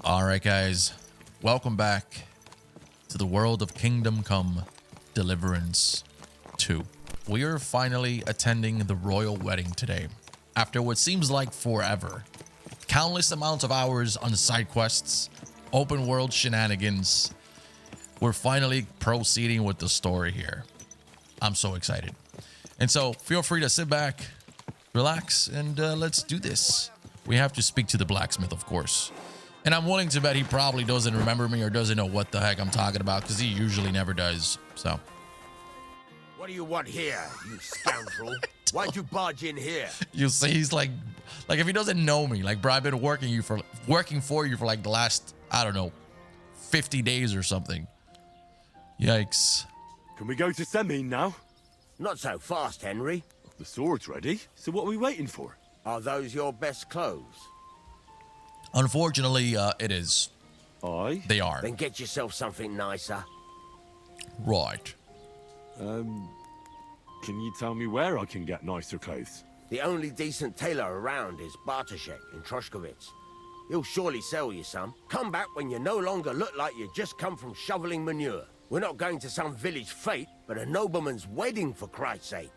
All right, guys, welcome back to the world of Kingdom Come Deliverance 2. We are finally attending the royal wedding today. After what seems like forever, countless amounts of hours on side quests, open world shenanigans, we're finally proceeding with the story here. I'm so excited. And so feel free to sit back, relax, and let's do this. We have to speak to the blacksmith, of course. And I'm willing to bet he probably doesn't remember me or doesn't know what the heck I'm talking about, because he usually never does. So. What do you want here, you scoundrel? Why'd you barge in here? You see, he's like if he doesn't know me, like, bro, I've been working for you for like the last, I don't know, 50 days or something. Yikes. Can we go to Semine now? Not so fast, Henry. The sword's ready, so what are we waiting for? Are those your best clothes? Unfortunately, it is. Aye? They are. Then get yourself something nicer. Right. Can you tell me where I can get nicer clothes? The only decent tailor around is Bartoszek in Troshkovitz. He'll surely sell you some. Come back when you no longer look like you just come from shoveling manure. We're not going to some village fete, but a nobleman's wedding, for Christ's sake.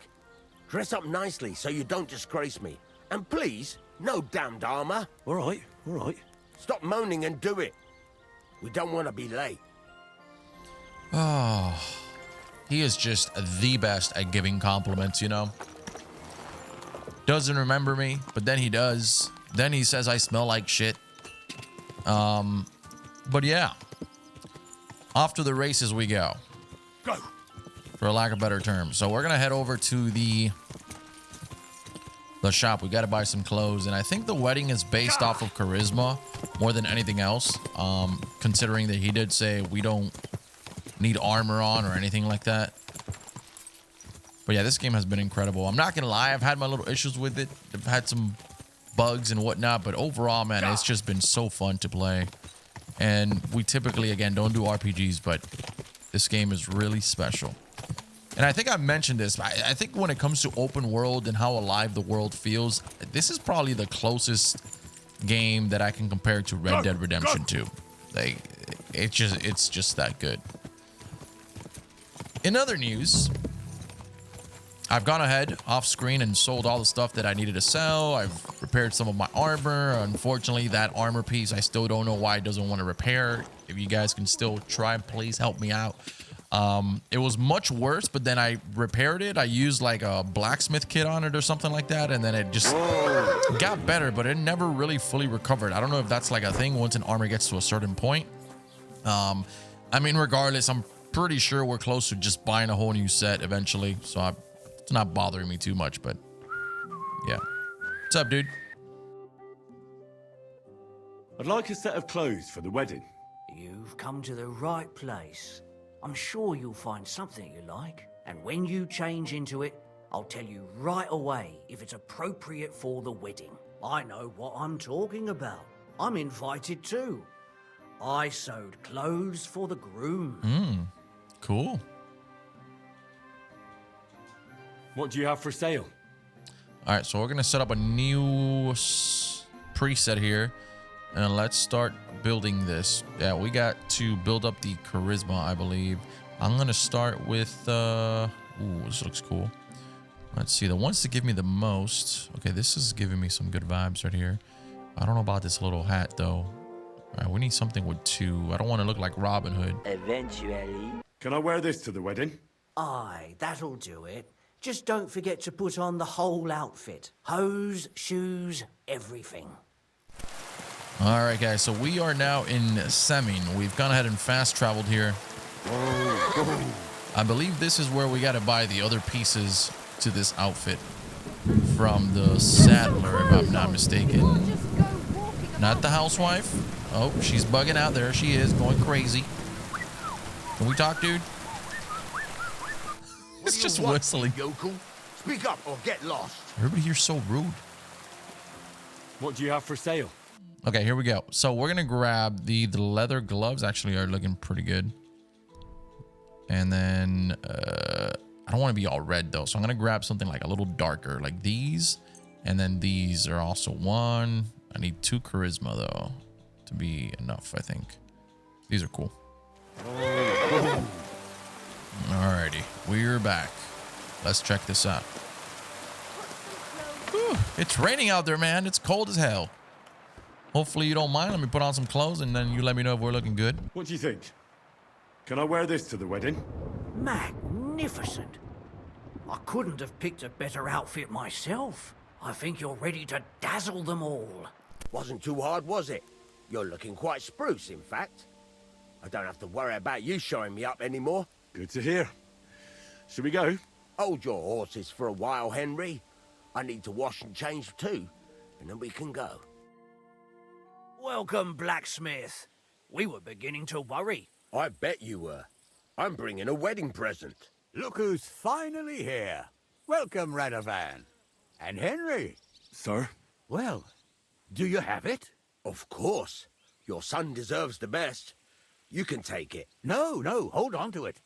Dress up nicely so you don't disgrace me. And please, no damned armor. All right. Stop moaning and do it. We don't want to be late. Oh, he is just the best at giving compliments, you know? Doesn't remember me, but then he does. Then he says I smell like shit. But yeah. Off to the races we go. Go. For lack of better terms. So we're going to head over to the shop. We got to buy some clothes. And I think the wedding is based off of charisma more than anything else. Considering that he did say we don't need armor on or anything like that. But yeah, this game has been incredible. I'm not going to lie. I've had my little issues with it. I've had some bugs and whatnot. But overall, man, it's just been so fun to play. And we typically, again, don't do RPGs, but this game is really special. And I think I mentioned this. I think when it comes to open world and how alive the world feels, this is probably the closest game that I can compare to Red Dead Redemption 2. Like, it's just that good. In other news, I've gone ahead off screen and sold all the stuff that I needed to sell. I've repaired some of my armor. Unfortunately, that armor piece, I still don't know why it doesn't want to repair. If you guys can still try, please help me out. It was much worse, but then I repaired it. I used like a blacksmith kit on it or something like that, and then it just got better, but it never really fully recovered. I don't know if that's like a thing once an armor gets to a certain point. I mean, regardless, I'm pretty sure we're close to just buying a whole new set eventually, so it's not bothering me too much, but yeah. What's up, dude? I'd like a set of clothes for the wedding. You've come to the right place. I'm sure you'll find something you like. And when you change into it, I'll tell you right away if it's appropriate for the wedding. I know what I'm talking about. I'm invited too. I sewed clothes for the groom. Cool. What do you have for sale? All right, so we're going to set up a new preset here. And let's start building this. Yeah, we got to build up the charisma, I believe. I'm going to start with... ooh, this looks cool. Let's see. The ones that give me the most... Okay, this is giving me some good vibes right here. I don't know about this little hat, though. All right, we need something with 2. I don't want to look like Robin Hood. Eventually. Can I wear this to the wedding? Aye, that'll do it. Just don't forget to put on the whole outfit. Hose, shoes, everything. All right, guys. So we are now in Semine. We've gone ahead and fast traveled here. I believe this is where we got to buy the other pieces to this outfit from the saddler, if I'm not mistaken. Not the housewife. Oh, she's bugging out. There she is, going crazy. Can we talk, dude? It's just whistling. Yokel? Speak up or get lost. Everybody here's so rude. What do you have for sale? Okay, here we go. So we're gonna grab the leather gloves. Actually, are looking pretty good. And then I don't want to be all red though, so I'm gonna grab something like a little darker, like these. And then these are also 1. I need 2 charisma though to be enough, I think. These are cool. Alrighty, we're back. Let's check this out. Whew, it's raining out there, man. It's cold as hell. Hopefully you don't mind. Let me put on some clothes and then you let me know if we're looking good. What do you think? Can I wear this to the wedding? Magnificent. I couldn't have picked a better outfit myself. I think you're ready to dazzle them all. Wasn't too hard, was it? You're looking quite spruce, in fact. I don't have to worry about you showing me up anymore. Good to hear. Should we go? Hold your horses for a while, Henry. I need to wash and change too, and then we can go. Welcome, Blacksmith. We were beginning to worry. I bet you were. I'm bringing a wedding present. Look who's finally here. Welcome, Radovan. And Henry. Sir? Well, do you have it? Of course. Your son deserves the best. You can take it. No, hold on to it.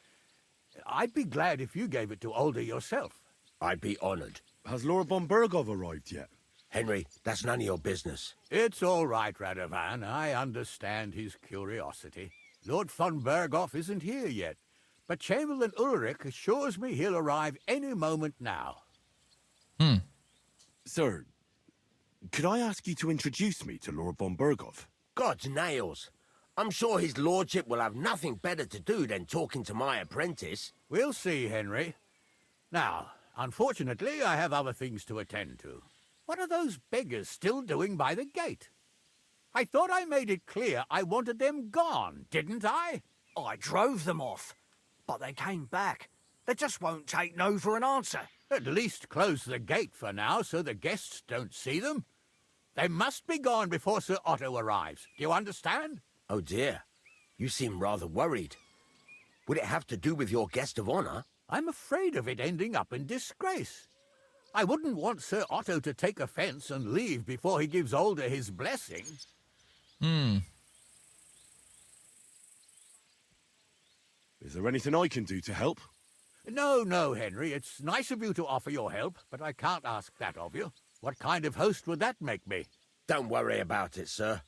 I'd be glad if you gave it to Older yourself. I'd be honored. Has Lord von Bergow arrived yet? Henry, that's none of your business. It's all right, Radovan. I understand his curiosity. Lord von Bergow isn't here yet, but Chamberlain Ulrich assures me he'll arrive any moment now. Sir, could I ask you to introduce me to Lord von Bergow? God's nails. I'm sure his lordship will have nothing better to do than talking to my apprentice. We'll see, Henry. Now, unfortunately, I have other things to attend to. What are those beggars still doing by the gate? I thought I made it clear I wanted them gone, didn't I? I drove them off, but they came back. They just won't take no for an answer. At least close the gate for now so the guests don't see them. They must be gone before Sir Otto arrives. Do you understand? Oh dear, you seem rather worried. Would it have to do with your guest of honor? I'm afraid of it ending up in disgrace. I wouldn't want Sir Otto to take offense and leave before he gives Older his blessing. Is there anything I can do to help? No, Henry. It's nice of you to offer your help, but I can't ask that of you. What kind of host would that make me? Don't worry about it, sir.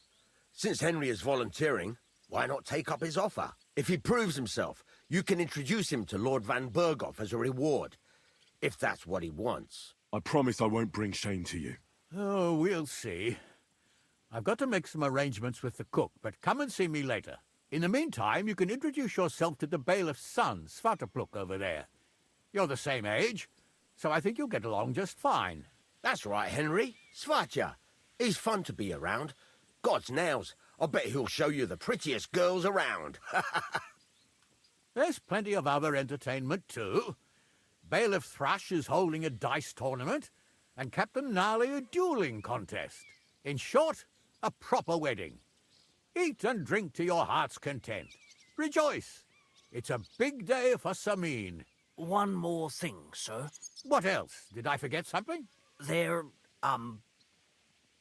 Since Henry is volunteering, why not take up his offer? If he proves himself, you can introduce him to Lord van Bergow as a reward, if that's what he wants. I promise I won't bring shame to you. Oh, we'll see. I've got to make some arrangements with the cook, but come and see me later. In the meantime, you can introduce yourself to the bailiff's son, Svatya over there. You're the same age, so I think you'll get along just fine. That's right, Henry. Svatya. He's fun to be around. God's nails, I bet he'll show you the prettiest girls around. There's plenty of other entertainment, too. Bailiff Thrush is holding a dice tournament, and Captain Gnarly a dueling contest. In short, a proper wedding. Eat and drink to your heart's content. Rejoice. It's a big day for Semine. One more thing, sir. What else? Did I forget something? They're,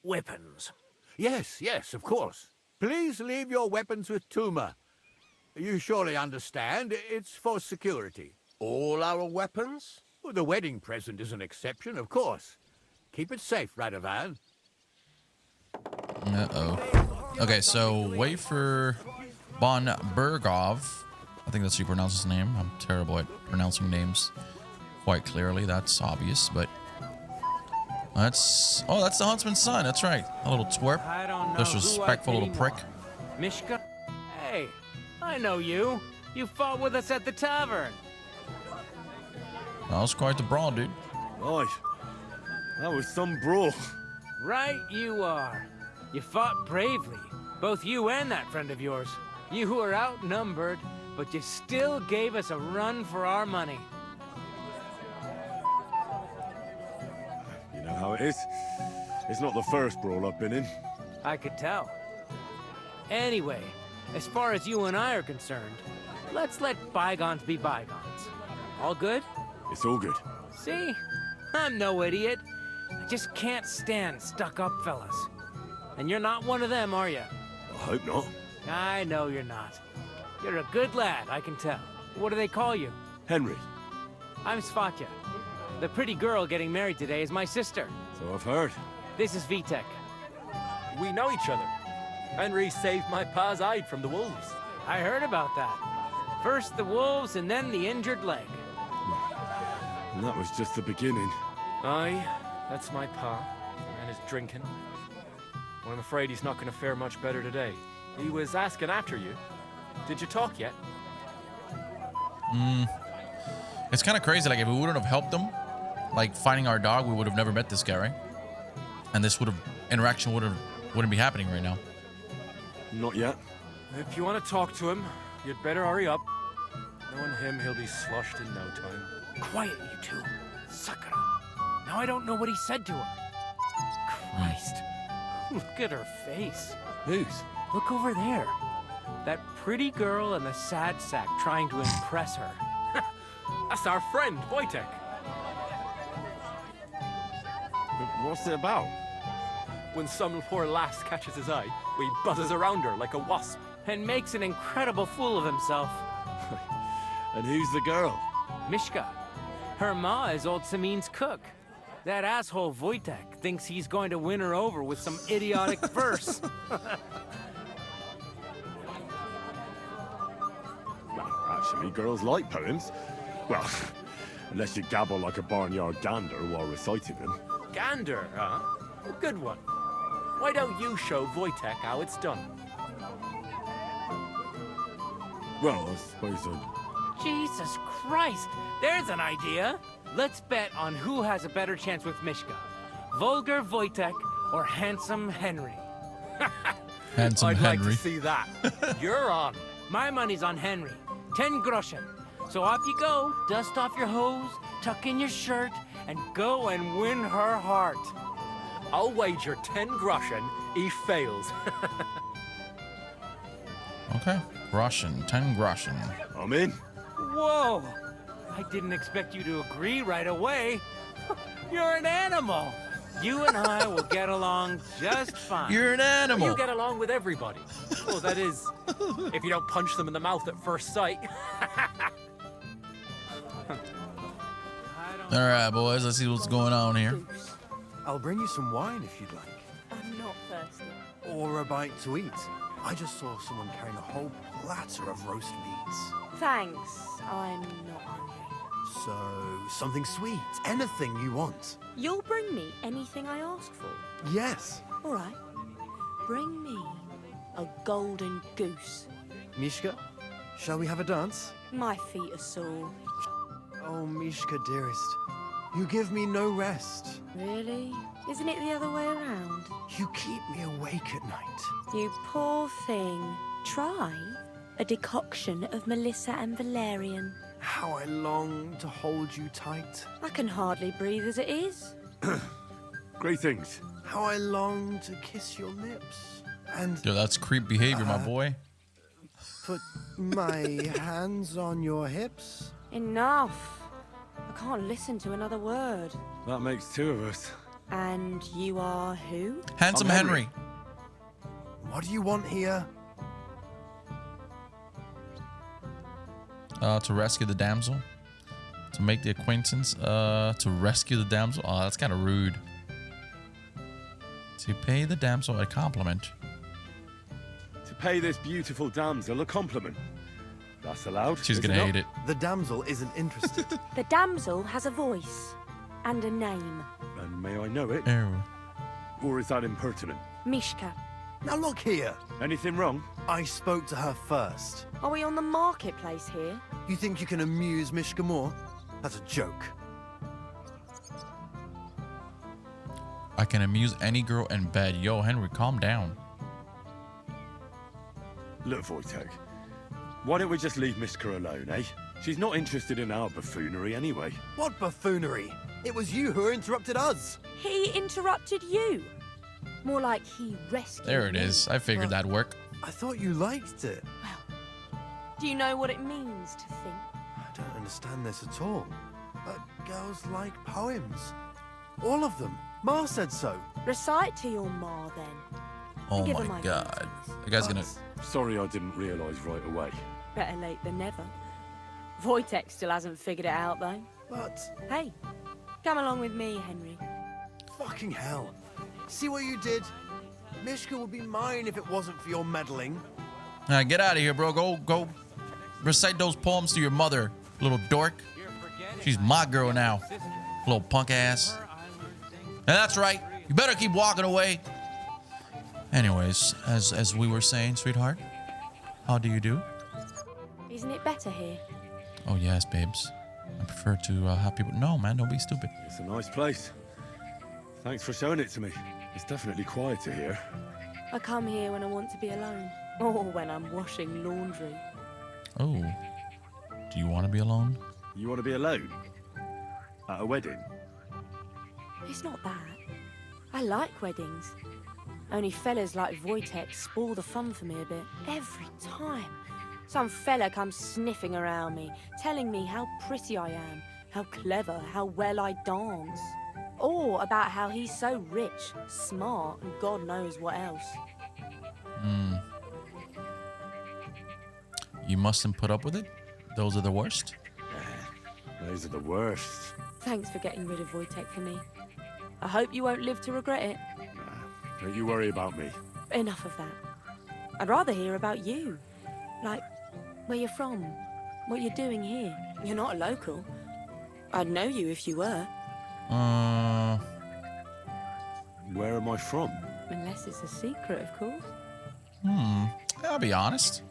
weapons. Yes, of course. Please leave your weapons with Tuma. You surely understand, it's for security. All our weapons? Well, the wedding present is an exception, of course. Keep it safe, Radovan. Okay, so wait for von Bergow. I think that's how you pronounce his name. I'm terrible at pronouncing names quite clearly. That's obvious, but that's the huntsman's son. That's right. A little twerp. I don't know Disrespectful who I little prick. pity more. Myshka? Hey, I know you. You fought with us at the tavern. That was quite the brawl, dude. Right. That was some brawl. Right you are. You fought bravely. Both you and that friend of yours. You were outnumbered, but you still gave us a run for our money. You know how it is. It's not the first brawl I've been in. I could tell. Anyway, as far as you and I are concerned, let's let bygones be bygones. All good? It's all good. See? I'm no idiot. I just can't stand stuck-up fellas. And you're not one of them, are you? I hope not. I know you're not. You're a good lad, I can tell. What do they call you? Henry. I'm Svatya. The pretty girl getting married today is my sister. So I've heard. This is Vitek. We know each other. Henry saved my pa's hide from the wolves. I heard about that. First the wolves and then the injured leg. And that was just the beginning. Aye, that's my pa, and his drinking. Well, I'm afraid he's not going to fare much better today. He was asking after you. Did you talk yet? It's kind of crazy. Like, if we wouldn't have helped them, like finding our dog, we would have never met this guy, right? And this interaction wouldn't be happening right now. Not yet. If you want to talk to him, you'd better hurry up. Knowing him, he'll be sloshed in no time. Quiet, you two. Sucker. Now I don't know what he said to her. Christ. Look at her face. Whose? Look over there. That pretty girl in the sad sack trying to impress her. That's our friend, Wojtek. What's it about? When some poor lass catches his eye, he buzzes around her like a wasp. And makes an incredible fool of himself. And who's the girl? Myshka. Her ma is old Semine's cook. That asshole Wojtek thinks he's going to win her over with some idiotic verse. Well, actually, girls like poems. Well, unless you gabble like a barnyard gander while reciting them. Gander, huh? A good one. Why don't you show Wojtek how it's done? Well, I suppose I... Jesus Christ, there's an idea. Let's bet on who has a better chance with Myshka. Vulgar Wojtek or handsome Henry. Handsome I'd Henry. like to see that. You're on. My money's on Henry. 10 groschen. So off you go, dust off your hose, tuck in your shirt, and go and win her heart. I'll wager 10 groschen he fails. Okay. Groschen. 10 groschen. I'm in. Whoa! I didn't expect you to agree right away. You're an animal. You and I will get along just fine. You're an animal. You get along with everybody. Well, that is, if you don't punch them in the mouth at first sight. All right, boys. Let's see what's going on here. I'll bring you some wine if you'd like. I'm not thirsty. Or a bite to eat. I just saw someone carrying a whole platter of roast meats. Thanks. I'm not hungry. So, something sweet. Anything you want. You'll bring me anything I ask for. Yes. All right. Bring me a golden goose. Myshka, shall we have a dance? My feet are sore. Oh, Myshka, dearest. You give me no rest. Really? Isn't it the other way around? You keep me awake at night. You poor thing. Try a decoction of Melissa and Valerian. How I long to hold you tight. I can hardly breathe as it is. Great things. How I long to kiss your lips. And Yo, that's creep behavior, my boy. put my hands on your hips. Enough. I can't listen to another word. That makes two of us. And you are who? Handsome I'm Henry. Henry. What do you want here? To rescue the damsel. To make the acquaintance. To rescue the damsel. Oh, that's kind of rude. To pay the damsel a compliment. To pay this beautiful damsel a compliment. That's allowed. She's is gonna it not? hate it. The damsel isn't interested. The damsel has a voice and a name. And may I know it? Oh. Or is that impertinent? Myshka. Now look here. Anything wrong? I spoke to her first. Are we on the marketplace here? You think you can amuse Myshka more? That's a joke. I can amuse any girl in bed. Yo, Henry, calm down. Look, Wojtek. Why don't we just leave Myshka alone, eh? She's not interested in our buffoonery anyway. What buffoonery? It was you who interrupted us. He interrupted you. More like he rescued There it me. is. I figured that'd work. I thought you liked it. Well, do you know what it means to think? I don't understand this at all. But girls like poems. All of them. Ma said so. Recite to your ma then. Oh Give her my my god. The guy's gonna... Sorry I didn't realise right away. Better late than never. Wojtek still hasn't figured it out though. But, Hey, come along with me, Henry. fucking hell. See what you did? Myshka would be mine if it wasn't for your meddling. Get out of here, bro. Go recite those poems to your mother, little dork. She's my girl now, little punk ass. And that's right. You better keep walking away. Anyways, as we were saying, sweetheart, how do you do? Isn't it better here? Oh, yes, babes. I prefer to have people... No, man, don't be stupid. It's a nice place. Thanks for showing it to me. It's definitely quieter here. I come here when I want to be alone. Or when I'm washing laundry. Oh. Do you want to be alone? You want to be alone? At a wedding? It's not that. I like weddings. Only fellas like Wojtek spoil the fun for me a bit. Every time. Some fella comes sniffing around me, telling me how pretty I am, how clever, how well I dance. Or about how he's so rich, smart, and God knows what else. You mustn't put up with it? Those are the worst? Those are the worst. Thanks for getting rid of Wojtek for me. I hope you won't live to regret it. Don't you worry about me. Enough of that. I'd rather hear about you. Like, where you're from, what you're doing here. You're not a local. I'd know you if you were. Where am I from? Unless it's a secret, of course. I'll be honest.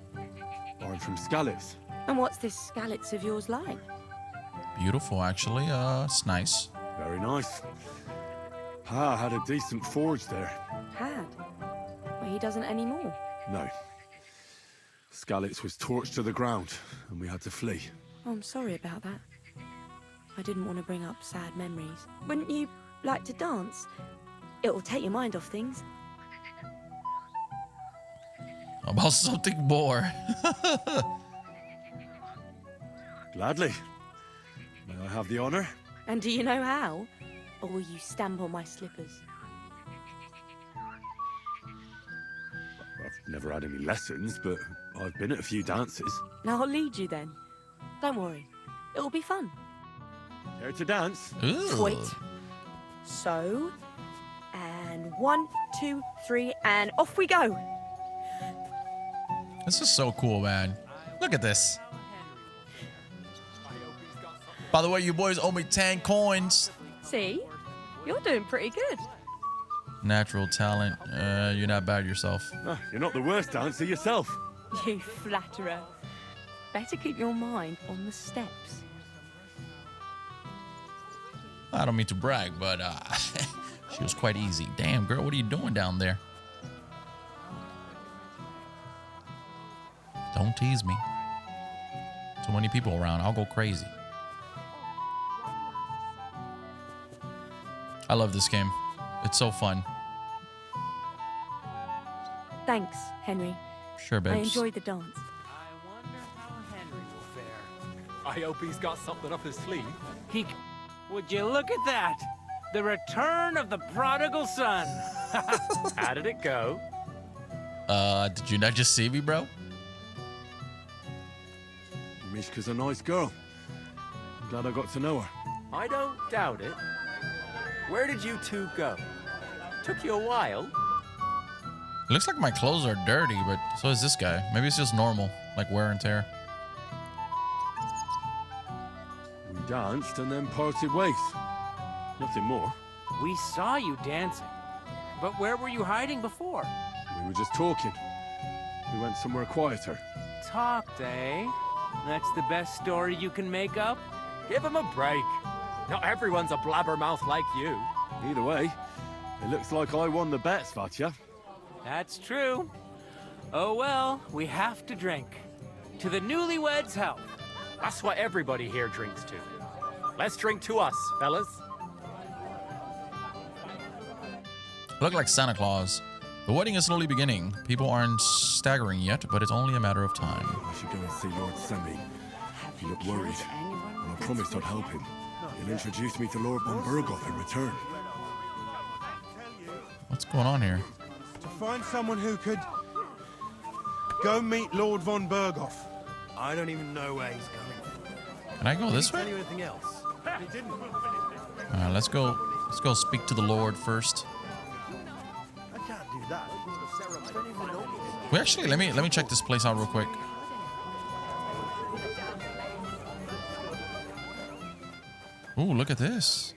I'm from Skalitz. And what's this Skalitz of yours like? Beautiful, actually. It's nice. Very nice. Pa had a decent forge there. Had. Well, he doesn't anymore. No. Skalitz was torched to the ground, and we had to flee. Oh, I'm sorry about that. I didn't want to bring up sad memories. Wouldn't you like to dance? It'll take your mind off things. About something more. Gladly. May I have the honor? And do you know how? Or will you stamp on my slippers? I've never had any lessons, but I've been at a few dances. Now I'll lead you then. Don't worry. It'll be fun. Care to dance? Ooh. Sweet. So, and 1, 2, 3, and off we go. This is so cool, man. Look at this. By the way, you boys owe me 10 coins. See? You're doing pretty good. Natural talent. You're not bad yourself. Ah, you're not the worst dancer yourself. You flatterer. Better keep your mind on the steps. I don't mean to brag, but she was quite easy. Damn, girl, what are you doing down there? Don't tease me. Too many people around. I'll go crazy. I love this game. It's so fun. Thanks, Henry. Sure, I babes. enjoyed the dance. I wonder how Henry will fare. I hope he's got something up his sleeve. Would you look at that? The return of the prodigal son. How did it go? Did you not just see me, bro? Myshka's a nice girl. I'm glad I got to know her. I don't doubt it. Where did you two go? Took you a while. It looks like my clothes are dirty, but so is this guy. Maybe it's just normal, like wear and tear. We danced and then parted ways. Nothing more. We saw you dancing. But where were you hiding before? We were just talking. We went somewhere quieter. Talked, eh? That's the best story you can make up? Give him a break. Not everyone's a blabbermouth like you. Either way, it looks like I won the bet, Svatya. That's true. Oh well, we have to drink. To the newlyweds' health. That's what everybody here drinks to. Let's drink to us, fellas. I look like Santa Claus. The wedding is slowly beginning. People aren't staggering yet, but it's only a matter of time. I should go and see Lord Semine. He looked worried, and I promised I'd help him. He'll introduce me to Lord von Bergow in return. What's going on here? To find someone who could go meet Lord von Bergow. I don't even know where he's going. Can I go this Tell way? you anything else? He didn't. All right, let's go. Let's go speak to the Lord first. I can't do that. Well, actually, let me check this place out real quick. Ooh, look at this.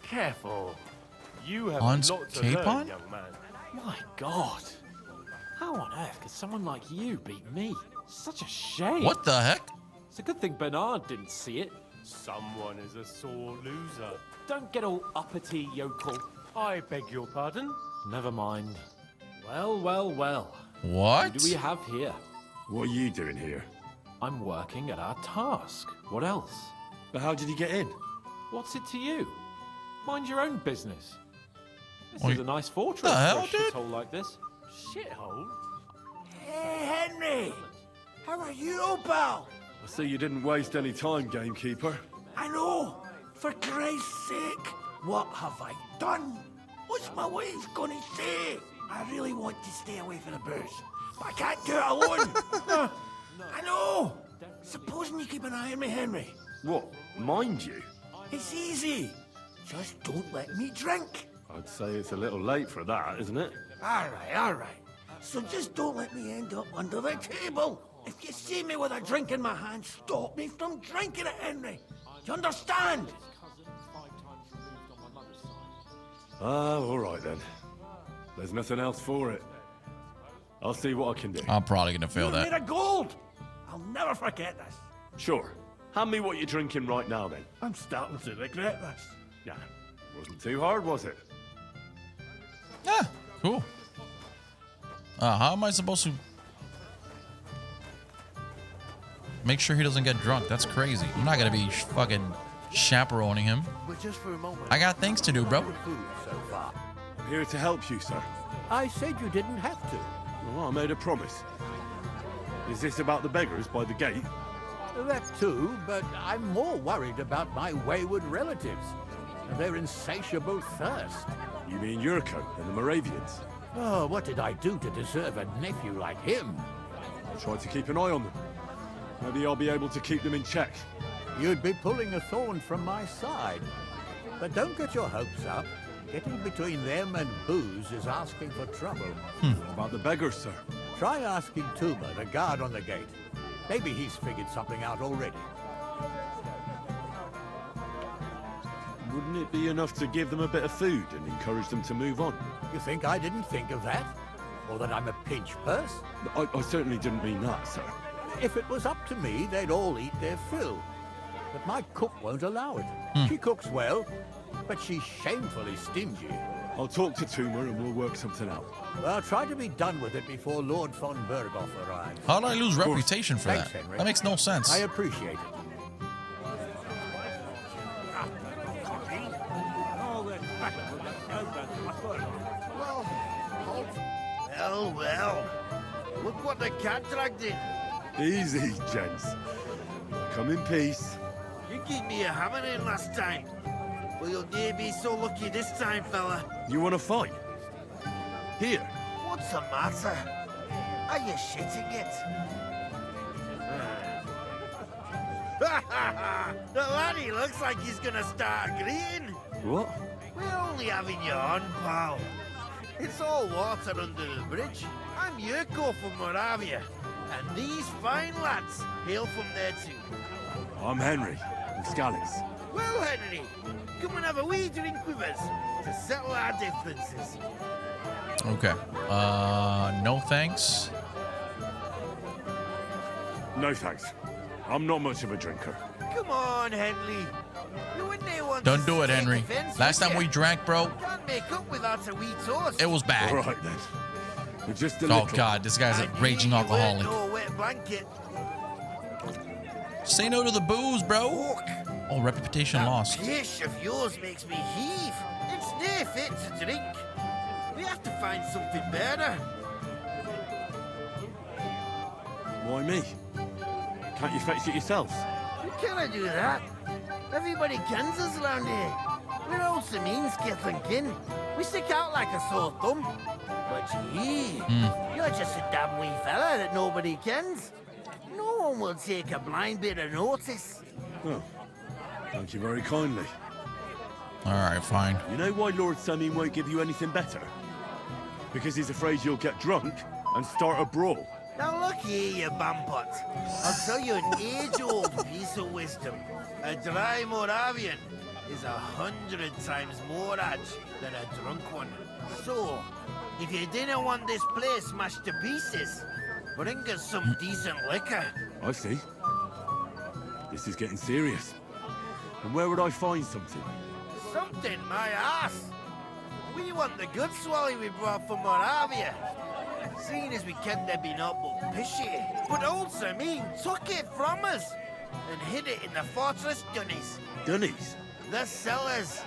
Careful. You have Hans a lot to Capon? learn, young man. My God. How on earth could someone like you beat me? Such a shame. What the heck? It's a good thing Bernard didn't see it. Someone is a sore loser. Don't get all uppity, yokel. I beg your pardon? Never mind. Well, well, well. What? Who do we have here? What are you doing here? I'm working at our task. What else? But how did you get in? What's it to you? Mind your own business. This Well, is a nice fortress the hell, for a dude? shithole like this. Shithole? Hey, Henry! How are you, pal? I see you didn't waste any time, gamekeeper. I know! For Christ's sake! What have I done? What's my wife gonna say? I really want to stay away from the booze, but I can't do it alone! I know! Supposing you keep an eye on me, Henry. What? Mind you? It's easy. Just don't let me drink. I'd say it's a little late for that, isn't it? All right. So just don't let me end up under the table. If you see me with a drink in my hand, stop me from drinking it, Henry. Do you understand? All right then. There's nothing else for it. I'll see what I can do. I'm probably gonna fail You're made that. of gold. I'll never forget this. Sure. Hand me what you're drinking right now then. I'm starting to regret this. Yeah. Wasn't too hard, was it? Yeah, cool. How am I supposed to make sure he doesn't get drunk? That's crazy. I'm not gonna be fucking chaperoning him. But just for a moment. I got things to do, bro. Food so far. I'm here to help you, sir. I said you didn't have to. Well, I made a promise. Is this about the beggars by the gate? That too, but I'm more worried about my wayward relatives and their insatiable thirst. You mean Yurko and the Moravians? Oh, what did I do to deserve a nephew like him? I'll try to keep an eye on them. Maybe I'll be able to keep them in check. You'd be pulling a thorn from my side. But don't get your hopes up. Getting between them and booze is asking for trouble. About the beggars, sir. Try asking Tuma, the guard on the gate. Maybe he's figured something out already. Wouldn't it be enough to give them a bit of food and encourage them to move on? You think I didn't think of that? Or that I'm a pinch purse? I certainly didn't mean that, sir. If it was up to me, they'd all eat their fill. But my cook won't allow it. She cooks well, but she's shamefully stingy. I'll talk to Tuma and we'll work something out. Well, try to be done with it before Lord von Bergow arrives. How did I lose reputation for Thanks, that? Henry. That makes no sense. I appreciate it. Well. Look what the cat dragged in. Easy, gents. Come in peace. You gave me a hammer in last time. Well, you'll near be so lucky this time, fella. You want to fight? Here. What's the matter? Are you shitting it? The laddie looks like he's gonna start agreeing. What? We're only having you on, pal. It's all water under the bridge. I'm Yurko from Moravia, and these fine lads hail from there too. I'm Henry, from Scalix. Well, Henry, come and have a wee drink with us to settle our differences. Okay. No thanks. No thanks. I'm not much of a drinker. Come on, Henry. You wouldn't want Don't to do it, take Henry. offense, Last would time ya? we drank, bro, Can't make up without a wee toast. it was bad. All right then. But just a Oh little. god, this guy's a I knew raging you weren't alcoholic. no wet blanket. Say no to the booze, bro. Look, Oh, reputation lost. pish of yours makes me heave. It's near fit to drink. We have to find something better. Why me? Can't you fetch it yourselves? We cannot do that. Everybody kens us around here. We're all Semine's kith and kin. We stick out like a sore thumb. But you're just a damn wee fella that nobody kens. No one will take a blind bit of notice. Oh, thank you very kindly. All right, fine. You know why Lord Semine won't give you anything better? Because he's afraid you'll get drunk and start a brawl. Now look here, you bumpot. I'll tell you an age-old piece of wisdom. A dry Moravian is 100 times more edge than a drunk one. So, if you didn't want this place smashed to pieces, bring us some decent liquor. I see. This is getting serious. And where would I find something? Something, my ass. We want the good swally we brought from Moravia. Seeing as we can't there be not but pishy. But old Semine took it from us and hid it in the fortress dunnies. Dunnies? The cellars.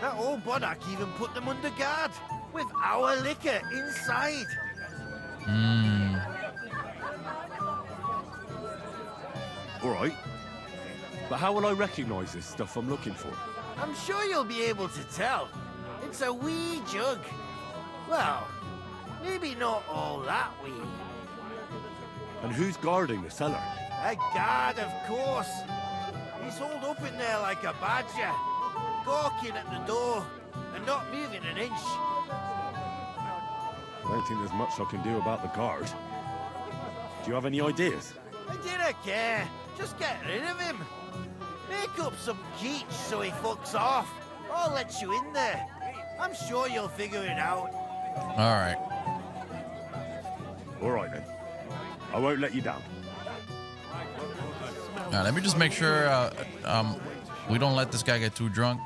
That old Boddock even put them under guard with our liquor inside. All right. But how will I recognize this stuff I'm looking for? I'm sure you'll be able to tell. It's a wee jug. Well, maybe not all that wee. And who's guarding the cellar? A guard, of course. He's holed up in there like a badger, gawking at the door and not moving an inch. I don't think there's much I can do about the guard. Do you have any ideas? I didn't care. Just get rid of him. Make up some keech so he fucks off. I'll let you in there. I'm sure you'll figure it out. All right. All right, then. I won't let you down. All right, let me just make sure we don't let this guy get too drunk.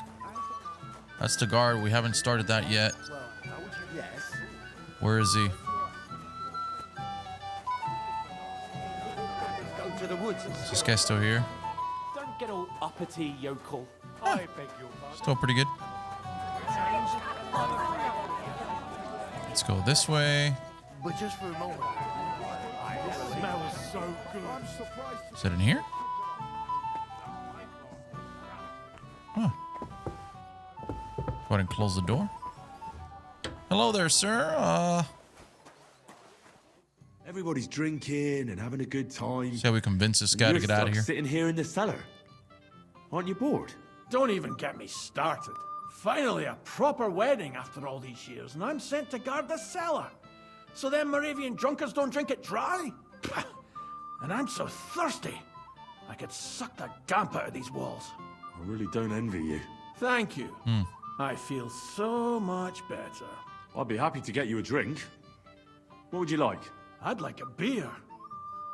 That's the guard. We haven't started that yet. Yes. Where is he? Go to the woods. Is this guy still here? Don't get all uppity, yokel. I beg your pardon. Still pretty good. Let's go this way. But just for a moment. This smells so good. Is it in here? Huh. Go ahead and close the door. Hello there, sir. Everybody's drinking and having a good time. See how we convince this guy to get out of here. Sitting here in the cellar. Aren't you bored? Don't even get me started. Finally, a proper wedding after all these years, and I'm sent to guard the cellar. So them Moravian drunkards don't drink it dry? Pah. And I'm so thirsty, I could suck the damp out of these walls. I really don't envy you. Thank you. I feel so much better. I'd be happy to get you a drink. What would you like? I'd like a beer.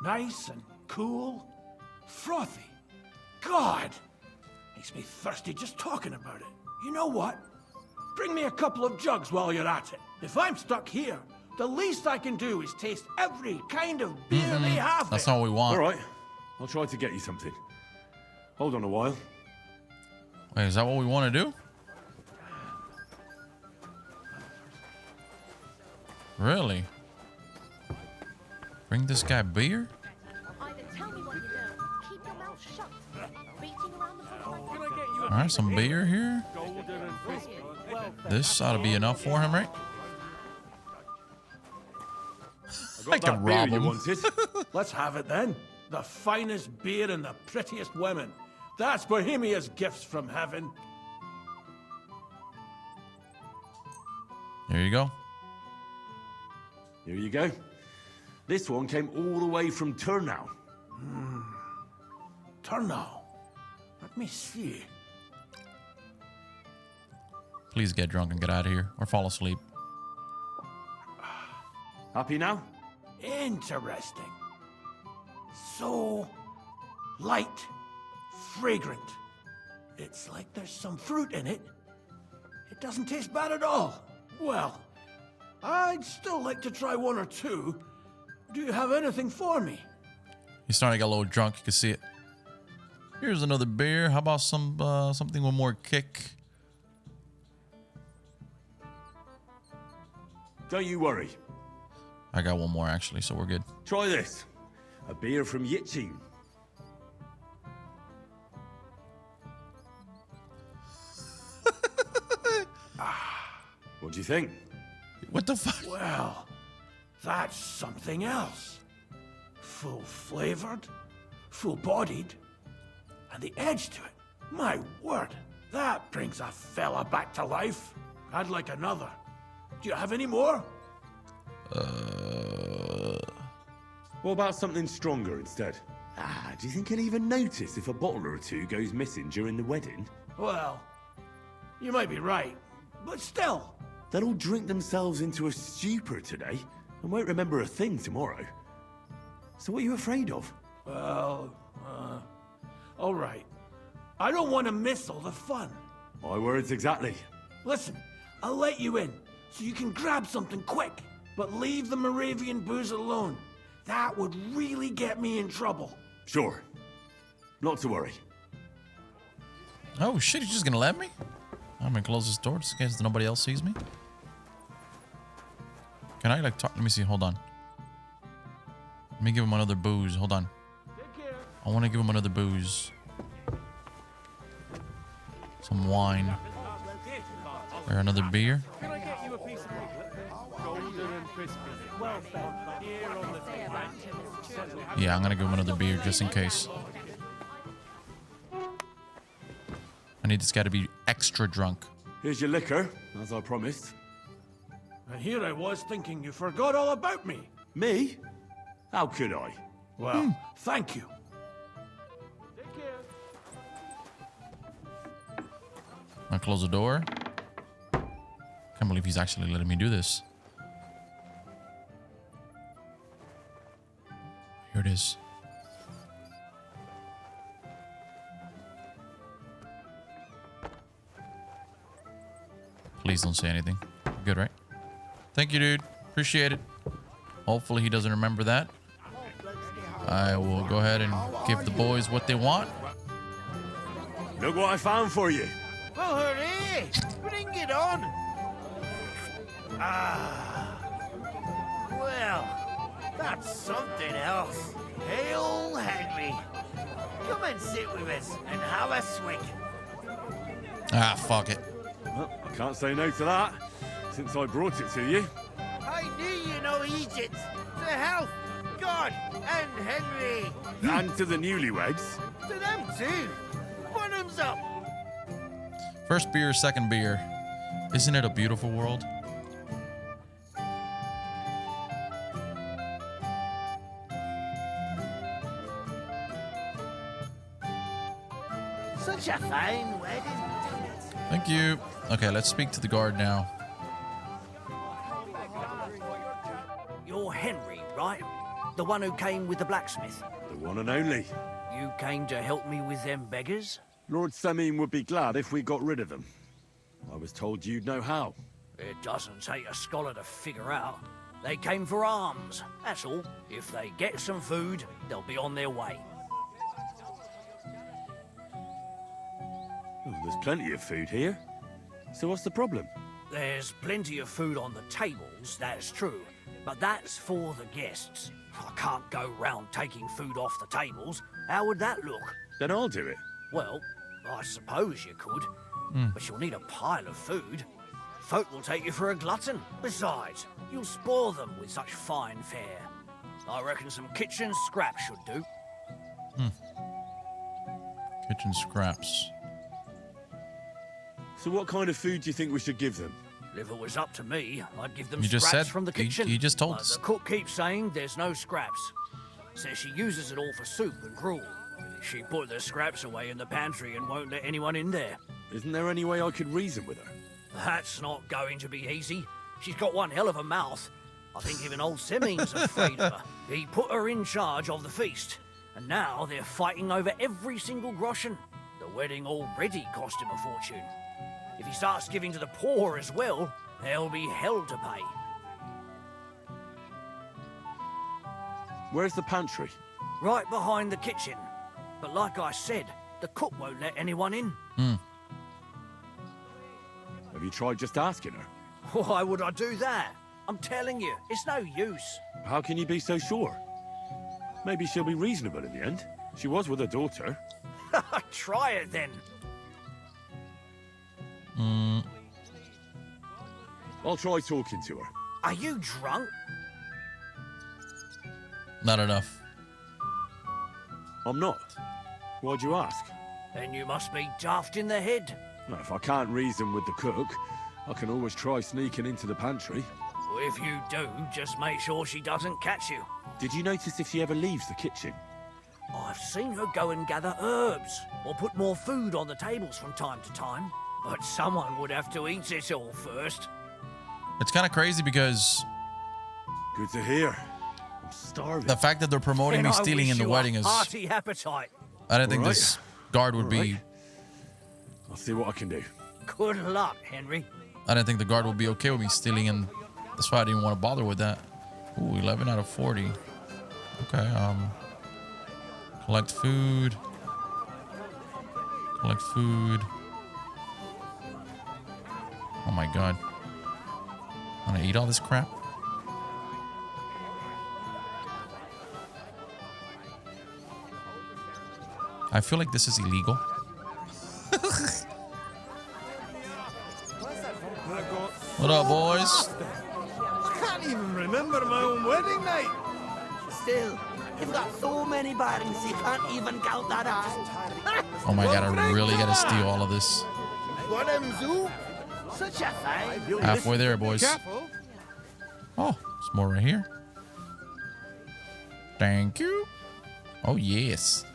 Nice and cool. Frothy. God! Makes me thirsty just talking about it. You know what? Bring me a couple of jugs while you're at it. If I'm stuck here, the least I can do is taste every kind of beer they have. That's there. all we want. All right. I'll try to get you something. Hold on a while. Wait, is that what we want to do? Really? Bring this guy beer? Either tell me what you know, keep your mouth shut. Beating around the bush. All right, some beer here. This ought to be enough for him, right? I can rob you him. wanted. Let's have it then. The finest beer and the prettiest women. That's Bohemia's gifts from heaven. There you go. Here you go. This one came all the way from Turnau. Turnau. Let me see. Please get drunk and get out of here, or fall asleep. Happy now? Interesting. So light, fragrant. It's like there's some fruit in it. It doesn't taste bad at all. Well, I'd still like to try one or two. Do you have anything for me? He's starting to get a little drunk. You can see it. Here's another beer. How about something with more kick? Don't you worry. I got one more actually, so we're good. Try this. A beer from Yitchin. What do you think? What the fuck? Well, that's something else. Full-flavored, full-bodied, and the edge to it. My word, That brings a fella back to life. I'd like another. Do you have any more? What about something stronger instead? Do you think he'll even notice if a bottle or two goes missing during the wedding? Well, you might be right, but still. They'll all drink themselves into a stupor today and won't remember a thing tomorrow. So what are you afraid of? Well, all right. I don't want to miss all the fun. My words exactly. Listen, I'll let you in, so you can grab something quick. But leave the Moravian booze alone. That would really get me in trouble. Sure. Not to worry. Oh shit, he's just gonna let me? I'm gonna close this door just in case nobody else sees me. Can I like talk? Let me see, hold on. Let me give him another booze. Hold on. I wanna give him another booze. Some wine. Or another beer. Can I get you a piece of chocolate? Golden and crispy. Well fed. Here on the table. Yeah, I'm gonna give him another beer just in case. I need this guy to be extra drunk. Here's your liquor, as I promised. And here I was thinking you forgot all about me. Me? How could I? Well, thank you. I'll close the door. Can't believe he's actually letting me do this. Here it is. Please don't say anything. Good, right? Thank you, dude. Appreciate it. Hopefully he doesn't remember that. I will go ahead and give the boys what they want. Look what I found for you. Well, hooray! Bring it on! Well, that's something else. Hail Henry! Come and sit with us and have a swig. Ah, fuck it. Well, I can't say no to that, since I brought it to you. I knew you know Egypt. To health, God, and Henry. And to the newlyweds. To them too. Bottoms up. First beer, second beer. Isn't it a beautiful world? Such a fine wedding. Thank you. Okay, let's speak to the guard now. You're Henry, right? The one who came with the blacksmith. The one and only. You came to help me with them beggars? Lord Semine would be glad if we got rid of them. I was told you'd know how. It doesn't take a scholar to figure out. They came for alms, that's all. If they get some food, they'll be on their way. Oh, there's plenty of food here. So what's the problem? There's plenty of food on the tables, that's true. But that's for the guests. I can't go round taking food off the tables. How would that look? Then I'll do it. Well, I suppose you could. But you'll need a pile of food. Folk will take you for a glutton. Besides, you'll spoil them with such fine fare. I reckon some kitchen scraps should do. Kitchen scraps. So what kind of food do you think we should give them? If it was up to me, I'd give them You just scraps said- from the you- kitchen. you just told But us. the cook keeps saying there's no scraps. Says she uses it all for soup and gruel. She put the scraps away in the pantry and won't let anyone in there. Isn't there any way I could reason with her? That's not going to be easy. She's got one hell of a mouth. I think even old Semine's afraid of her. He put her in charge of the feast, and now they're fighting over every single groschen. The wedding already cost him a fortune. If he starts giving to the poor as well, there'll be hell to pay. Where's the pantry? Right behind the kitchen. But like I said, the cook won't let anyone in. Have you tried just asking her? Why would I do that? I'm telling you, it's no use. How can you be so sure? Maybe she'll be reasonable in the end. She was with her daughter. Try it then. I'll try talking to her. Are you drunk? Not enough. I'm not. Why'd you ask? Then you must be daft in the head. Well, if I can't reason with the cook, I can always try sneaking into the pantry. If you do, just make sure she doesn't catch you. Did you notice if she ever leaves the kitchen? I've seen her go and gather herbs, or put more food on the tables from time to time. But someone would have to eat it all first. It's kind of crazy because Good to hear. I'm starving. the fact that they're promoting me I stealing wish in the you a wedding is... hearty appetite. I didn't think Alright. this guard would be... Alright. I'll see what I can do. Good luck, Henry. I didn't think the guard would be okay with me stealing, and that's why I didn't want to bother with that. Ooh, 11 out of 40. Okay, collect food. Collect food. Oh my god. I'm gonna eat all this crap? I feel like this is illegal. What up, boys? I can't even remember my own wedding night. Still, you've got so many barons you can't even count that eye. Oh my god, I really gotta steal all of this. What them zoo? Such a thing. Halfway there, boys. Careful. Oh, there's more right here. Thank you. Oh, yes.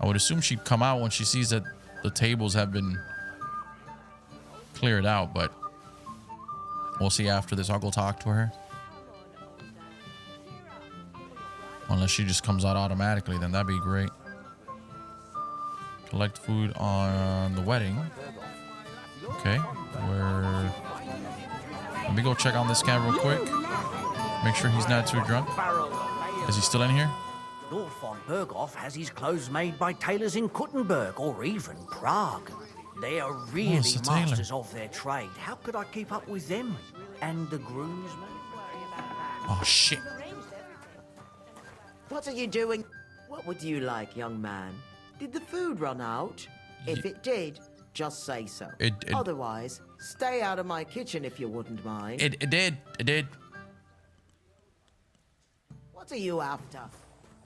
I would assume she'd come out when she sees that the tables have been cleared out, but we'll see after this. I'll go talk to her. Unless she just comes out automatically, then that'd be great. Collect food on the wedding. Okay, let me go check on this guy real quick. Make sure he's not too drunk. Is he still in here? Lord von Bergow has his clothes made by tailors in Kuttenberg or even Prague. They are really it's a tailor. masters of their trade. How could I keep up with them? And the groomsmen? Oh, shit. What are you doing? What would you like, young man? Did the food run out? If it did, just say so. It- Otherwise, stay out of my kitchen if you wouldn't mind. It did. It did. What are you after?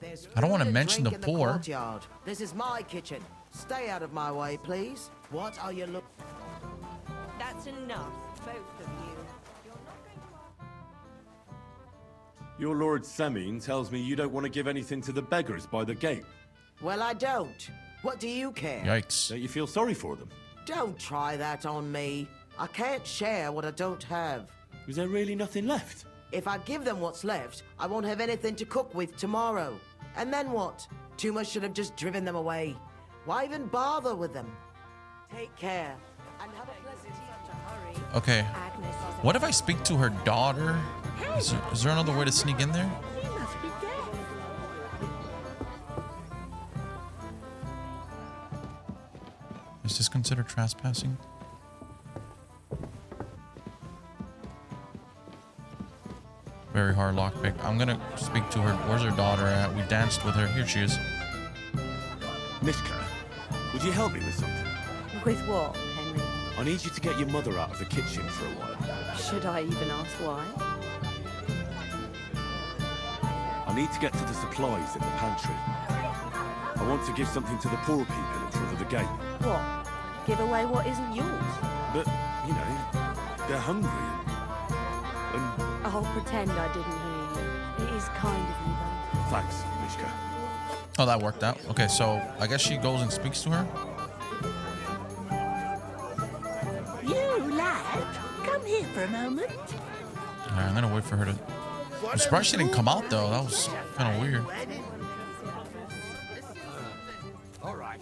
There's I don't wanna food and mention drink the in poor. Courtyard. This is my kitchen. Stay out of my way, please. What are you look? That's enough, both of you. Your Lord Semine tells me you don't want to give anything to the beggars by the gate. Well, I don't. What do you care? Yikes. Don't you feel sorry for them? Don't try that on me. I can't share what I don't have. Was there really nothing left? If I give them what's left, I won't have anything to cook with tomorrow. And then what? Too much should have just driven them away. Why even bother with them? Take care. And have a pleasant evening. Okay. Agnes is What if I speak to her daughter? Is there another way to sneak in there? You must be dead. Is this considered trespassing? Very hard lockpick. I'm gonna speak to her. Where's her daughter at? We danced with her. Here she is. Myshka, would you help me with something? With what, Henry? I need you to get your mother out of the kitchen for a while. Should I even ask why? I need to get to the supplies in the pantry. I want to give something to the poor people in front of the gate. What? Give away what isn't yours? But, you know, they're hungry and I'll pretend I didn't hear you. It is kind of you, though. thanks, Myshka. Oh, that worked out. Okay, so I guess she goes and speaks to her. You lad, come here for a moment. All right, I'm gonna wait for her to. I'm surprised she didn't come out though. That was kind of weird. All right.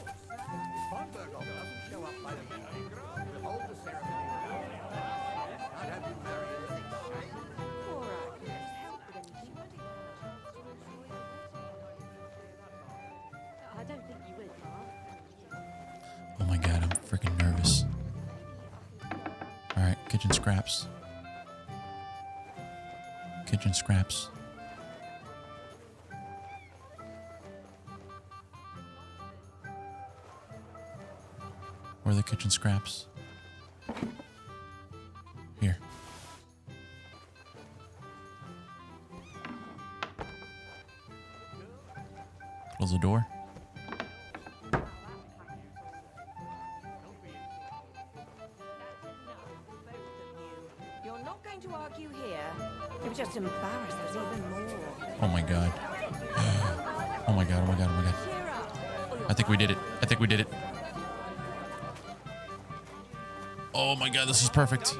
Von Bergow doesn't show up by the evening. We'll hold the ceremony. I'd have you married. I don't think you will, Mark. Oh my god, I'm freaking nervous. All right, kitchen scraps. Kitchen scraps. Where are the kitchen scraps? Here. Close the door. just embarrassed us even more. Oh my god. Oh my god, oh my god, oh my god. I think we did it. I think we did it. Oh my god, this is perfect.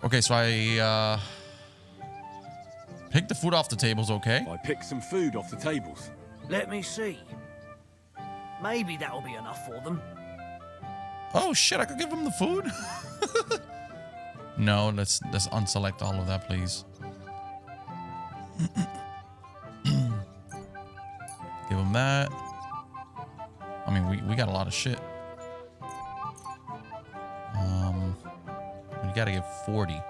Okay, so I picked the food off the tables, okay? I picked some food off the tables. Let me see. Maybe that'll be enough for them. Oh shit, I could give them the food? No, let's unselect all of that, please. Give them that. I mean, we got a lot of shit. We gotta give 40. I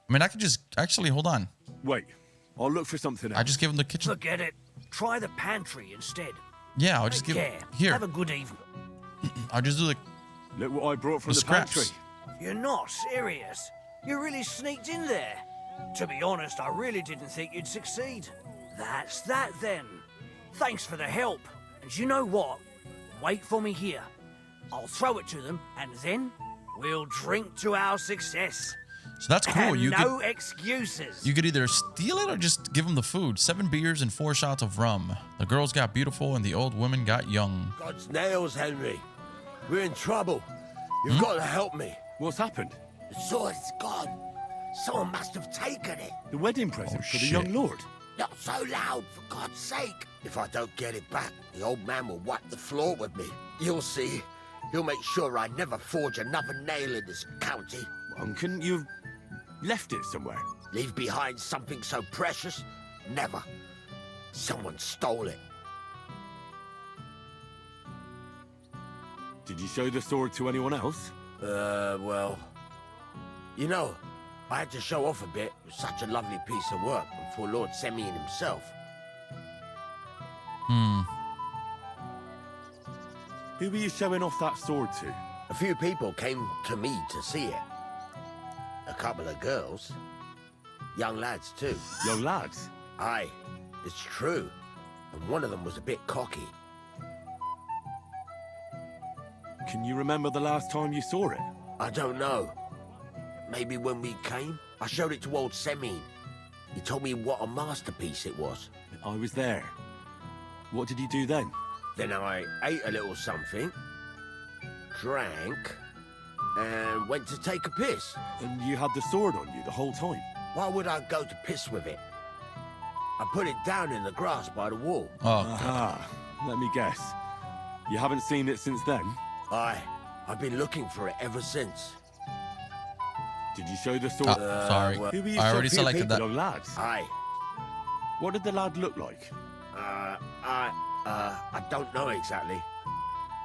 mean, I could just actually hold on. Wait, I'll look for something else. I just give them the kitchen. Forget it. Try the pantry instead. Yeah, I'll just Take give care. here. Have a good evening. I'll just do the. Look what I brought from The the pantry. scraps. You're not serious. You really sneaked in there. To be honest, I really didn't think you'd succeed. That's that then. Thanks for the help. And you know what? Wait for me here. I'll throw it to them, and then we'll drink to our success. So that's cool. And You no could excuses. you could either steal it or just give them the food. 7 beers and 4 shots of rum. The girls got beautiful and the old women got young. God's nails, Henry. We're in trouble. You've got to help me. What's happened? The sword's gone. Someone must have taken it. The wedding present Oh, for the shit. young lord. Not so loud, for God's sake. If I don't get it back, the old man will wipe the floor with me. You'll see. He'll make sure I never forge another nail in this county. Couldn't you have left it somewhere? Leave behind something so precious? Never. Someone stole it. Did you show the sword to anyone else? Well... You know, I had to show off a bit. It was such a lovely piece of work for Lord Semine himself. Who were you showing off that sword to? A few people came to me to see it. A couple of girls. Young lads, too. Young lads? Aye, it's true. And one of them was a bit cocky. Can you remember the last time you saw it? I don't know. Maybe when we came? I showed it to old Semine. He told me what a masterpiece it was. I was there. What did you do then? Then I ate a little something, drank, and went to take a piss. And you had the sword on you the whole time? Why would I go to piss with it? I put it down in the grass by the wall. Oh, Aha. Let me guess. You haven't seen it since then? Aye, I've been looking for it ever since. Did you show the sword? sorry. well, Who were you I already showing? selected that. Young lads. Aye. What did the lad look like? I don't know exactly.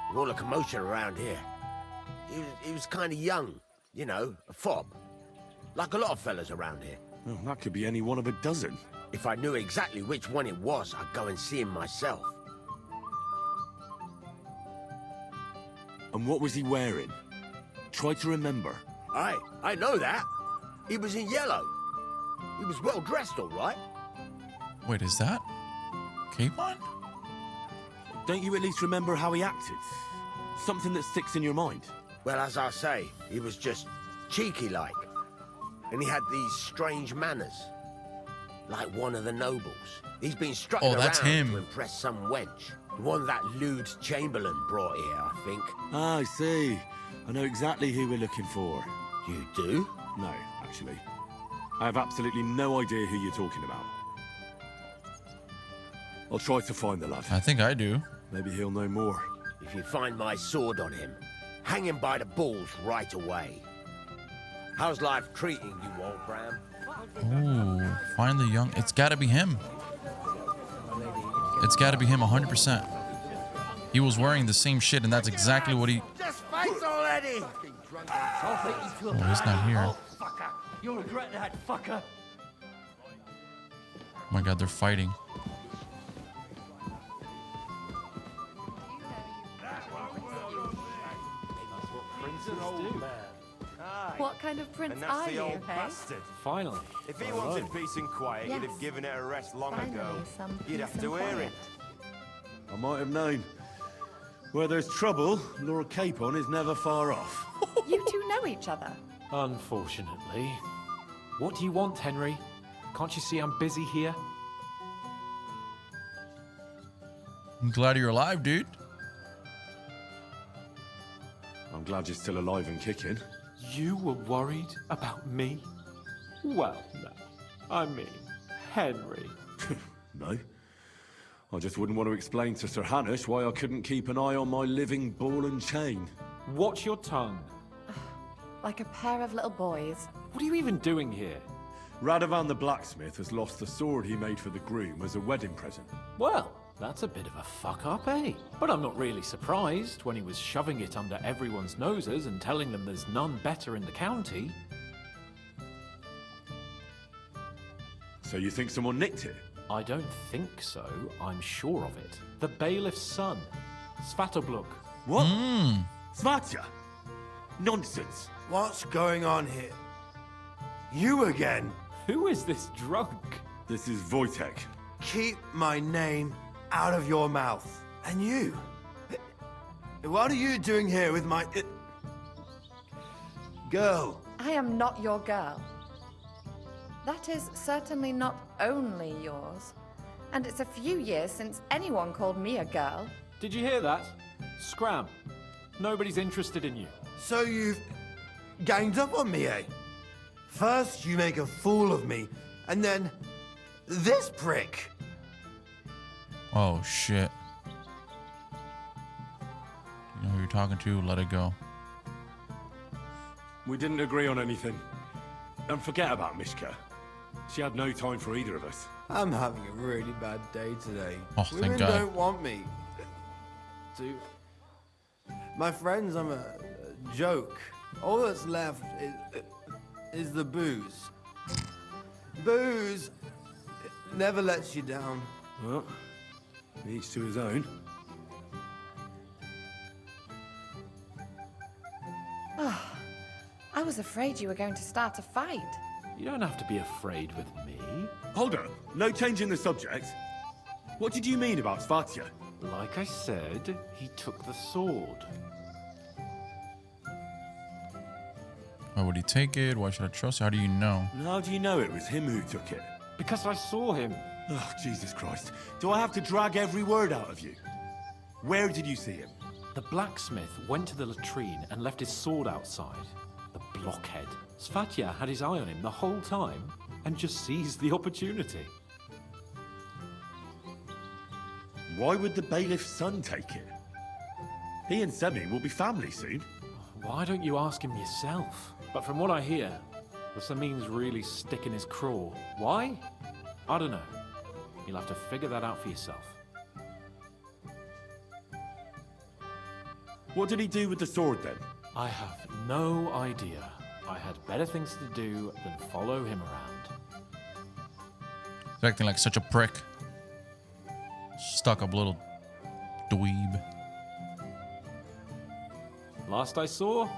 With all the commotion around here. He was kind of young, you know, a fob. Like a lot of fellas around here. Oh, that could be any one of a dozen. If I knew exactly which one it was, I'd go and see him myself. And what was he wearing? Try to remember. Aye, I know that. He was in yellow. He was well dressed, all right. wait, is that Capon? Don't you at least remember how he acted? Something that sticks in your mind. Well, as I say, he was just cheeky-like. And he had these strange manners. Like one of the nobles. He's been struck Oh, around that's him. to impress some wench. The one that lewd Chamberlain brought here, I think. Ah, I see. I know exactly who we're looking for. You do? No, actually. I have absolutely no idea who you're talking about. I'll try to find the lad. I think I do. Maybe he'll know more. If you find my sword on him, hang him by the balls right away. How's life treating you, old Bram? Ooh, find the young. It's got to be him. It's got to be him 100%. He was wearing the same shit, and that's exactly what he. Just face already! Oh, he's not here. Oh Fucker! You'll regret that, fucker! my god, they're fighting. What kind of prince And that's are the you, old hey? bastard. Finally. If he wanted peace and quiet, Yes. he'd have given it a rest long Finally, ago. some You'd peace have to and hear quiet. it. I might have known. Where there's trouble, Lord Capon is never far off. You two know each other. Unfortunately. What do you want, Henry? Can't you see I'm busy here? I'm glad you're alive, dude. I'm glad you're still alive and kicking. You were worried about me? Well, no. I mean, Henry. No. I just wouldn't want to explain to Sir Hanush why I couldn't keep an eye on my living ball and chain. Watch your tongue. Like a pair of little boys. What are you even doing here? Radovan the blacksmith has lost the sword he made for the groom as a wedding present. Well, that's a bit of a fuck-up, eh? But I'm not really surprised when he was shoving it under everyone's noses and telling them there's none better in the county. So you think someone nicked it? I don't think so. I'm sure of it. The bailiff's son, Svatobluk. What? Svatya? Nonsense. What's going on here? You again? Who is this drunk? This is Wojtek. Keep my name out of your mouth. And you? What are you doing here with my... girl? I am not your girl. That is certainly not only yours. And it's a few years since anyone called me a girl. Did you hear that? Scram. Nobody's interested in you. So you've ganged up on me, eh? First you make a fool of me, and then this prick. Oh, shit. You know who you're talking to, let it go. We didn't agree on anything. And forget about Myshka. She had no time for either of us. I'm having a really bad day today. Oh, thank Women God. don't want me. Dude. My friends, I'm a joke. All that's left is the booze. Booze never lets you down. Well, each to his own. Oh, I was afraid you were going to start a fight. You don't have to be afraid with me. Hold on. No change in the subject. What did you mean about Svatya? Like I said, he took the sword. Why would he take it? Why should I trust it? How do you know? And how do you know it was him who took it? Because I saw him. Oh, Jesus Christ. Do I have to drag every word out of you? Where did you see him? The blacksmith went to the latrine and left his sword outside. The blockhead. Svatya had his eye on him the whole time and just seized the opportunity. Why would the bailiff's son take it? He and Semine will be family soon. Why don't you ask him yourself? But from what I hear, the Semine's really sticking his craw. Why? I don't know. You'll have to figure that out for yourself. What did he do with the sword then? I have no idea. I had better things to do than follow him around. He's acting like such a prick. Stuck up little dweeb. Last I saw,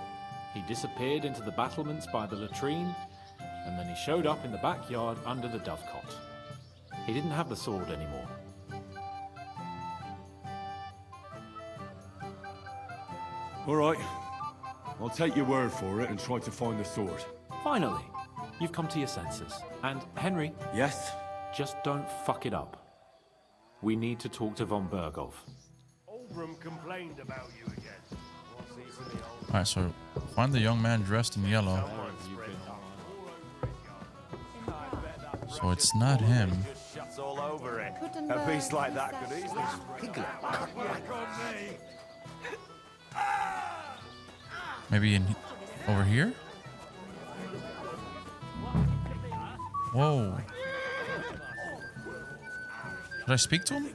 he disappeared into the battlements by the latrine, and then he showed up in the backyard under the dovecot. He didn't have the sword anymore. All right. I'll take your word for it and try to find the sword. Finally, you've come to your senses. And Henry, Yes? just don't fuck it up. We need to talk to von Bergow. Oldham complained about you again. Alright, so find the young man dressed in yellow. So it's not him. Just shuts all over it. Couldn't, A beast like that could easily... Maybe in over here? Whoa. Should I speak to him?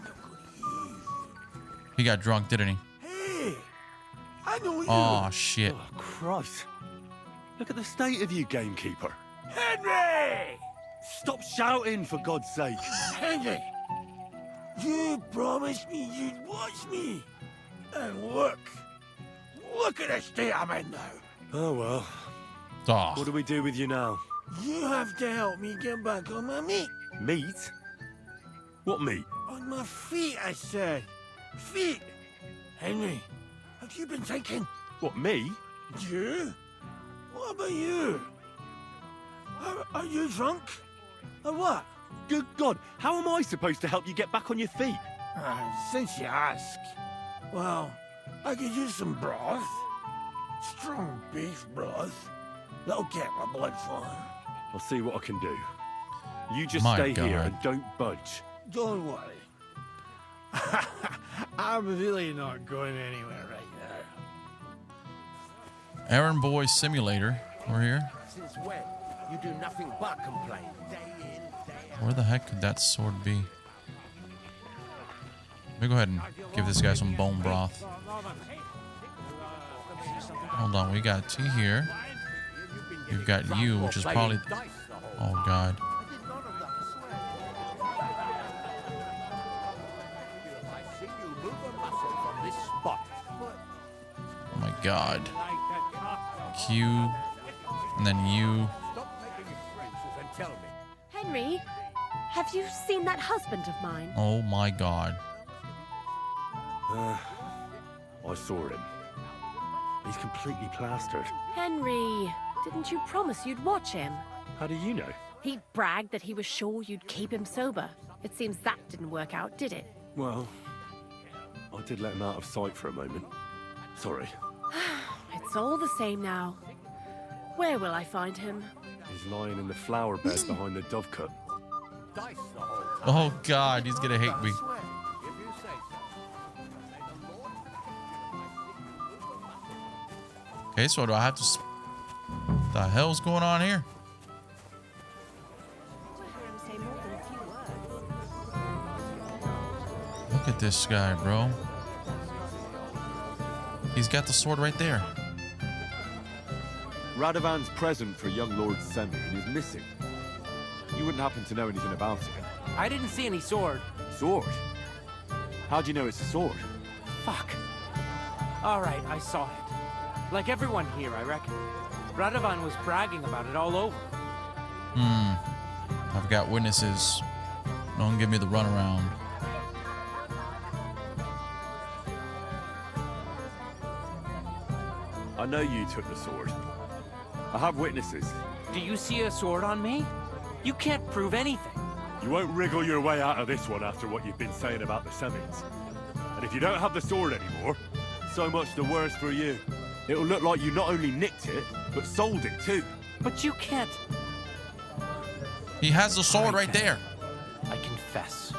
He got drunk, didn't he? Hey! I know you! Oh, shit. Oh, Christ. Look at the state of you, gamekeeper. Henry! Stop shouting, for God's sake. Henry! You promised me you'd watch me. And look. Look at the state I'm in now. Oh, well. Oh. What do we do with you now? You have to help me get back on my meat. Meat? What meat? On my feet, I said. Feet. Henry, have you been thinking? What, me? You? What about you? Are you drunk? Or what? Good God, how am I supposed to help you get back on your feet? Since you ask, well, I could use some broth. Strong beef broth. That'll get my blood flowing. I'll see what I can do. You just My stay here God. and don't budge. Don't worry. I'm really not going anywhere right now. Errand Boy Simulator. We're here. Since when? You do nothing but complain. Day in, day out. Where the heck could that sword be? Let me go ahead and give this guy some bone broth. Hold on, we got tea here. We've got you, which is probably... Oh, God. Oh, my God. Q. And then you. Henry, have you seen that husband of mine? Oh, my God. I saw him. He's completely plastered. Henry, didn't you promise you'd watch him? How do you know? He bragged that he was sure you'd keep him sober. It seems that didn't work out, did it? Well, I did let him out of sight for a moment. Sorry. It's all the same now. Where will I find him? He's lying in the flower bed behind the dovecot. Oh, God, he's gonna hate me. Okay, so do I have to... What the hell's going on here? Look at this guy, bro. He's got the sword right there. Radovan's present for young Lord Semine is missing. You wouldn't happen to know anything about it. I didn't see any sword. Sword? How do you know it's a sword? Fuck. All right, I saw it. Like everyone here, I reckon. Radovan was bragging about it all over. I've got witnesses. Don't give me the runaround. I know you took the sword. I have witnesses. Do you see a sword on me? You can't prove anything. You won't wriggle your way out of this one after what you've been saying about the Semines. And if you don't have the sword anymore, so much the worse for you. It'll look like you not only nicked it, but sold it too. But you can't. He has the sword right there. I confess.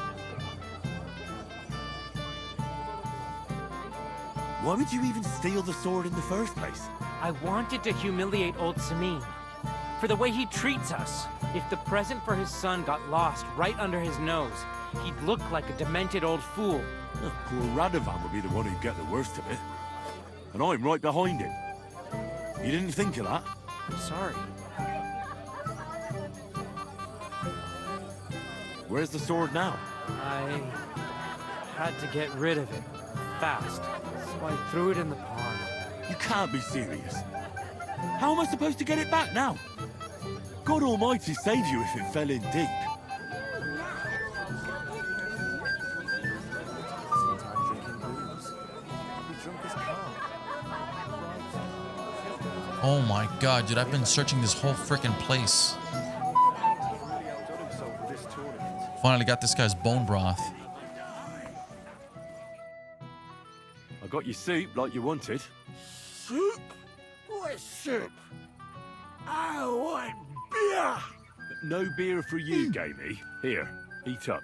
Why would you even steal the sword in the first place? I wanted to humiliate old Semine. For the way he treats us. If the present for his son got lost right under his nose, he'd look like a demented old fool. Poor Radovan would be the one who'd get the worst of it. And I'm right behind him. You didn't think of that? I'm sorry. Where's the sword now? I had to get rid of it. Fast. So I threw it in the pond. You can't be serious. How am I supposed to get it back now? God Almighty save you if it fell in deep. Oh my God, dude, I've been searching this whole freaking place. Finally got this guy's bone broth. I got your soup like you wanted. Soup? What soup? I want beer! No beer for you, Gamey. Here, eat up.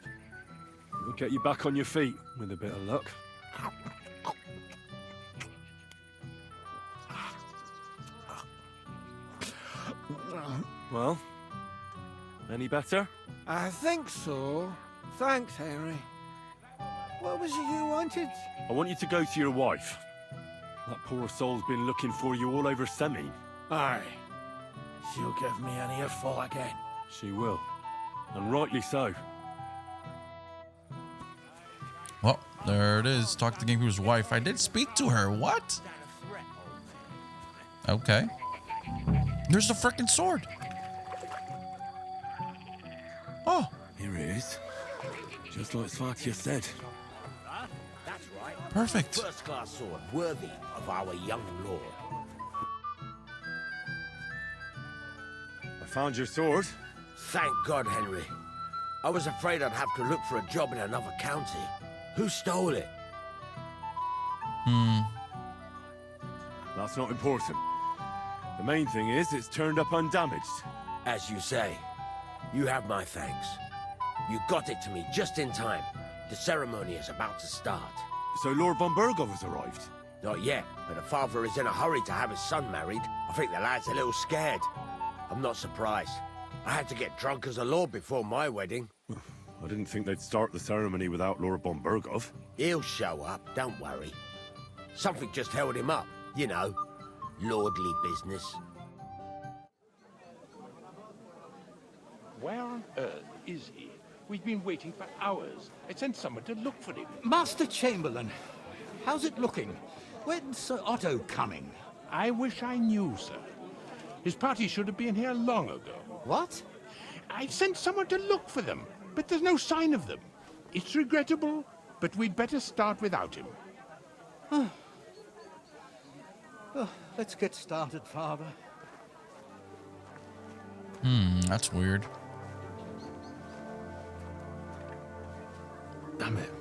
We'll get you back on your feet with a bit of luck. Well, any better? I think so. Thanks, Henry. What was it you wanted? I want you to go to your wife. That poor soul's been looking for you all over Semine. Aye. She'll give me an earful again. She will. And rightly so. Well, there it is. Talk to Gamekeeper's wife. I did speak to her. What? Okay. There's the freaking sword. Oh. Here it is. Just like Svatya said. That's right. Perfect. First-class sword, worthy of our young lord. A found your sword. Thank God, Henry. I was afraid I'd have to look for a job in another county. Who stole it? That's not important. The main thing is it's turned up undamaged. As you say, you have my thanks. You got it to me just in time. The ceremony is about to start. So Lord von Bergow has arrived? Not yet, but the father is in a hurry to have his son married. I think the lad's a little scared. I'm not surprised. I had to get drunk as a lord before my wedding. I didn't think they'd start the ceremony without Lord von Bergow. He'll show up, don't worry. Something just held him up, you know. Lordly business. Where on earth is he? We've been waiting for hours. I sent someone to look for him. Master Chamberlain, how's it looking? When's Sir Otto coming? I wish I knew, sir. His party should have been here long ago. What? I've sent someone to look for them, but there's no sign of them. It's regrettable, but we'd better start without him. Oh, let's get started, Father. That's weird. Damn it.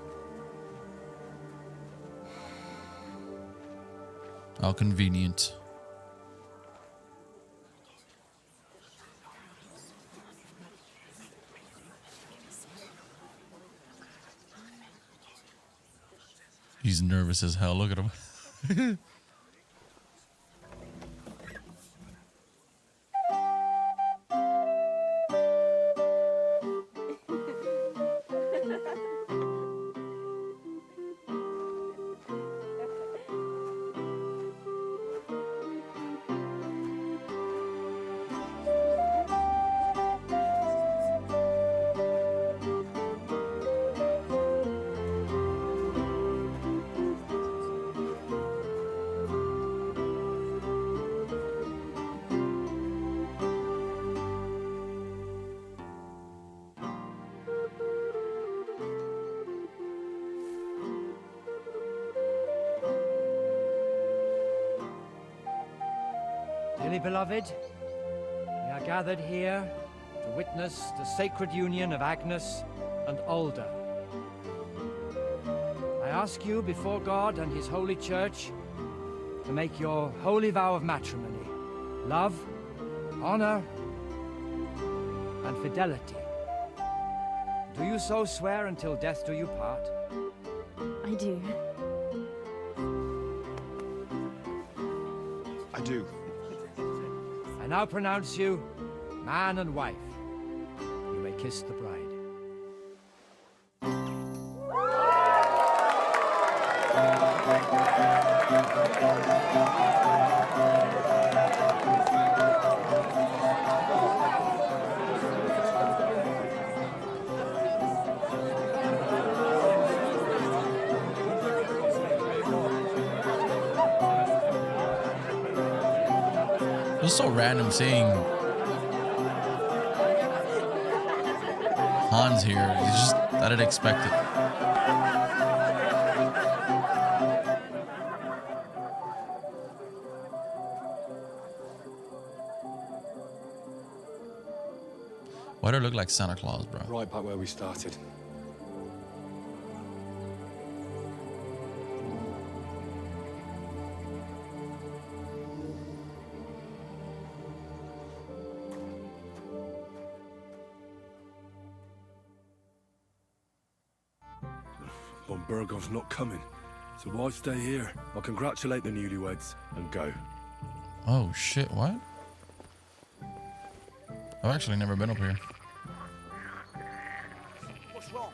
How convenient. He's nervous as hell. Look at him. Dearly beloved, we are gathered here to witness the sacred union of Agnes and Alda. I ask you before God and His holy church to make your holy vow of matrimony, love, honor, and fidelity. Do you so swear until death do you part? I do. I do. I now pronounce you man and wife. You may kiss the bride. It was so random seeing Hans here. It's just I didn't expect it. Why do I look like Santa Claus, bro? Right back where we started. Von Bergow's not coming, so why stay here? I'll congratulate the newlyweds and go. Oh shit, what? I've actually never been up here. What's wrong?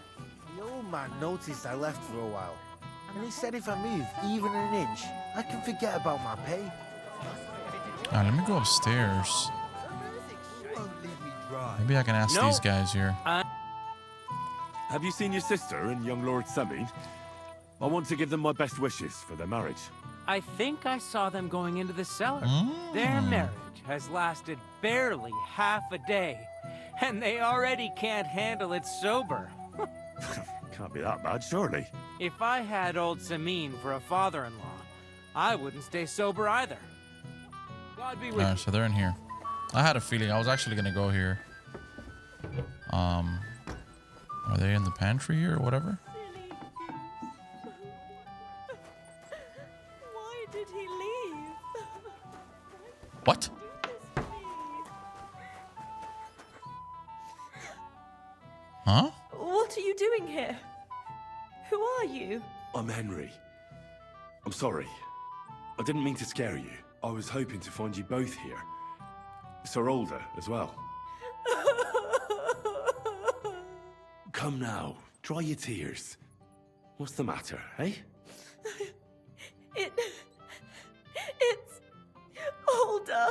The old man noticed I left for a while, and he said if I move even an inch, I can forget about my pay. Alright, let me go upstairs. Maybe I can ask these guys here. Have you seen your sister and young Lord Semine? I want to give them my best wishes for their marriage. I think I saw them going into the cellar. Their marriage has lasted barely half a day, and they already can't handle it sober. Can't be that bad, surely. If I had old Semine for a father-in-law, I wouldn't stay sober either. God be with Alright, so they're in here. I had a feeling. I was actually gonna go here. Are they in the pantry here or whatever? Why did he leave? What? Huh? What are you doing here? Who are you? I'm Henry. I'm sorry. I didn't mean to scare you. I was hoping to find you both here. Sir Alder as well. Come now, dry your tears. What's the matter, eh? It's Alder.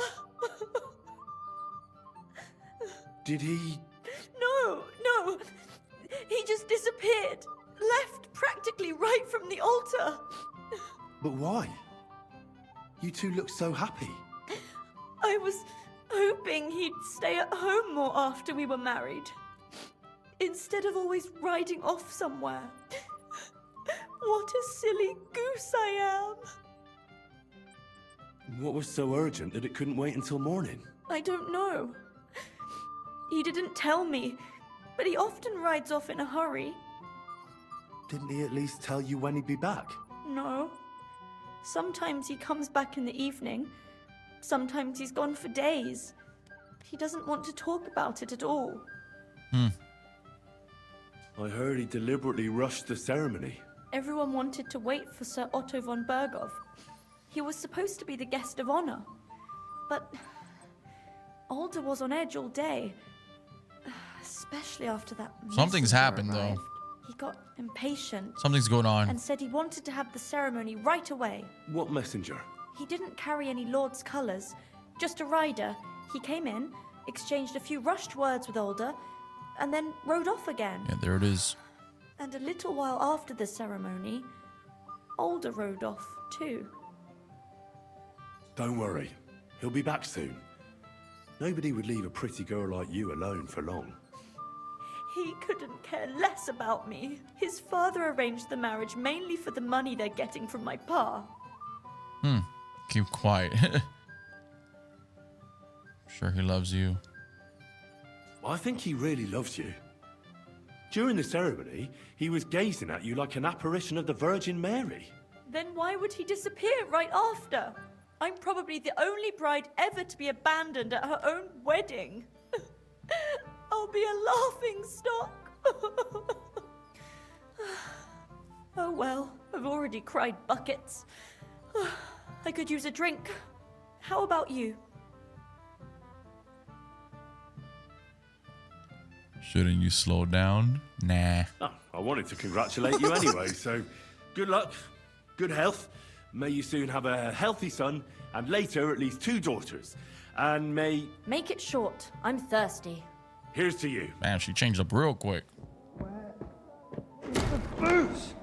Did he... No. He just disappeared. Left practically right from the altar. But why? You two look so happy. I was hoping he'd stay at home more after we were married. Instead of always riding off somewhere. What a silly goose I am. What was so urgent that it couldn't wait until morning? I don't know. He didn't tell me, but he often rides off in a hurry. Didn't he at least tell you when he'd be back? No. Sometimes he comes back in the evening. Sometimes he's gone for days. He doesn't want to talk about it at all. I heard he deliberately rushed the ceremony. Everyone wanted to wait for Sir Otto von Bergow. He was supposed to be the guest of honor. But Alder was on edge all day. Especially after that Something's messenger happened, arrived. though. He got impatient. Something's going on. And said he wanted to have the ceremony right away. What messenger? He didn't carry any lord's colours, just a rider. He came in, exchanged a few rushed words with Alder, and then rode off again. Yeah, there it is. And a little while after the ceremony, Alder rode off too. Don't worry. He'll be back soon. Nobody would leave a pretty girl like you alone for long. He couldn't care less about me. His father arranged the marriage mainly for the money they're getting from my pa. Keep quiet. Sure he loves you. I think he really loves you. During the ceremony, he was gazing at you like an apparition of the Virgin Mary. Then why would he disappear right after? I'm probably the only bride ever to be abandoned at her own wedding. I'll be a laughing stock. Oh well, I've already cried buckets. I could use a drink. How about you? Shouldn't you slow down? Nah. Oh, I wanted to congratulate you anyway, so good luck, good health. May you soon have a healthy son, and later at least 2 daughters. And may... Make it short. I'm thirsty. Here's to you. Man, she changed up real quick. Booze!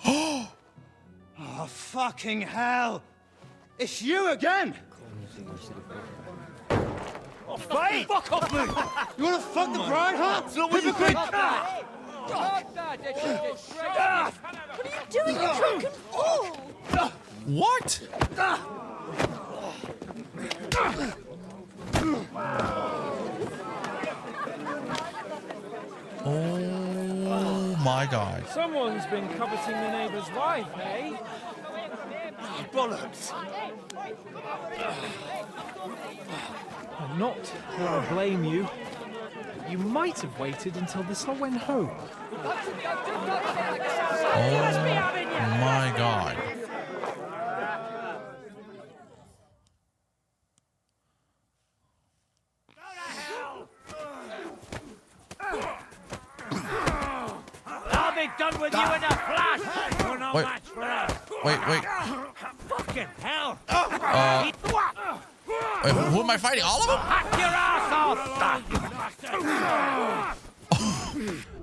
Oh, fucking hell! It's you again! Oh, mate! Fuck off, mate! You wanna fuck the bride, huh? It's not what you think! What are you doing, you drunken fool? What? Oh my God. Someone's been coveting the neighbor's wife, eh? Bollocks! I'm not gonna blame you. You might have waited until this all went home. Oh my God. I'll be done with you in a flash! You're no Wait. match for us! Wait. Fucking hell! Wait, who am I fighting? All of them? Hack your ass off!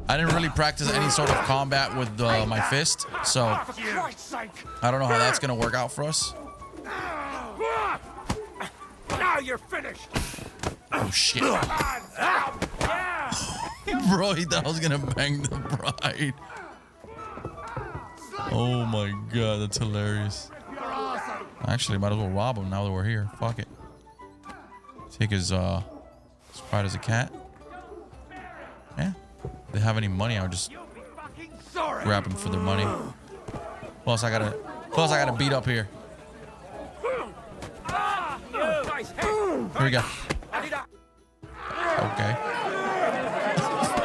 I didn't really practice any sort of combat with my fist, so I don't know how that's gonna work out for us. Now you're finished! Oh shit. Bro, he thought I was gonna bang the bride. Oh my God, that's hilarious. Actually, might as well rob him now that we're here. Fuck it. Take his pride as a cat. Yeah. If they have any money, I'll just grab them for their money. Who else I gotta beat up here? Here we go. Okay.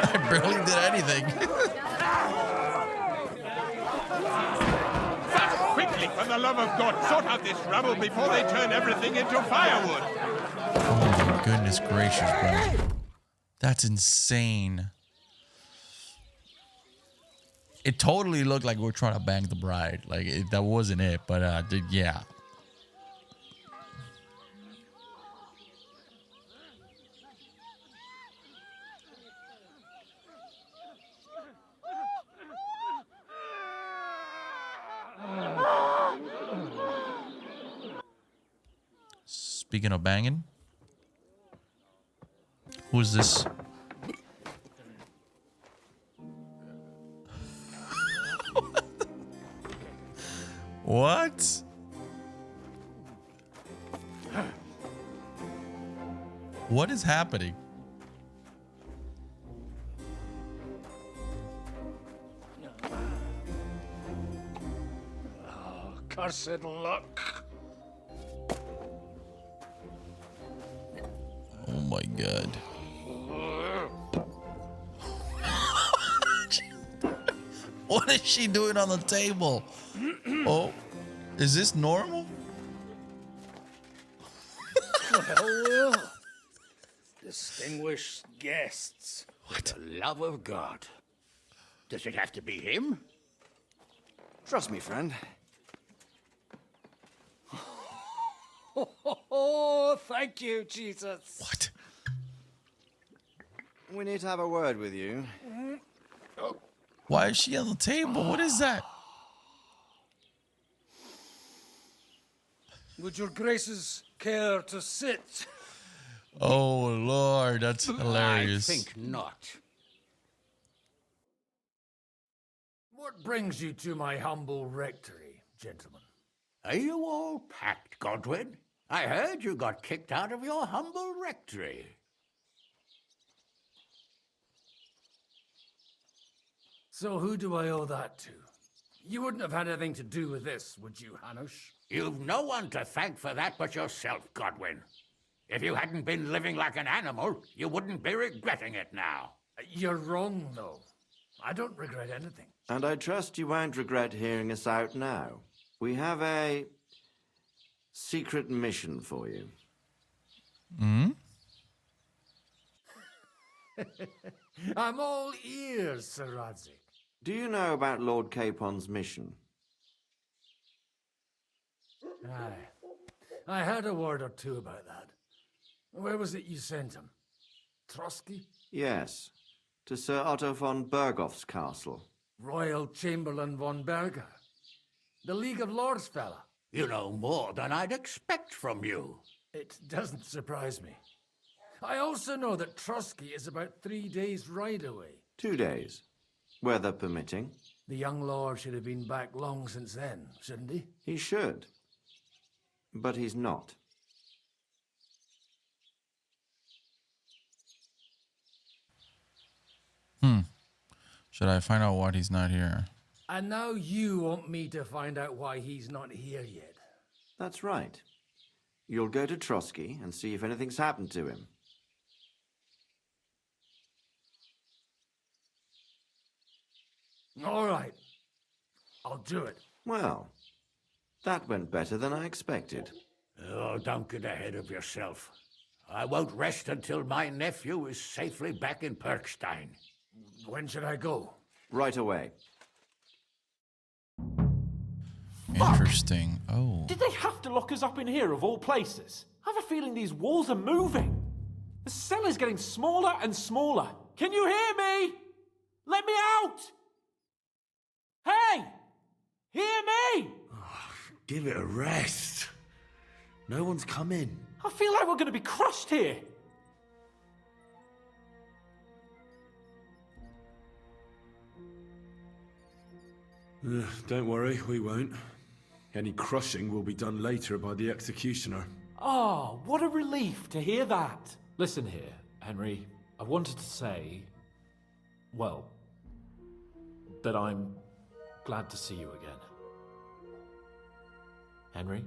I barely did anything. Quickly, for the love of God, sort out this rubble before they turn everything into firewood. Oh my goodness gracious, bro. That's insane. It totally looked like we were trying to bang the bride. Like, that wasn't it, but yeah. Speaking of banging, who's this? What? What is happening? Oh, cursed luck. Oh my god. What is she doing on the table? Oh, is this normal? Well, distinguished guests. What? For the love of God. Does it have to be him? Trust me, friend. Oh, thank you, Jesus. What? We need to have a word with you. Why is she on the table? What is that? Would your graces care to sit? Oh, Lord, that's hilarious. I think not. What brings you to my humble rectory, gentlemen? Are you all packed, Godwin? I heard you got kicked out of your humble rectory. So who do I owe that to? You wouldn't have had anything to do with this, would you, Hanush? You've no one to thank for that but yourself, Godwin. If you hadn't been living like an animal, you wouldn't be regretting it now. You're wrong, though. I don't regret anything. And I trust you won't regret hearing us out now. We have a secret mission for you. Hmm? I'm all ears, Sir Radzik. Do you know about Lord Capon's mission? Aye. I heard a word or two about that. Where was it you sent him? Trotsky? Yes, to Sir Otto von Bergoff's castle. Royal Chamberlain von Bergow. The League of Lords fella. You know more than I'd expect from you. It doesn't surprise me. I also know that Trotsky is about 3 days' ride away. 2 days, weather permitting. The young lord should have been back long since then, shouldn't he? He should, but he's not. Should I find out why he's not here? And now you want me to find out why he's not here yet. That's right. You'll go to Trotsky and see if anything's happened to him. All right. I'll do it. Well, that went better than I expected. Oh, don't get ahead of yourself. I won't rest until my nephew is safely back in Perkstein. When should I go? Right away. Interesting. Oh. Did they have to lock us up in here of all places? I have a feeling these walls are moving. The cell is getting smaller and smaller. Can you hear me? Let me out! Hey! Hear me! Give it a rest. No one's come in. I feel like we're going to be crushed here. Don't worry, we won't. Any crushing will be done later by the executioner. Oh, what a relief to hear that. Listen here, Henry. I wanted to say, well, that I'm glad to see you again. Henry?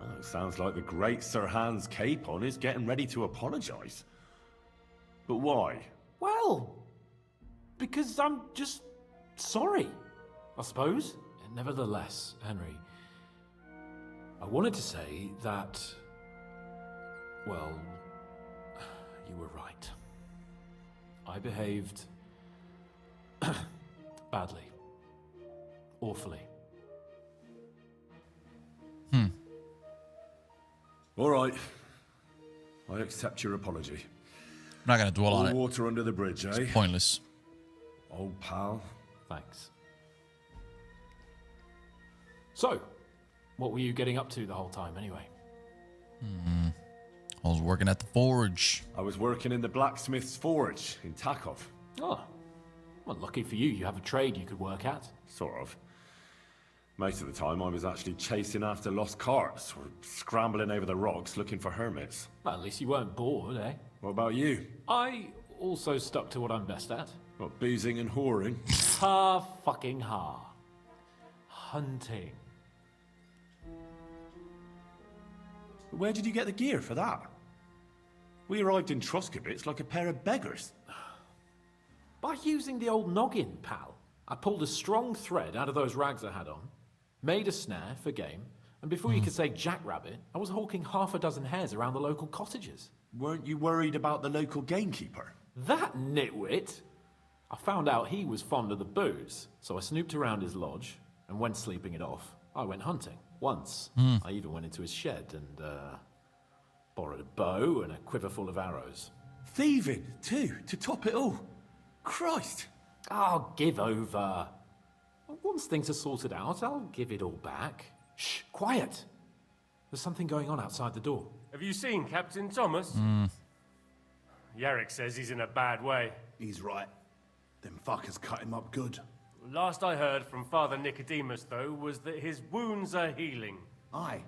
Oh, sounds like the great Sir Hans Capon is getting ready to apologise. But why? Well, because I'm just sorry, I suppose. Nevertheless, Henry, I wanted to say that, well, you were right. I behaved badly. Awfully. All right. I accept your apology. I'm not going to dwell on it. Water under the bridge, eh? It's pointless. Old pal. Thanks. So, what were you getting up to the whole time anyway? I was working at the forge. I was working in the blacksmith's forge in Takov. Oh, well, lucky for you, you have a trade you could work at. Sort of. Most of the time I was actually chasing after lost carts or scrambling over the rocks looking for hermits. Well, at least you weren't bored, eh? What about you? I also stuck to what I'm best at. What, boozing and whoring? Fucking hunting. Where did you get the gear for that? We arrived in Troskovitz like a pair of beggars. By using the old noggin, pal. I pulled a strong thread out of those rags I had on, made a snare for game, and before you could say jackrabbit, I was hawking half a dozen hares around the local cottages. Weren't you worried about the local gamekeeper? That nitwit! I found out he was fond of the booze, so I snooped around his lodge, and when sleeping it off, I went hunting. Once, I even went into his shed and borrowed a bow and a quiver full of arrows. Thieving, too, to top it all. Christ! Oh, give over. Once things are sorted out, I'll give it all back. Shh, quiet. There's something going on outside the door. Have you seen Captain Thomas? Yarrick says he's in a bad way. He's right. Them fuckers cut him up good. Last I heard from Father Nicodemus, though, was that his wounds are healing. Aye.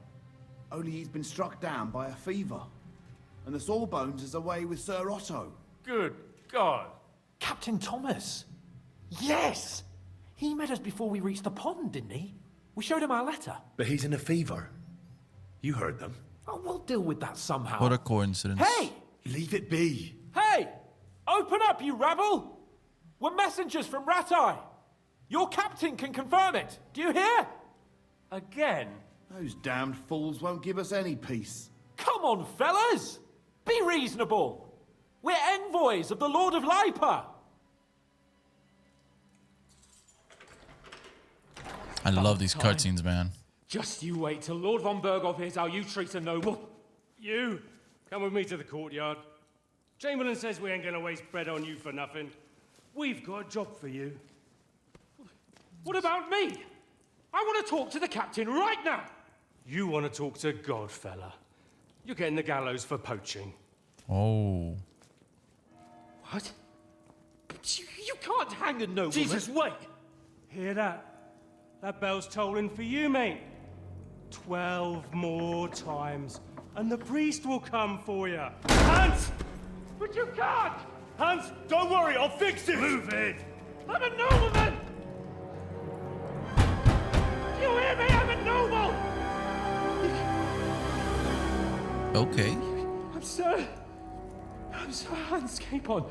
Only he's been struck down by a fever. And the Sawbones is away with Sir Otto. Good God. Captain Thomas! Yes! He met us before we reached the pond, didn't he? We showed him our letter. But he's in a fever. You heard them. Oh, we'll deal with that somehow. What a coincidence. Hey! Leave it be. Hey! Open up, you rabble! We're messengers from Ratai. Your captain can confirm it. Do you hear? Again? Those damned fools won't give us any peace. Come on, fellas! Be reasonable. We're envoys of the Lord of Lipa. I love these cutscenes, man. Just you wait till Lord von Bergow hears how you treat a noble. You, come with me to the courtyard. Chamberlain says we ain't gonna waste bread on you for nothing. We've got a job for you. What about me? I want to talk to the captain right now. You want to talk to God, fella. You're getting the gallows for poaching. Oh. What? But you can't hang a nobleman. Jesus, wait! Hear that? That bell's tolling for you, mate. 12 more times, and the priest will come for you. Hans! But you can't! Hans, don't worry, I'll fix it! Move it! I'm a nobleman! You hear me? I'm a noble! Okay. I'm Sir Hans Capon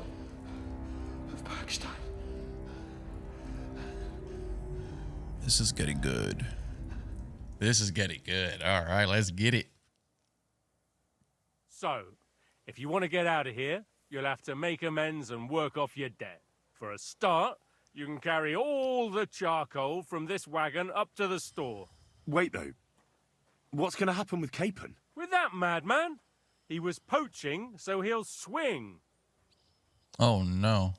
of Bergstein. This is getting good. This is getting good. All right, let's get it. So, if you want to get out of here, you'll have to make amends and work off your debt. For a start, you can carry all the charcoal from this wagon up to the store. Wait, though. What's going to happen with Capon? With that madman, he was poaching, so he'll swing. Oh, no.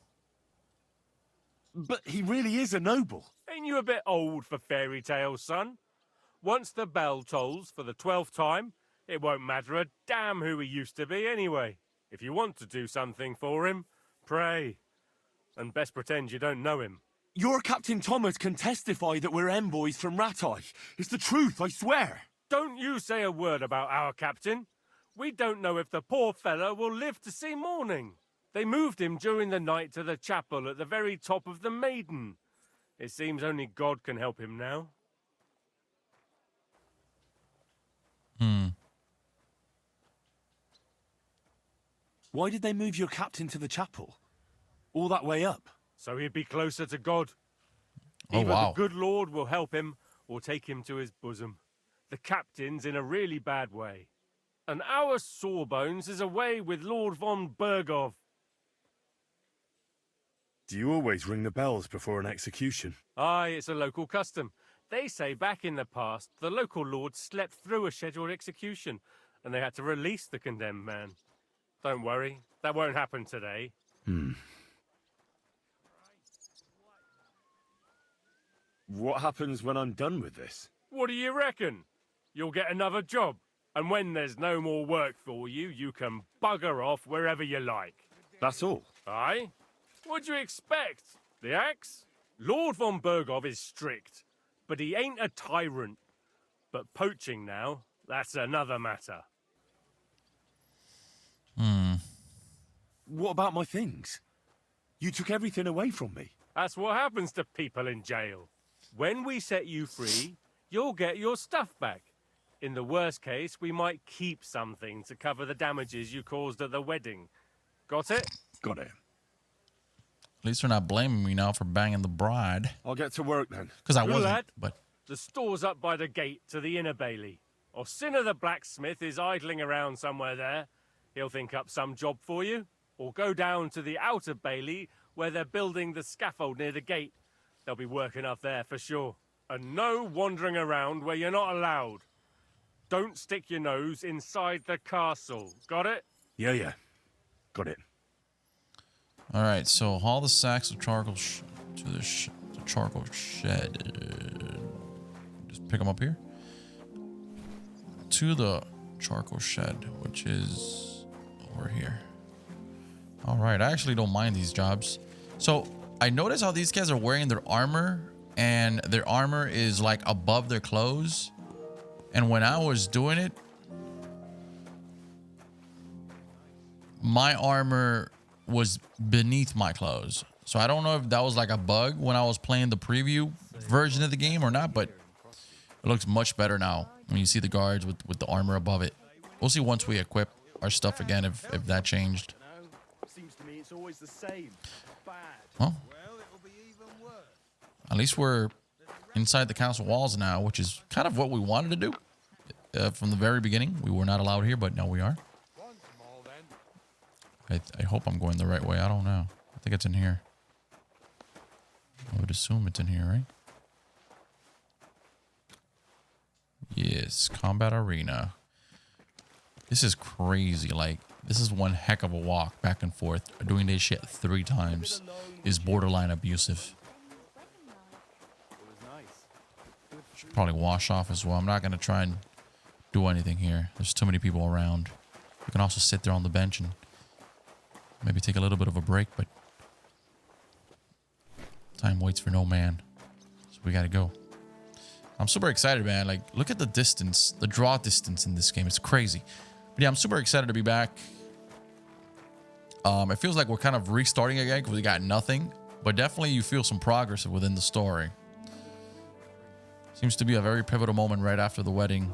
But he really is a noble. Ain't you a bit old for fairy tales, son? Once the bell tolls for the 12th time, it won't matter a damn who he used to be anyway. If you want to do something for him, pray. And best pretend you don't know him. Your Captain Thomas can testify that we're envoys from Ratai. It's the truth, I swear. Don't you say a word about our captain. We don't know if the poor fellow will live to see morning. They moved him during the night to the chapel at the very top of the Maiden. It seems only God can help him now. Why did they move your captain to the chapel? All that way up? So he'd be closer to God. Oh, Either wow. the good Lord will help him or take him to his bosom. The captain's in a really bad way. And our Sawbones is away with Lord von Bergow. Do you always ring the bells before an execution? Aye, it's a local custom. They say back in the past, the local lord slept through a scheduled execution, and they had to release the condemned man. Don't worry, that won't happen today. What happens when I'm done with this? What do you reckon? You'll get another job, and when there's no more work for you, you can bugger off wherever you like. That's all? Aye? What'd you expect? The axe? Lord von Bergow is strict, but he ain't a tyrant. But poaching now, that's another matter. What about my things? You took everything away from me. That's what happens to people in jail. When we set you free, you'll get your stuff back. In the worst case, we might keep something to cover the damages you caused at the wedding. Got it? Got it. At least they're not blaming me now for banging the bride. I'll get to work then. Because I Good wasn't, lad. but... The store's up by the gate to the inner bailey. Or Sinner the blacksmith is idling around somewhere there. He'll think up some job for you. Or go down to the outer bailey where they're building the scaffold near the gate. They'll be working up there for sure. And no wandering around where you're not allowed. Don't stick your nose inside the castle. Got it? Yeah. Got it. All right, so haul the sacks of charcoal to the charcoal shed. Just pick them up here. To the charcoal shed, which is over here. All right, I actually don't mind these jobs. So I notice how these guys are wearing their armor, and their armor is like above their clothes. And when I was doing it, my armor was beneath my clothes. So I don't know if that was like a bug when I was playing the preview version of the game or not, but it looks much better now when you see the guards with the armor above it. We'll see once we equip our stuff again if that changed. Seems to me it's always the same. Bad. Well, at least we're inside the castle walls now, which is kind of what we wanted to do from the very beginning. We were not allowed here, but now we are. I hope I'm going the right way. I don't know. I think it's in here. I would assume it's in here, right? Yes, combat arena. This is crazy. Like, this is one heck of a walk back and forth. Doing this shit 3 times is borderline abusive. Should probably wash off as well. I'm not going to try and do anything here. There's too many people around. You can also sit there on the bench and maybe take a little bit of a break, but time waits for no man. So we got to go. I'm super excited, man. Like, look at the distance, the draw distance in this game. It's crazy. But yeah, I'm super excited to be back. It feels like we're kind of restarting again because we got nothing, but definitely you feel some progress within the story. Seems to be a very pivotal moment right after the wedding.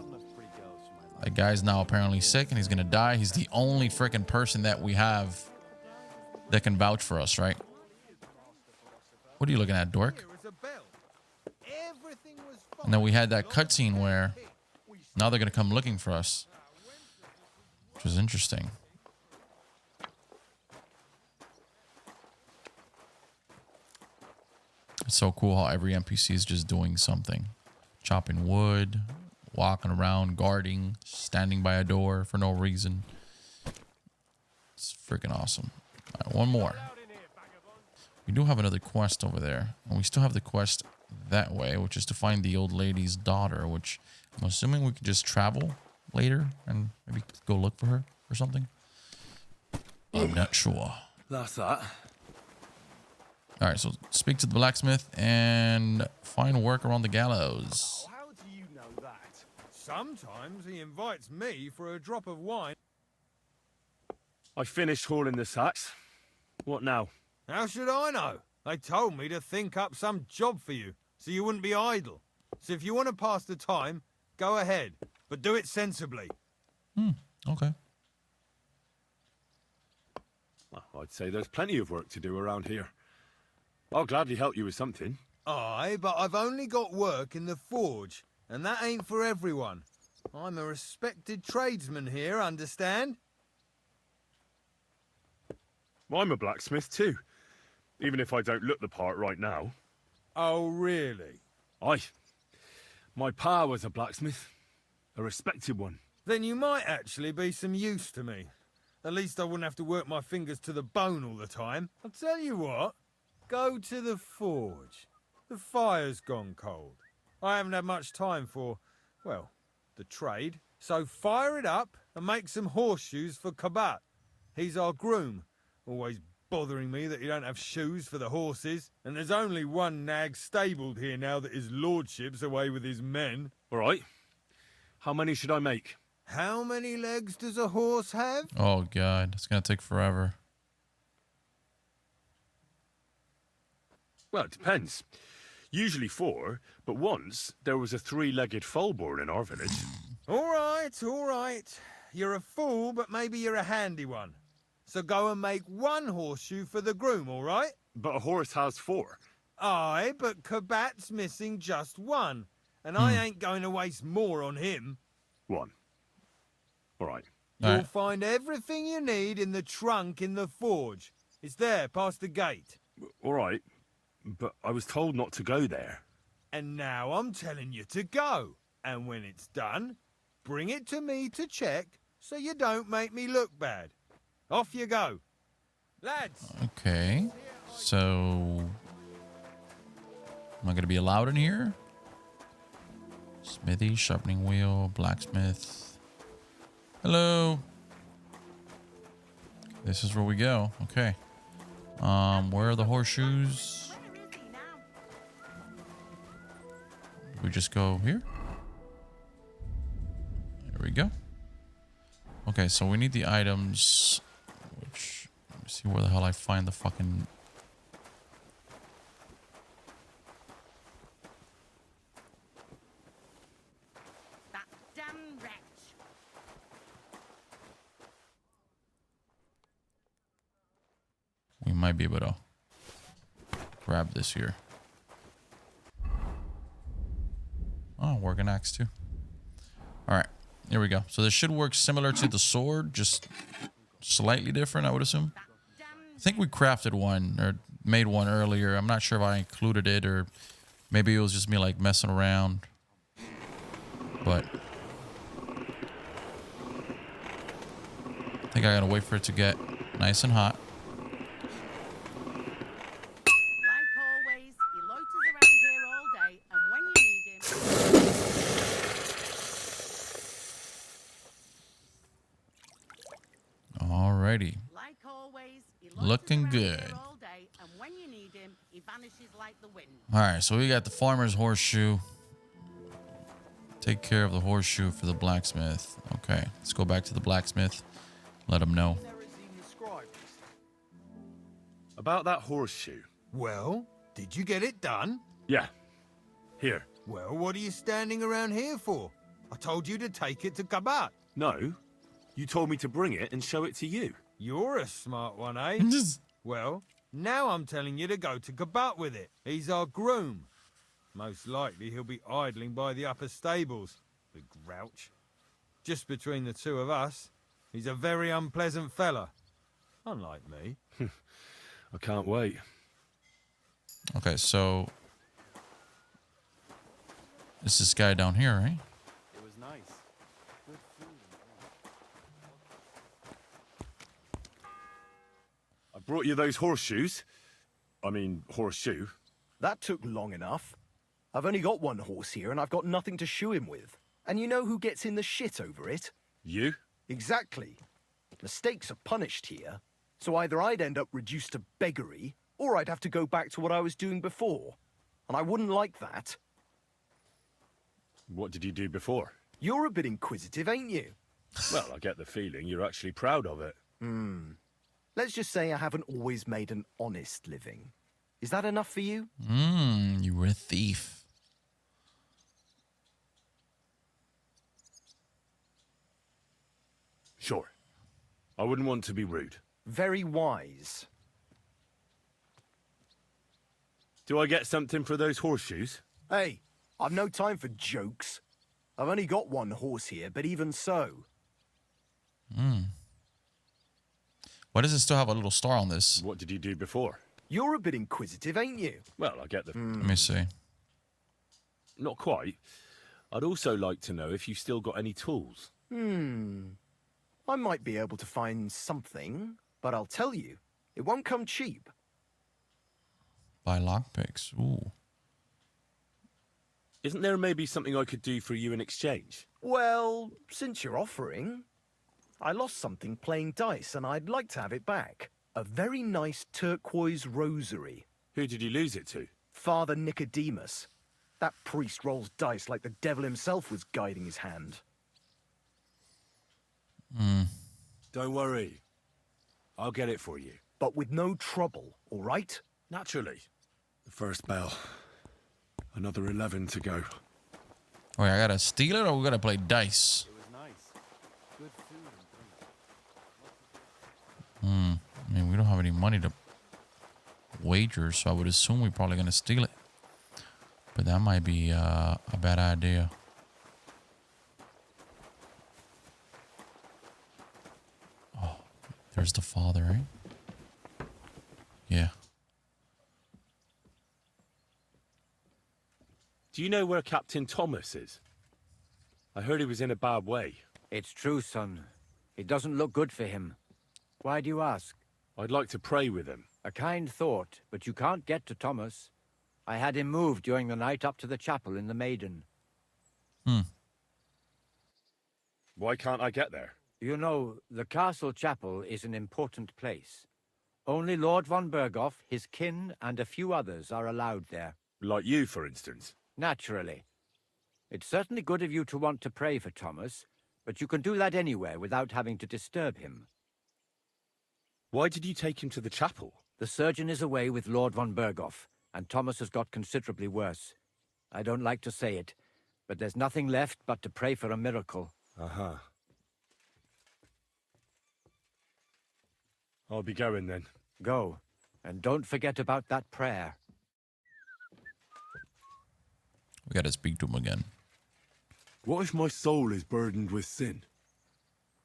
That guy's now apparently sick and he's going to die. He's the only freaking person that we have that can vouch for us, right? What are you looking at, dork? And then we had that cutscene where now they're going to come looking for us, which is interesting. It's so cool how every NPC is just doing something. Chopping wood, walking around, guarding, standing by a door for no reason. It's freaking awesome. All right, one more. We do have another quest over there. And we still have the quest that way, which is to find the old lady's daughter, which I'm assuming we could just travel later and maybe go look for her or something. I'm not sure. That's that. All right, so speak to the blacksmith and find work around the gallows. How do you know that? Sometimes he invites me for a drop of wine. I finished hauling the sacks. What now? How should I know? They told me to think up some job for you, so you wouldn't be idle. So if you want to pass the time, go ahead, but do it sensibly. Okay. Well, I'd say there's plenty of work to do around here. I'll gladly help you with something. Aye, but I've only got work in the forge, and that ain't for everyone. I'm a respected tradesman here, understand? I'm a blacksmith too, even if I don't look the part right now. Oh, really? Aye. My pa was a blacksmith, a respected one. Then you might actually be some use to me. At least I wouldn't have to work my fingers to the bone all the time. I'll tell you what, go to the forge. The fire's gone cold. I haven't had much time for, well, the trade. So fire it up and make some horseshoes for Kabat. He's our groom, always bothering me that he don't have shoes for the horses. And there's only one nag stabled here now that his lordship's away with his men. All right. How many should I make? How many legs does a horse have? Oh, God. It's going to take forever. Well, it depends. Usually 4, but once there was a 3-legged foal born in our village. All right, all right. You're a fool, but maybe you're a handy one. So go and make 1 horseshoe for the groom, all right? But a horse has 4. Aye, but Kabat's missing just 1. And I ain't going to waste more on him. 1. All right. You'll find everything you need in the trunk in the forge. It's there, past the gate. All right. But I was told not to go there. And now I'm telling you to go. And when it's done, bring it to me to check so you don't make me look bad. Off you go. Lads! Okay. So... am I going to be allowed in here? Smithy, sharpening wheel, blacksmith. Hello. This is where we go. Okay. Where are the horseshoes? We just go here. There we go. Okay, so we need the items. Which, let me see where the hell I find the fucking. That damn wretch. We might be able to grab this here. Oh, working axe too. All right, here we go. So this should work similar to the sword, just slightly different, I would assume. I think we crafted one or made one earlier. I'm not sure if I included it or maybe it was just me like messing around. But I think I gotta wait for it to get nice and hot. Alrighty. Like always, Looking good. all day, and when you need him, he vanishes like the wind. Alright, so we got the farmer's horseshoe. Take care of the horseshoe for the blacksmith. Okay, let's go back to the blacksmith. Let him know. About that horseshoe. Well, did you get it done? Yeah. Here. Well, what are you standing around here for? I told you to take it to Kabat. No. You told me to bring it and show it to you. You're a smart one, eh? Well, now I'm telling you to go to Kabat with it. He's our groom. Most likely he'll be idling by the upper stables, the grouch. Just between the two of us, he's a very unpleasant fella. Unlike me. I can't wait. Okay, so it's this guy down here, right? It was nice. Good food. I brought you those horseshoes. I mean, horseshoe. That took long enough. I've only got 1 horse here and I've got nothing to shoe him with. And you know who gets in the shit over it? You? Exactly. Mistakes are punished here. So either I'd end up reduced to beggary, or I'd have to go back to what I was doing before. And I wouldn't like that. What did you do before? You're a bit inquisitive, ain't you? Well, I get the feeling you're actually proud of it. Let's just say I haven't always made an honest living. Is that enough for you? You were a thief. Sure. I wouldn't want to be rude. Very wise. Do I get something for those horseshoes? Hey, I've no time for jokes. I've only got one horse here, but even so. Why does it still have a little star on this? What did you do before? You're a bit inquisitive, ain't you? Well, I get the... Let me see. Not quite. I'd also like to know if you still got any tools. I might be able to find something, but I'll tell you, it won't come cheap. Buy lockpicks. Ooh. Isn't there maybe something I could do for you in exchange? Well, since you're offering, I lost something playing dice and I'd like to have it back. A very nice turquoise rosary. Who did you lose it to? Father Nicodemus. That priest rolls dice like the devil himself was guiding his hand. Don't worry. I'll get it for you. But with no trouble, all right? Naturally. The first bell. Another 11 to go. Wait, I gotta steal it or we gotta play dice? It was nice. Good food and drink. I mean, we don't have any money to wager, so I would assume we're probably gonna steal it. But that might be a bad idea. Oh, there's the father, right? Yeah. Do you know where Captain Thomas is? I heard he was in a bad way. It's true, son. It doesn't look good for him. Why do you ask? I'd like to pray with him. A kind thought, but you can't get to Thomas. I had him moved during the night up to the chapel in the Maiden. Why can't I get there? You know, the castle chapel is an important place. Only Lord von Bergow, his kin, and a few others are allowed there. Like you, for instance. Naturally. It's certainly good of you to want to pray for Thomas, but you can do that anywhere without having to disturb him. Why did you take him to the chapel? The surgeon is away with Lord von Bergow, and Thomas has got considerably worse. I don't like to say it, but there's nothing left but to pray for a miracle. I'll be going then. Go, and don't forget about that prayer. We gotta speak to him again. What if my soul is burdened with sin?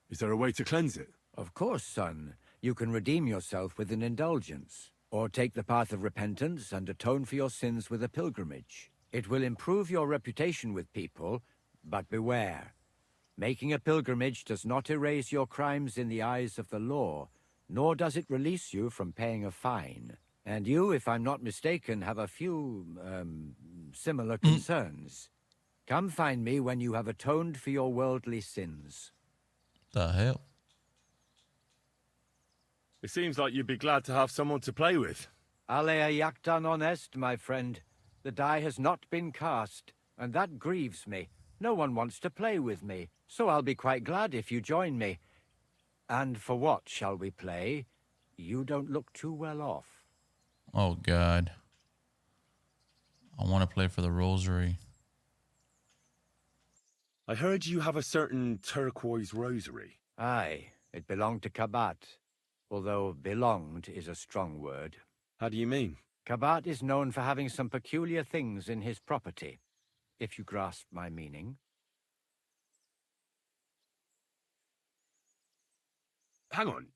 Is there a way to cleanse it? Of course, son. You can redeem yourself with an indulgence, or take the path of repentance and atone for your sins with a pilgrimage. It will improve your reputation with people, but beware. Making a pilgrimage does not erase your crimes in the eyes of the law, nor does it release you from paying a fine. And you, if I'm not mistaken, have a few, similar concerns. Come find me when you have atoned for your worldly sins. The hell? It seems like you'd be glad to have someone to play with. Alea jacta non est, my friend. The die has not been cast, and that grieves me. No one wants to play with me, so I'll be quite glad if you join me. And for what shall we play? You don't look too well off. Oh, God. I want to play for the rosary. I heard you have a certain turquoise rosary. Aye, it belonged to Kabat, although belonged is a strong word. How do you mean? Kabat is known for having some peculiar things in his property, if you grasp my meaning. Hang on.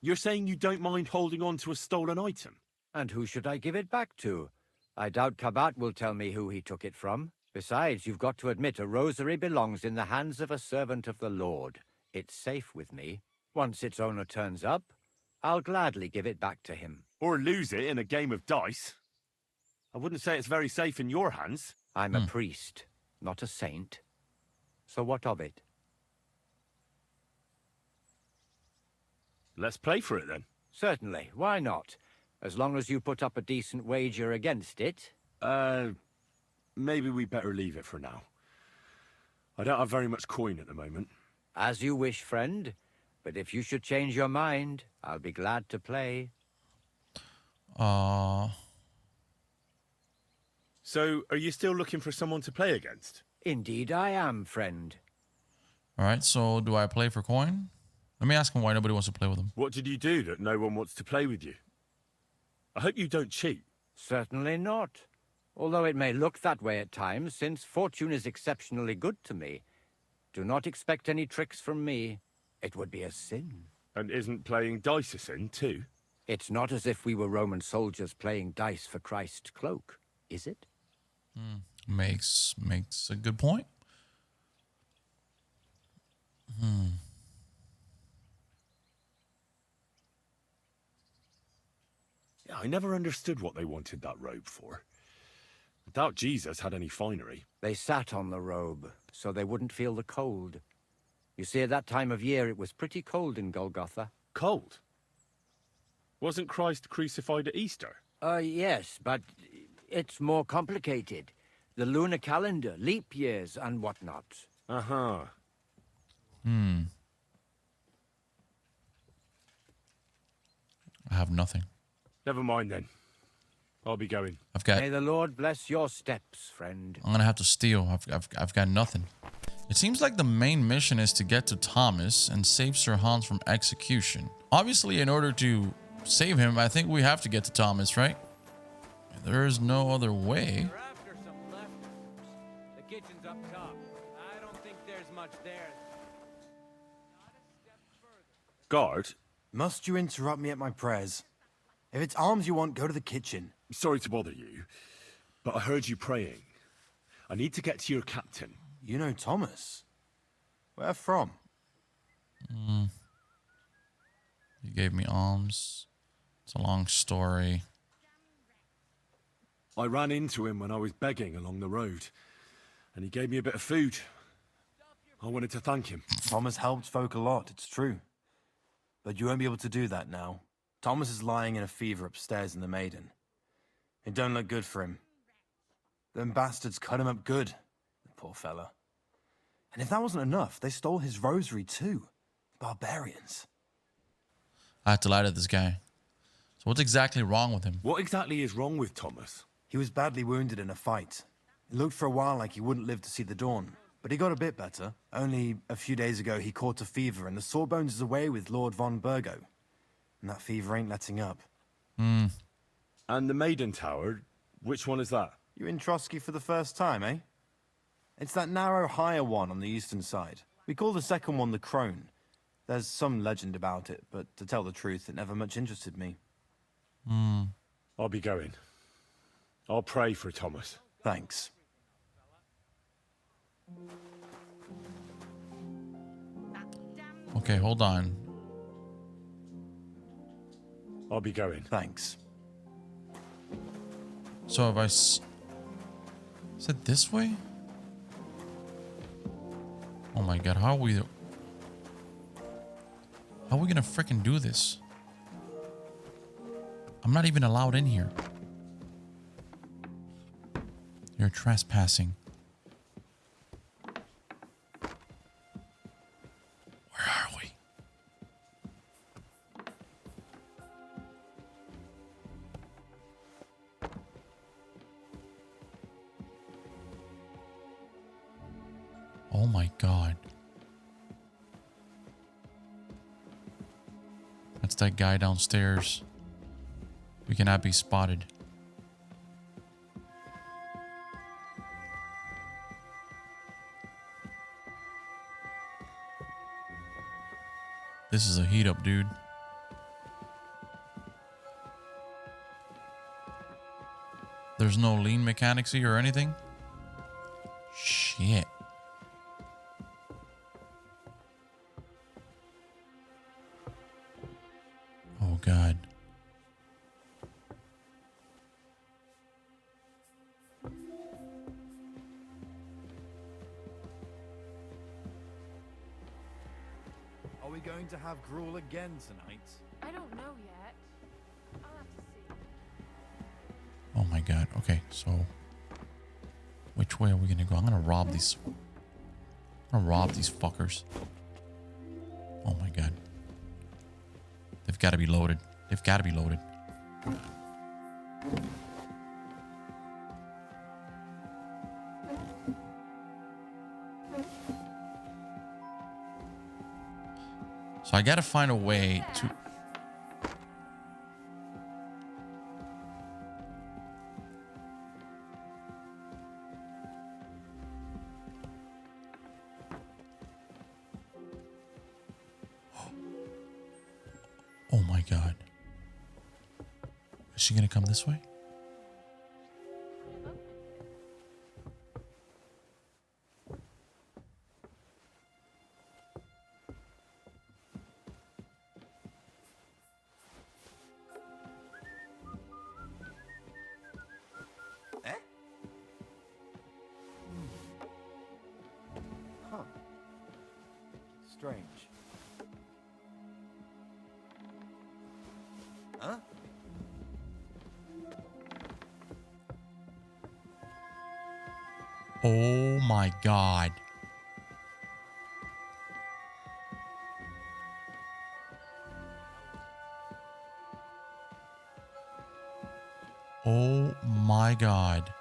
You're saying you don't mind holding on to a stolen item? And who should I give it back to? I doubt Kabat will tell me who he took it from. Besides, you've got to admit a rosary belongs in the hands of a servant of the Lord. It's safe with me. Once its owner turns up, I'll gladly give it back to him. Or lose it in a game of dice. I wouldn't say it's very safe in your hands. I'm a priest, not a saint. So what of it? Let's play for it then. Certainly, why not? As long as you put up a decent wager against it. Maybe we better leave it for now. I don't have very much coin at the moment. As you wish, friend. But if you should change your mind, I'll be glad to play. So, are you still looking for someone to play against? Indeed I am, friend. All right, so do I play for coin? Let me ask him why nobody wants to play with him. What did you do that no one wants to play with you? I hope you don't cheat. Certainly not. Although it may look that way at times, since fortune is exceptionally good to me. Do not expect any tricks from me. It would be a sin. And isn't playing dice a sin, too? It's not as if we were Roman soldiers playing dice for Christ's cloak, is it? Makes a good point. Yeah, I never understood what they wanted that robe for. I doubt Jesus had any finery. They sat on the robe, so they wouldn't feel the cold. You see, at that time of year, it was pretty cold in Golgotha. Cold? Wasn't Christ crucified at Easter? Yes, but it's more complicated. The lunar calendar, leap years, and whatnot. Uh-huh. I have nothing. Never mind then. I'll be going. May the Lord bless your steps, friend. I'm gonna have to steal. I've got nothing. It seems like the main mission is to get to Thomas and save Sir Hans from execution. Obviously, in order to save him, I think we have to get to Thomas, right? There is no other way. We're after some leftovers. The kitchen's up top. I don't think there's much there. Not a step further. Guard? Must you interrupt me at my prayers? If it's alms you want, go to the kitchen. Sorry to bother you, but I heard you praying. I need to get to your captain. You know Thomas? Where from? You gave me alms. It's a long story. I ran into him when I was begging along the road, and he gave me a bit of food. I wanted to thank him. Thomas helped folk a lot, it's true. But you won't be able to do that now. Thomas is lying in a fever upstairs in the Maiden. It don't look good for him. Them bastards cut him up good, the poor fella. And if that wasn't enough, they stole his rosary too. Barbarians. I had to lie to this guy. So what's exactly wrong with him? What exactly is wrong with Thomas? He was badly wounded in a fight. It looked for a while like he wouldn't live to see the dawn. But he got a bit better. Only a few days ago he caught a fever and the Sawbones is away with Lord von Bergow. And that fever ain't letting up. And the Maiden Tower, which one is that? You in Trotsky for the first time, eh? It's that narrow, higher one on the eastern side. We call the second one the Crone. There's some legend about it, but to tell the truth, it never much interested me. I'll be going. I'll pray for Thomas. Thanks. Okay, hold on. I'll be going. Thanks. So if I is it this way? Oh my god, how are we gonna frickin' do this? I'm not even allowed in here. You're trespassing. Where are we? Oh my god. That's that guy downstairs. We cannot be spotted. This is a heat up, dude. There's no lean mechanics here or anything? Shit. Oh, God. Are we going to have gruel again tonight? I don't know yet. I'll have to see. god. Okay, so which way are we gonna go? I'm gonna rob these. I'm gonna rob these fuckers. Oh my god. They've got to be loaded. They've got to be loaded. So I got to find a way to... Oh my god. Is she gonna come this way? Huh. Strange. Huh? Oh my god. Oh my god.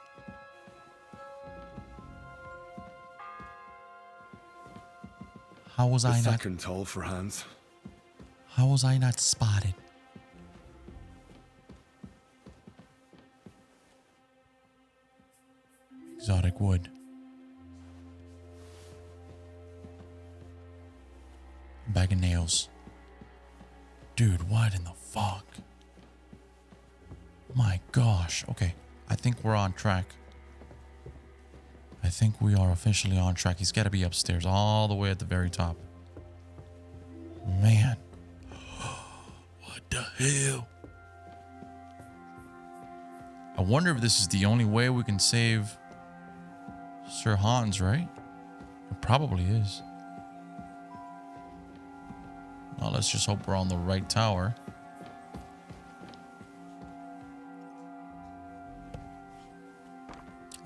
How was I not... second toll for Hans. How was I not spotted? Exotic wood. Bag of nails. Dude, what in the fuck? My gosh. Okay, I think we're on track. I think we are officially on track. He's got to be upstairs all the way at the very top. Man. What the hell? I wonder if this is the only way we can save Sir Hans, right? It probably is. Now let's just hope we're on the right tower.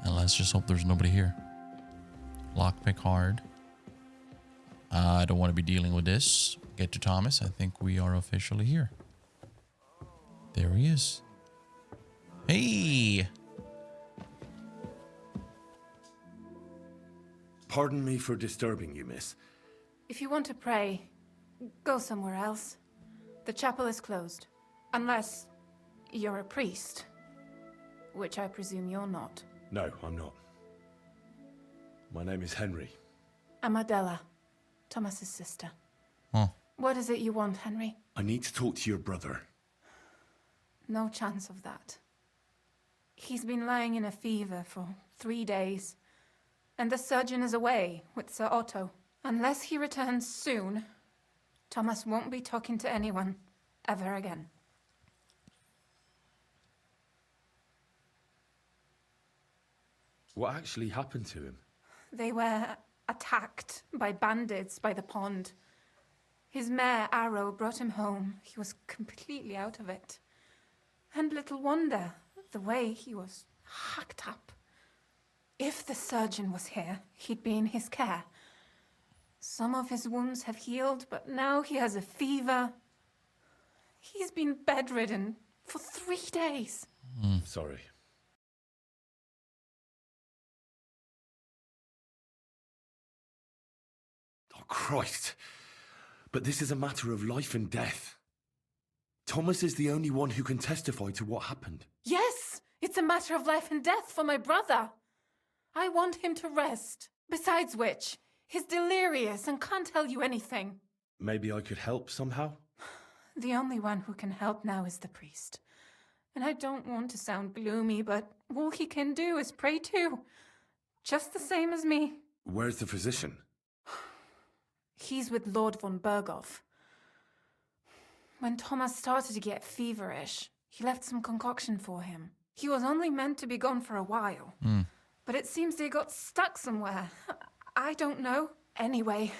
And let's just hope there's nobody here. Lockpick hard. I don't want to be dealing with this. Get to Thomas. I think we are officially here. There he is. Hey! Pardon me for disturbing you, miss. If you want to pray, go somewhere else. The chapel is closed. Unless you're a priest. Which I presume you're not. No, I'm not. My name is Henry. I'm Adela, Thomas's sister. Huh. What is it you want, Henry? I need to talk to your brother. No chance of that. He's been lying in a fever for 3 days. And the surgeon is away with Sir Otto. Unless he returns soon, Thomas won't be talking to anyone ever again. What actually happened to him? They were attacked by bandits by the pond. His mare, Arrow, brought him home. He was completely out of it. And little wonder, the way he was hacked up. If the surgeon was here, he'd be in his care. Some of his wounds have healed, but now he has a fever. He's been bedridden for 3 days. Sorry. Oh, Christ. But this is a matter of life and death. Thomas is the only one who can testify to what happened. Yes, it's a matter of life and death for my brother. I want him to rest. Besides which, he's delirious and can't tell you anything. Maybe I could help somehow? The only one who can help now is the priest. And I don't want to sound gloomy, but all he can do is pray too. Just the same as me. Where's the physician? He's with Lord von Bergow. When Thomas started to get feverish, he left some concoction for him. He was only meant to be gone for a while. But it seems they got stuck somewhere. I don't know. Anyway,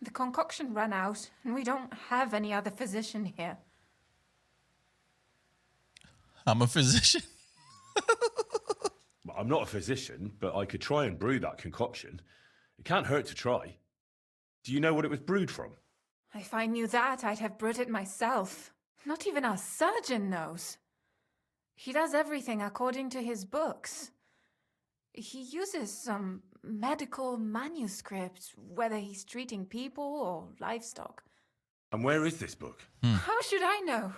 the concoction ran out, and we don't have any other physician here. I'm a physician. Well, I'm not a physician, but I could try and brew that concoction. It can't hurt to try. Do you know what it was brewed from? If I knew that, I'd have brewed it myself. Not even our surgeon knows. He does everything according to his books. He uses some medical manuscript, whether he's treating people or livestock. And where is this book? How should I know?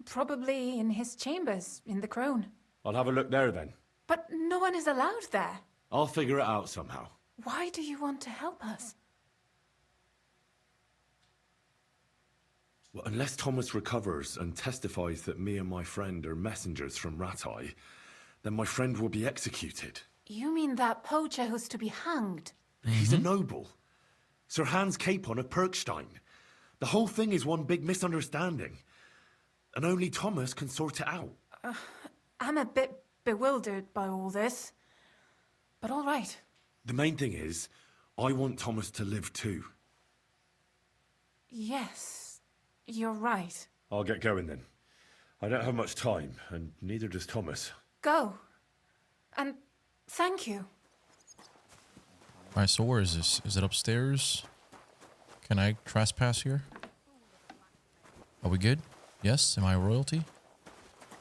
Probably in his chambers, in the Crone. I'll have a look there then. But no one is allowed there. I'll figure it out somehow. Why do you want to help us? Well, unless Thomas recovers and testifies that me and my friend are messengers from Ratai, then my friend will be executed. You mean that poacher who's to be hanged? He's a noble. Sir Hans Capon of Perkstein. The whole thing is one big misunderstanding. And only Thomas can sort it out. I'm a bit bewildered by all this. But all right. The main thing is, I want Thomas to live too. Yes, you're right. I'll get going then. I don't have much time, and neither does Thomas. Go. And thank you. Alright, so where is this? Is it upstairs? Can I trespass here? Are we good? Yes? Am I royalty?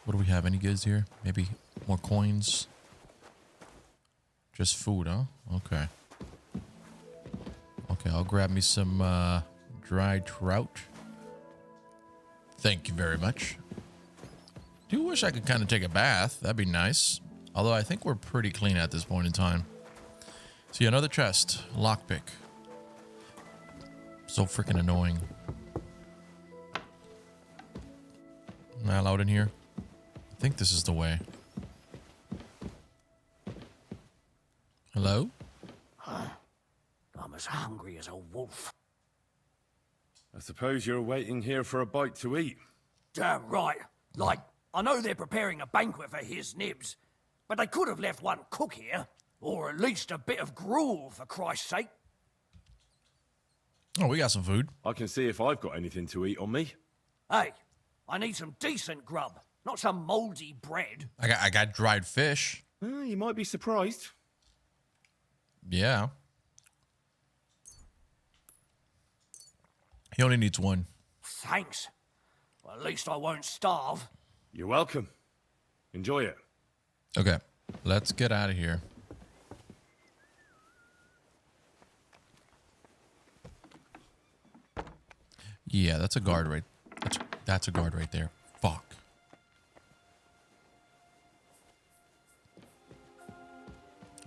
What do we have? Any goods here? Maybe more coins? Just food, huh? Okay. Okay, I'll grab me some dried trout. Thank you very much. Do wish I could kind of take a bath. That'd be nice. Although I think we're pretty clean at this point in time. See, another chest. Lockpick. So freaking annoying. Am I allowed in here? I think this is the way. Hello? I'm as hungry as a wolf. I suppose you're waiting here for a bite to eat. Damn right. Like, I know they're preparing a banquet for his nibs, but they could have left one cook here, or at least a bit of gruel, for Christ's sake. Oh, we got some food. I can see if I've got anything to eat on me. Hey, I need some decent grub, not some mouldy bread. I got dried fish. You might be surprised. Yeah. He only needs one. Thanks. Well, at least I won't starve. You're welcome. Enjoy it. Okay, let's get out of here. Yeah, that's a guard right. That's a guard right there. Fuck.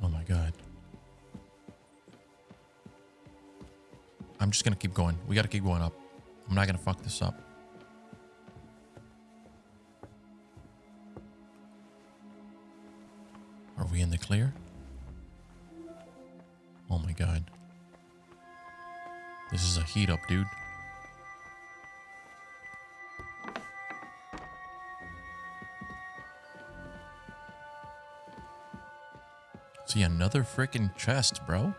Oh my god. I'm just gonna keep going. We gotta keep going up. I'm not gonna fuck this up. Are we in the clear? Oh my god. This is a heat up, dude. See, another freaking chest, bro.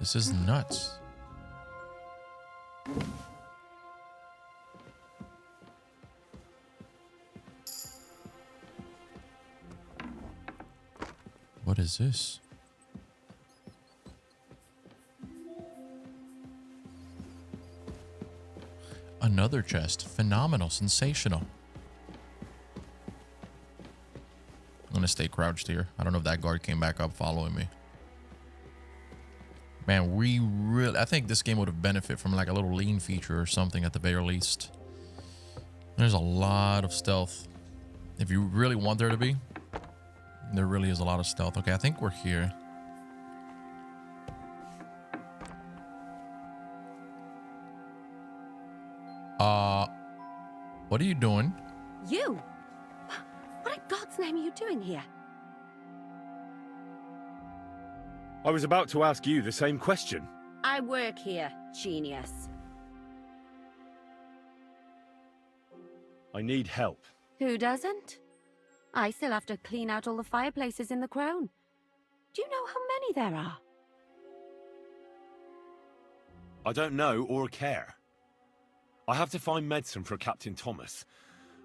This is nuts. What is this? Another chest. Phenomenal. Sensational. I'm gonna stay crouched here. I don't know if that guard came back up following me. Man, we really... I think this game would have benefited from like a little lean feature or something at the very least. There's a lot of stealth. If you really want there to be, there really is a lot of stealth. Okay, I think we're here. What are you doing? You? What in God's name are you doing here? I was about to ask you the same question. I work here, genius. I need help. Who doesn't? I still have to clean out all the fireplaces in the Crown. Do you know how many there are? I don't know or care. I have to find medicine for Captain Thomas.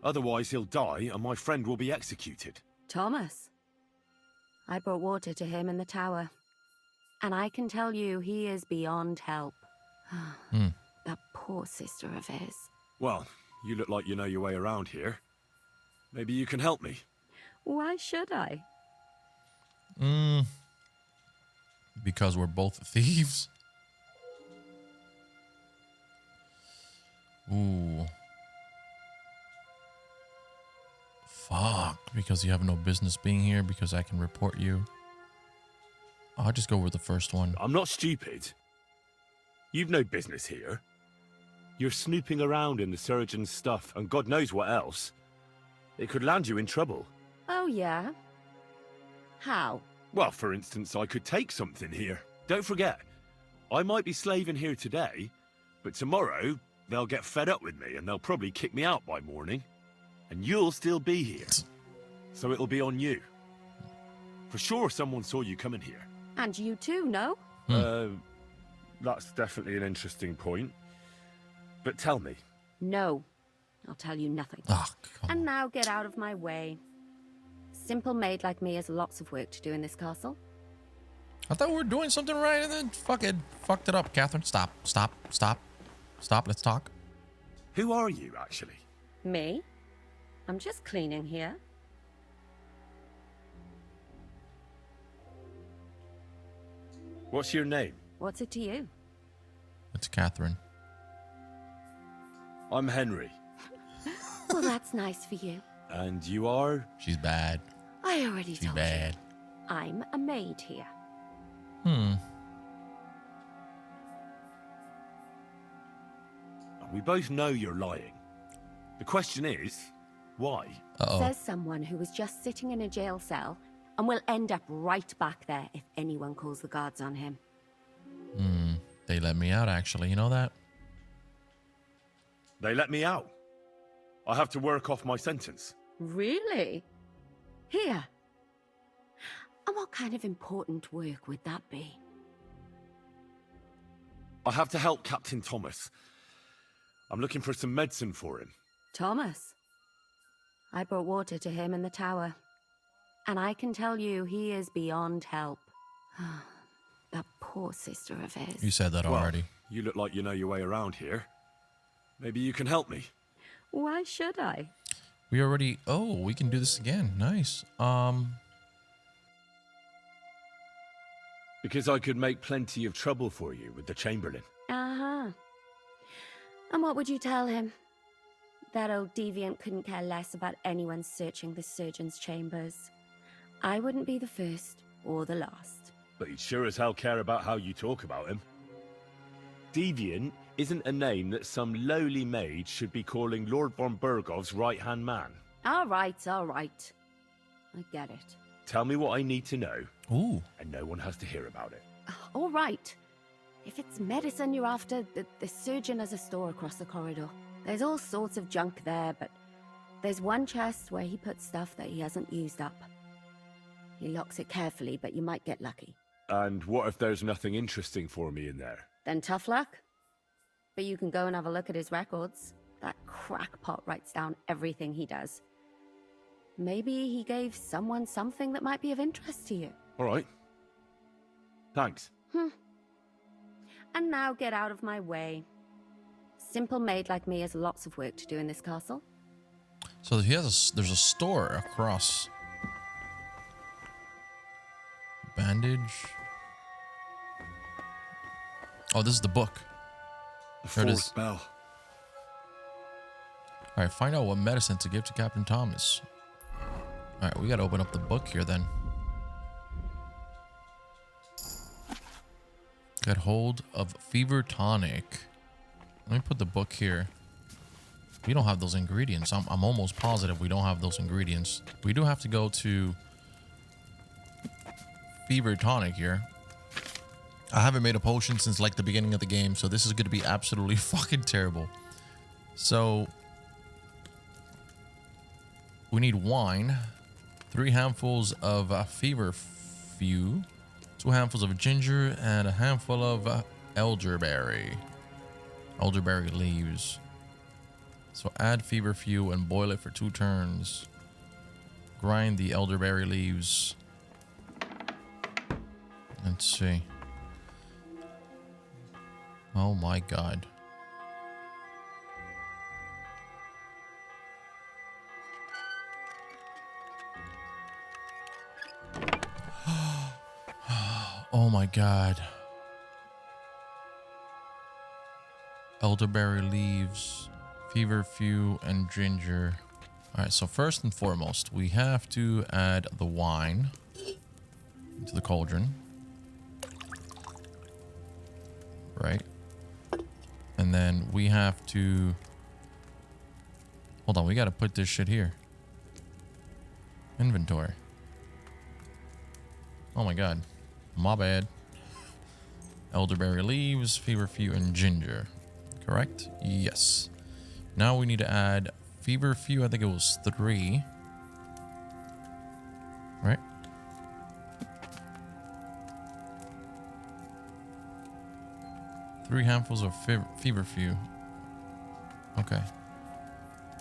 Otherwise he'll die and my friend will be executed. Thomas. I brought water to him in the tower. And I can tell you he is beyond help. That poor sister of his. Well, you look like you know your way around here. Maybe you can help me. Why should I? Because we're both thieves. Ooh. Fuck. Because you have no business being here. Because I can report you. I'll just go with the first one. I'm not stupid. You've no business here. You're snooping around in the surgeon's stuff and God knows what else. It could land you in trouble. Oh, yeah? How? Well, for instance, I could take something here. Don't forget, I might be slaving here today, but tomorrow they'll get fed up with me and they'll probably kick me out by morning. And you'll still be here. So it'll be on you. For sure someone saw you coming here. And you too, no? That's definitely an interesting point. But tell me. No. I'll tell you nothing. And now get out of my way. Simple maid like me has lots of work to do in this castle. I thought we were doing something right and then fucking fucked it up. Catherine, stop. Let's talk. Who are you, actually? Me? I'm just cleaning here. What's your name? What's it to you? It's Catherine. I'm Henry. Well, that's nice for you. And you are? She's bad. I already told bad. you. I'm a maid here. We both know you're lying. The question is, why? Says someone who was just sitting in a jail cell and will end up right back there if anyone calls the guards on him. They let me out, actually. You know that? They let me out. I have to work off my sentence. Really? Here? And what kind of important work would that be? I have to help Captain Thomas. I'm looking for some medicine for him. Thomas? I brought water to him in the tower. And I can tell you he is beyond help. That poor sister of his. You said that already. You look like you know your way around here. Maybe you can help me. Why should I? We already... Oh, we can do this again. Nice. Because I could make plenty of trouble for you with the Chamberlain. Uh-huh. And what would you tell him? That old deviant couldn't care less about anyone searching the surgeon's chambers. I wouldn't be the first or the last. But he'd sure as hell care about how you talk about him. Deviant isn't a name that some lowly maid should be calling Lord von Bergow's right-hand man. All right. I get it. Tell me what I need to know. Ooh. And no one has to hear about it. All right. If it's medicine you're after, the surgeon has a store across the corridor. There's all sorts of junk there, but there's one chest where he puts stuff that he hasn't used up. He locks it carefully, but you might get lucky. And what if there's nothing interesting for me in there? Then tough luck. But you can go and have a look at his records. That crackpot writes down everything he does. Maybe he gave someone something that might be of interest to you. All right. Thanks. And now get out of my way. Simple maid like me has lots of work to do in this castle. So there's a store across. Bandage. Oh, this is the book. There it is. Bell. All right, find out what medicine to give to Captain Thomas. All right, we got to open up the book here then. Get hold of fever tonic. Let me put the book here. We don't have those ingredients. I'm almost positive we don't have those ingredients. We do have to go to fever tonic here. I haven't made a potion since like the beginning of the game, so this is going to be absolutely fucking terrible. So we need wine, 3 handfuls of feverfew, 2 handfuls of ginger, and a handful of elderberry leaves. So add feverfew and boil it for 2 turns. Grind the elderberry leaves. Let's see. Oh my god. Oh my god. Elderberry leaves, feverfew, and ginger. Alright, so first and foremost, we have to add the wine into the cauldron. Right. And then we have to... Hold on, we gotta put this shit here. Inventory. Oh my god. My bad. Elderberry leaves, feverfew, and ginger. Correct? Yes. Now we need to add feverfew. I think it was 3. Right? Three handfuls of feverfew. Okay.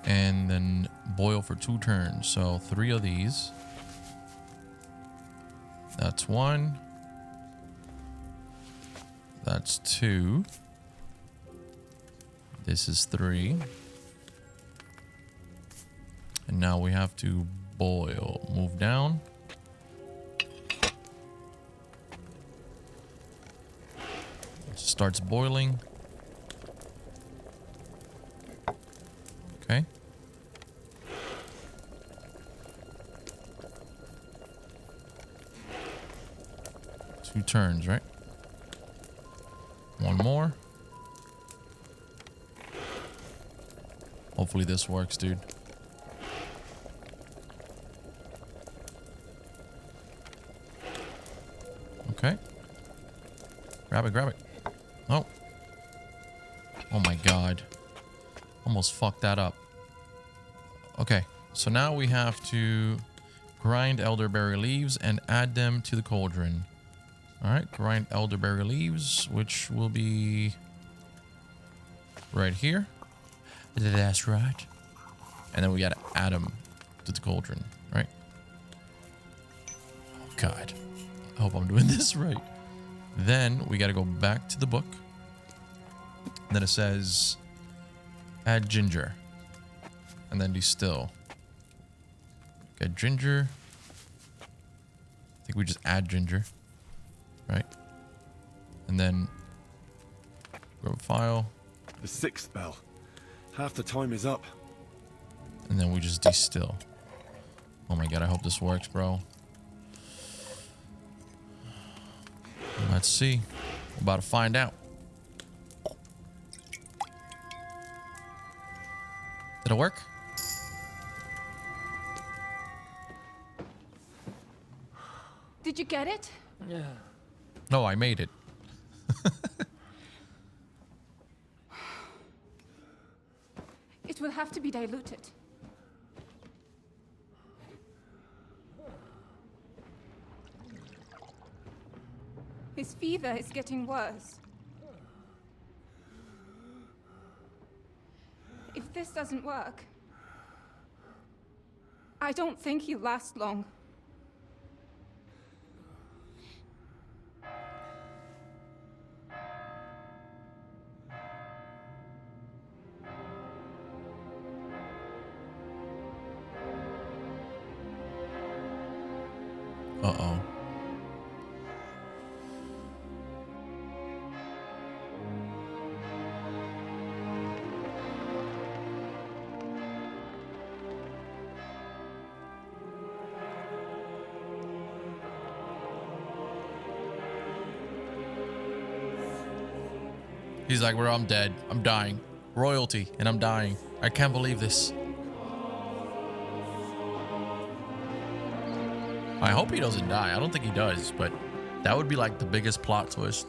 And then boil for 2 turns. So 3 of these. That's 1. That's 2. This is 3. And now we have to boil. Move down. It starts boiling. Okay. Two turns, right? One more. Hopefully this works, dude. Okay. Grab it, grab it. Oh. Oh my god. Almost fucked that up. Okay. So now we have to grind elderberry leaves and add them to the cauldron. Alright, grind elderberry leaves, which will be right here. That's right. And then we gotta add them to the cauldron, right? Oh god. I hope I'm doing this right. Then we gotta go back to the book. And then it says add ginger. And then distill. Get ginger. I think we just add ginger. Right? And then grab a file. The 6th bell. Half the time is up. And then we just distill. Oh my god, I hope this works, bro. Let's see. We're about to find out. Did it work? Did you get it? Yeah. No, I made it. It will have to be diluted. His fever is getting worse. If this doesn't work, I don't think he'll last long. Uh-oh. He's like, bro, I'm dead. I'm dying. Royalty, and I'm dying. I can't believe this. I hope he doesn't die. I don't think he does, but that would be like the biggest plot twist.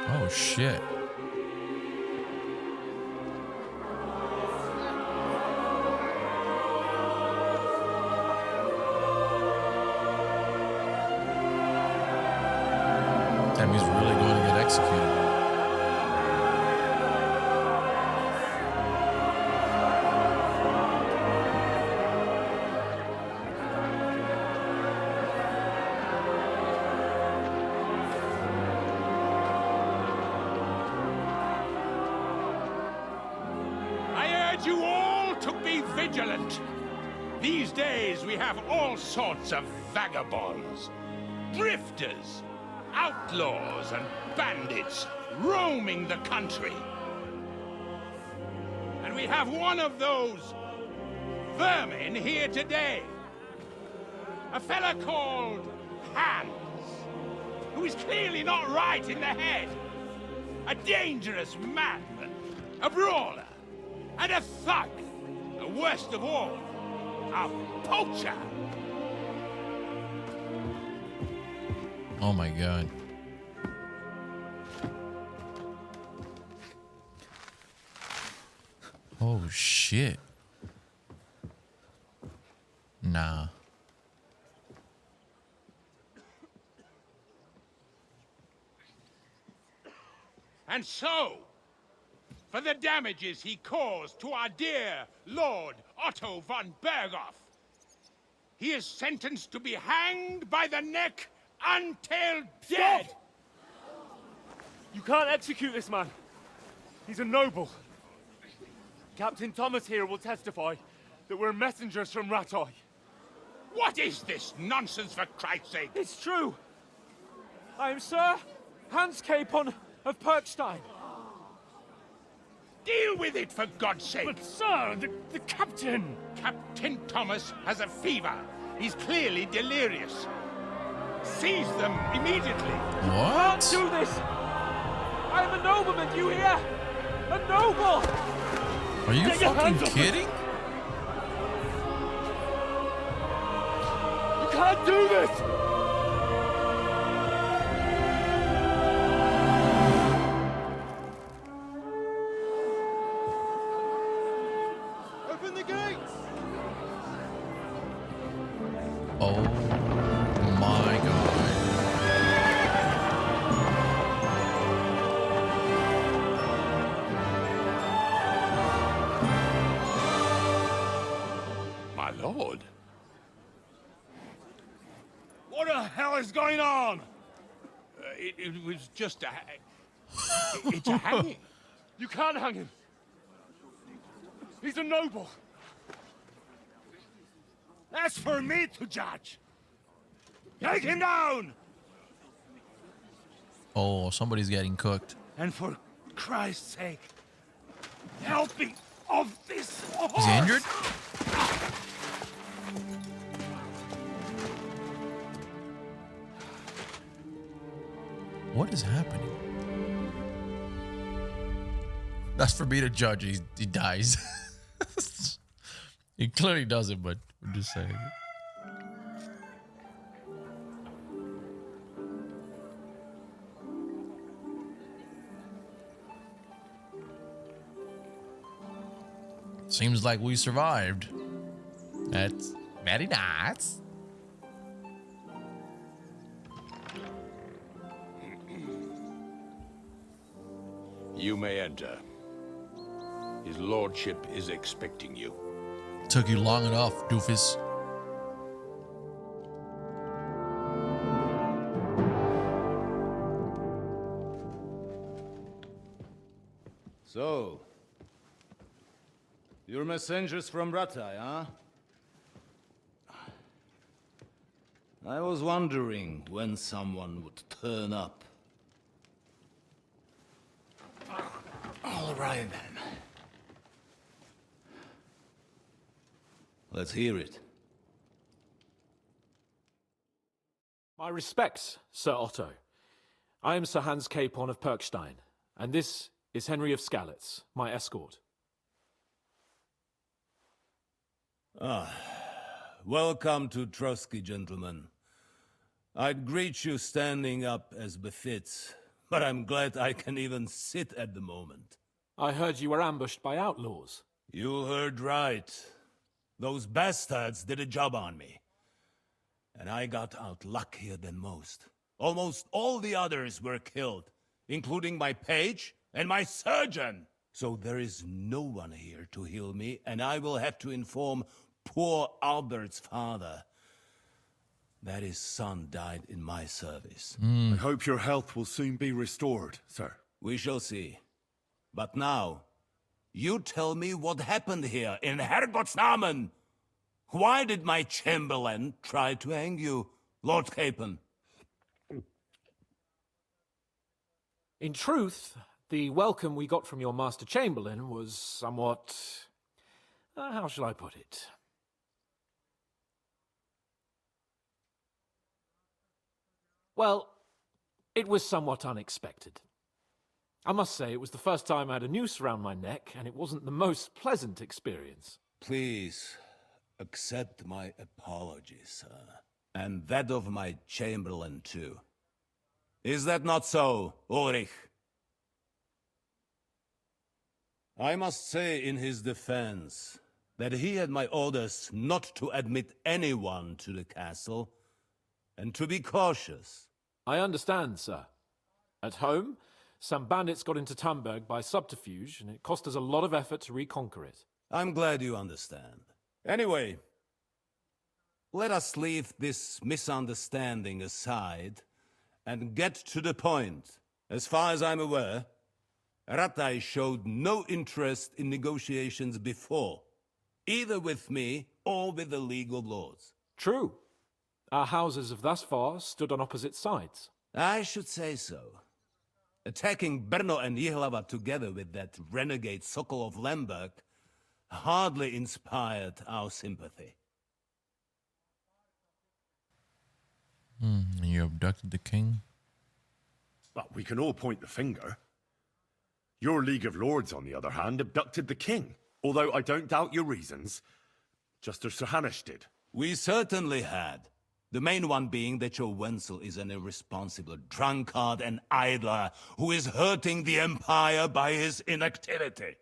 Oh, shit. he's really going to get executed. I urge you all to be vigilant. These days we have all sorts of vagabonds, drifters, outlaws and bandits roaming the country. And we have one of those vermin here today. A fella called Hans, who is clearly not right in the head. A dangerous madman, a brawler, and a thug. The worst of all, a poacher. Oh my god. Oh shit. Nah. And so, for the damages he caused to our dear Lord Otto von Bergow, he is sentenced to be hanged by the neck until dead. Stop! You can't execute this man. He's a noble. Captain Thomas here will testify that we're messengers from Ratoi. What is this nonsense, for Christ's sake? It's true. I am Sir Hans Capon of Perkstein. Deal with it, for God's sake! But sir, the captain! Captain Thomas has a fever. He's clearly delirious. Seize them immediately. What? Can't do this! I am a nobleman, you hear? A noble! Are you fucking kidding? You can't do this! Open the gates! Oh my god. My lord. What the hell is going on? It was just a... it's a hanging. You can't hang him. He's a noble. That's for me to judge. Take him down! Oh, somebody's getting cooked. And for Christ's sake, help me off this horse! Is he injured? What is happening? That's for me to judge. He dies. He clearly doesn't, but I'm just saying. Seems like we survived. That's very nice. You may enter. His lordship is expecting you. Took you long enough, doofus. So, you're messengers from Ratai, huh? I was wondering when someone would turn up. All right, then. Let's hear it. My respects, Sir Otto. I am Sir Hans Capon of Perkstein, and this is Henry of Skalitz, my escort. Welcome to Trotsky, gentlemen. I'd greet you standing up as befits, but I'm glad I can even sit at the moment. I heard you were ambushed by outlaws. You heard right. Those bastards did a job on me. And I got out luckier than most. Almost all the others were killed, including my page and my surgeon. So there is no one here to heal me, and I will have to inform poor Albert's father that his son died in my service. I hope your health will soon be restored, sir. We shall see. But now, you tell me what happened here in Herrgottsnamen. Why did my chamberlain try to hang you, Lord Capon? In truth, the welcome we got from your Master Chamberlain was somewhat... how shall I put it? Well, it was somewhat unexpected. I must say, it was the first time I had a noose around my neck, and it wasn't the most pleasant experience. Please, accept my apologies, sir. And that of my chamberlain, too. Is that not so, Ulrich? I must say in his defense that he had my orders not to admit anyone to the castle, and to be cautious. I understand, sir. At home, some bandits got into Tamberg by subterfuge, and it cost us a lot of effort to reconquer it. I'm glad you understand. Anyway, let us leave this misunderstanding aside and get to the point. As far as I'm aware, Ratai showed no interest in negotiations before, either with me or with the League of Lords. True. Our houses have thus far stood on opposite sides. I should say so. Attacking Brno and Jihlava together with that renegade Sokol of Lemberg hardly inspired our sympathy. You abducted the king? But we can all point the finger. Your League of Lords, on the other hand, abducted the king. Although I don't doubt your reasons, just as Sir Hanush did. We certainly had. The main one being that your Wenzel is an irresponsible drunkard and idler who is hurting the Empire by his inactivity.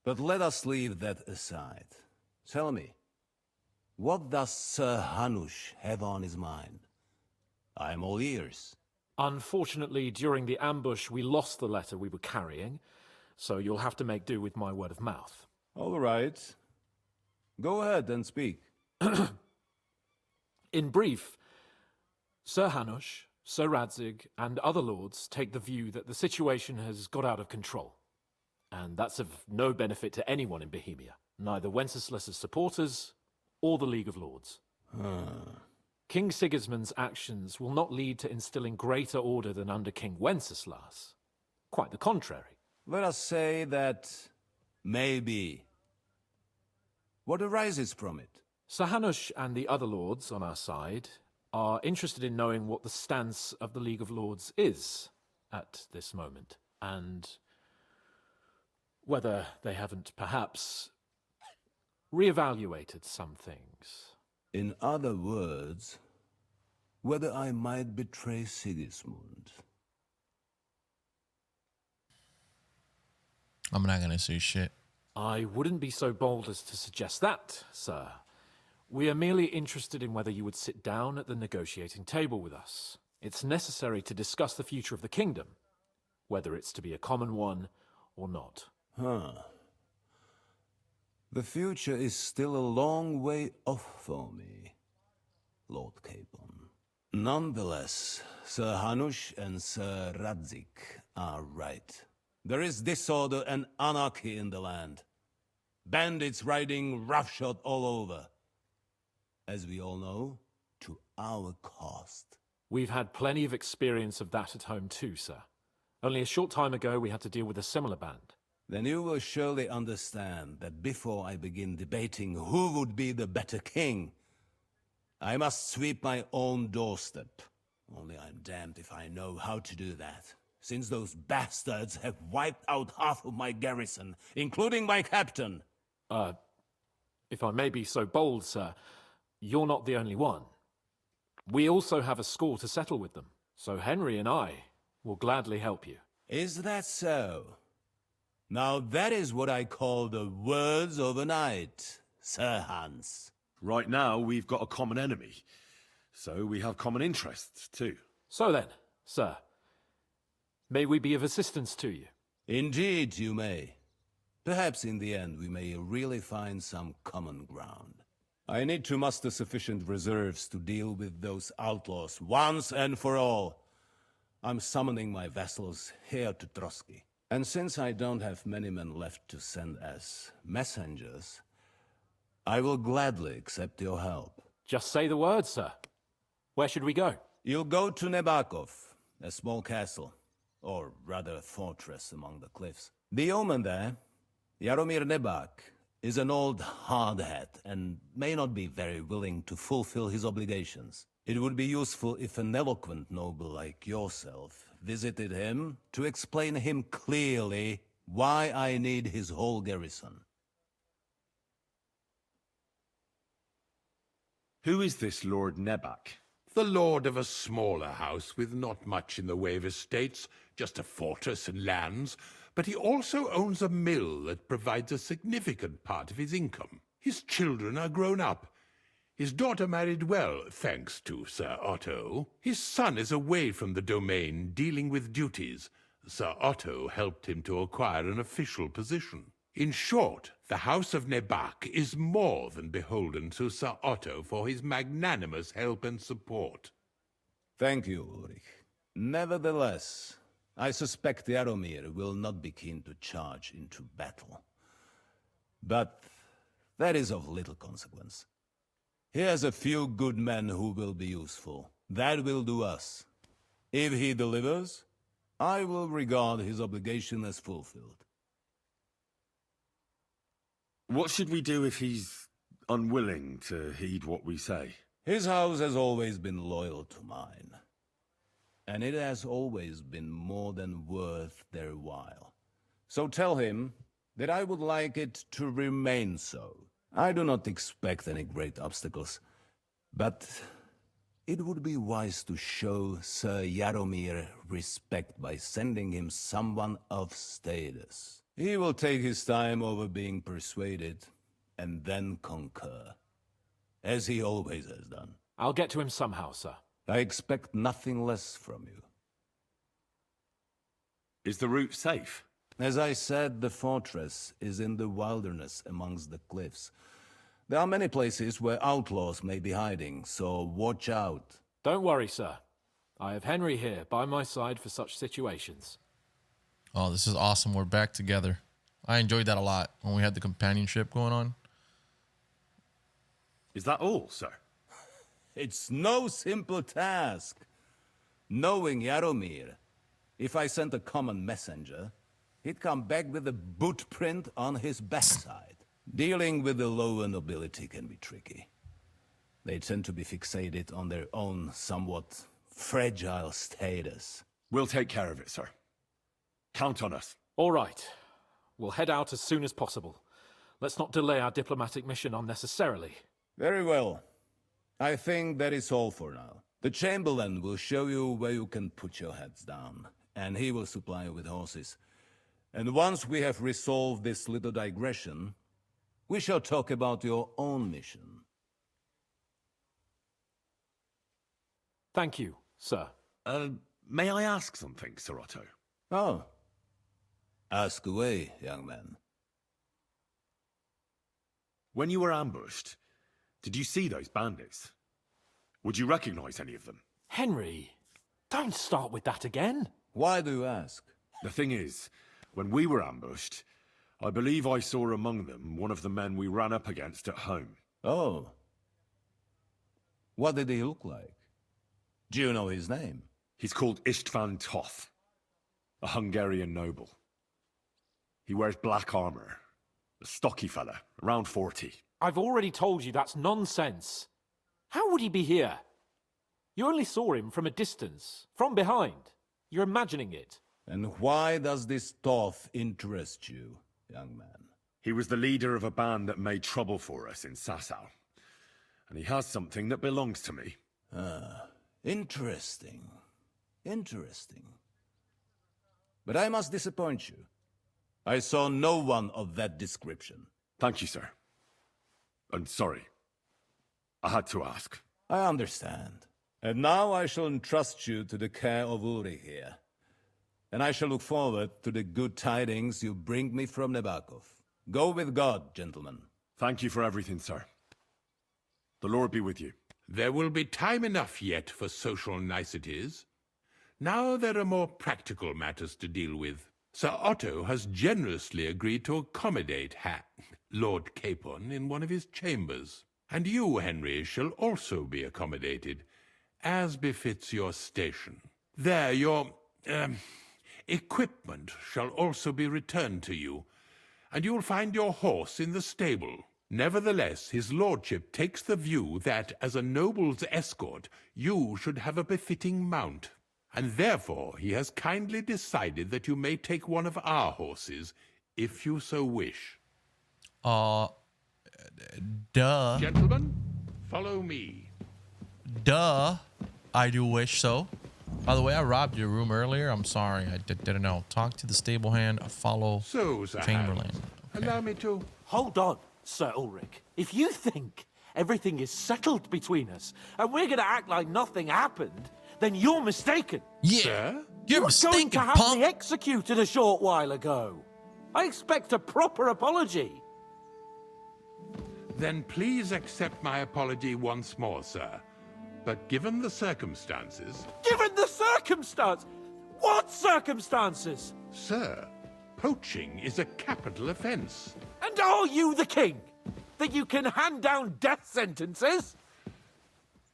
But let us leave that aside. Tell me, what does Sir Hanush have on his mind? I am all ears. Unfortunately, during the ambush, we lost the letter we were carrying, so you'll have to make do with my word of mouth. All right. Go ahead and speak. In brief, Sir Hanush, Sir Radzig, and other lords take the view that the situation has got out of control. And that's of no benefit to anyone in Bohemia, neither Wenceslas's supporters or the League of Lords. King Sigismund's actions will not lead to instilling greater order than under King Wenceslas. Quite the contrary. Let us say that maybe. What arises from it? Sir Hanush and the other lords on our side are interested in knowing what the stance of the League of Lords is at this moment, and whether they haven't perhaps reevaluated some things. In other words, whether I might betray Sigismund. I'm not gonna say shit. I wouldn't be so bold as to suggest that, sir. We are merely interested in whether you would sit down at the negotiating table with us. It's necessary to discuss the future of the kingdom, whether it's to be a common one or not. The future is still a long way off for me, Lord Capon. Nonetheless, Sir Hanush and Sir Radzig are right. There is disorder and anarchy in the land. Bandits riding roughshod all over. As we all know, to our cost. We've had plenty of experience of that at home too, sir. Only a short time ago we had to deal with a similar band. Then you will surely understand that before I begin debating who would be the better king, I must sweep my own doorstep. Only I'm damned if I know how to do that, since those bastards have wiped out half of my garrison, including my captain. If I may be so bold, sir, you're not the only one. We also have a score to settle with them, so Henry and I will gladly help you. Is that so? Now that is what I call the words of a knight, Sir Hans. Right now, we've got a common enemy, so we have common interests, too. So then, sir, may we be of assistance to you? Indeed, you may. Perhaps in the end we may really find some common ground. I need to muster sufficient reserves to deal with those outlaws once and for all. I'm summoning my vassals here to Trotsky. And since I don't have many men left to send as messengers, I will gladly accept your help. Just say the word, sir. Where should we go? You'll go to Nebakov, a small castle, or rather fortress among the cliffs. The omen there, Jaromir Nebak, is an old hardhat and may not be very willing to fulfill his obligations. It would be useful if an eloquent noble like yourself visited him to explain him clearly why I need his whole garrison. Who is this Lord Nebak? The lord of a smaller house with not much in the way of estates, just a fortress and lands, but he also owns a mill that provides a significant part of his income. His children are grown up. His daughter married well, thanks to Sir Otto. His son is away from the domain, dealing with duties. Sir Otto helped him to acquire an official position. In short, the House of Nebak is more than beholden to Sir Otto for his magnanimous help and support. Thank you, Ulrich. Nevertheless, I suspect Jaromir will not be keen to charge into battle. But that is of little consequence. He has a few good men who will be useful. That will do us. If he delivers, I will regard his obligation as fulfilled. What should we do if he's unwilling to heed what we say? His house has always been loyal to mine. And it has always been more than worth their while. So tell him that I would like it to remain so. I do not expect any great obstacles, but it would be wise to show Sir Jaromir respect by sending him someone of status. He will take his time over being persuaded, and then concur, as he always has done. I'll get to him somehow, sir. I expect nothing less from you. Is the route safe? As I said, the fortress is in the wilderness amongst the cliffs. There are many places where outlaws may be hiding, so watch out. Don't worry, sir. I have Henry here by my side for such situations. Oh, this is awesome. We're back together. I enjoyed that a lot when we had the companionship going on. Is that all, sir? It's no simple task. Knowing Jaromir, if I sent a common messenger, he'd come back with a boot print on his backside. Dealing with the lower nobility can be tricky. They tend to be fixated on their own somewhat fragile status. We'll take care of it, sir. Count on us. All right. We'll head out as soon as possible. Let's not delay our diplomatic mission unnecessarily. Very well. I think that is all for now. The Chamberlain will show you where you can put your heads down, and he will supply you with horses. And once we have resolved this little digression, we shall talk about your own mission. Thank you, sir. May I ask something, Sir Otto? Oh. Ask away, young man. When you were ambushed, did you see those bandits? Would you recognize any of them? Henry, don't start with that again. Why do you ask? The thing is, when we were ambushed, I believe I saw among them one of the men we ran up against at home. Oh. What did he look like? Do you know his name? He's called Istvan Toth, a Hungarian noble. He wears black armor, a stocky fella, around 40. I've already told you that's nonsense. How would he be here? You only saw him from a distance, from behind. You're imagining it. And why does this Toth interest you, young man? He was the leader of a band that made trouble for us in Sasau. And he has something that belongs to me. Ah, interesting. Interesting. But I must disappoint you. I saw no one of that description. Thank you, sir. I'm sorry. I had to ask. I understand. And now I shall entrust you to the care of Uri here. And I shall look forward to the good tidings you bring me from Nebakov. Go with God, gentlemen. Thank you for everything, sir. The Lord be with you. There will be time enough yet for social niceties. Now there are more practical matters to deal with. Sir Otto has generously agreed to accommodate Lord Capon in one of his chambers. And you, Henry, shall also be accommodated, as befits your station. There, your equipment shall also be returned to you, and you will find your horse in the stable. Nevertheless, his lordship takes the view that, as a noble's escort, you should have a befitting mount, and therefore he has kindly decided that you may take one of our horses, if you so wish. Duh. Gentlemen, follow me. Duh. I do wish so. By the way, I robbed your room earlier. I'm sorry. I didn't know. Talk to the stable hand. Follow Chamberlain. Okay. Allow me to... Hold on, Sir Ulrich. If you think everything is settled between us and we're going to act like nothing happened, then you're mistaken. Yeah. Sir? You're going to have me executed a short while ago. I expect a proper apology. Then please accept my apology once more, sir. But given the circumstances... Given the circumstance? What circumstances? Sir, poaching is a capital offense. And are you the king? That you can hand down death sentences?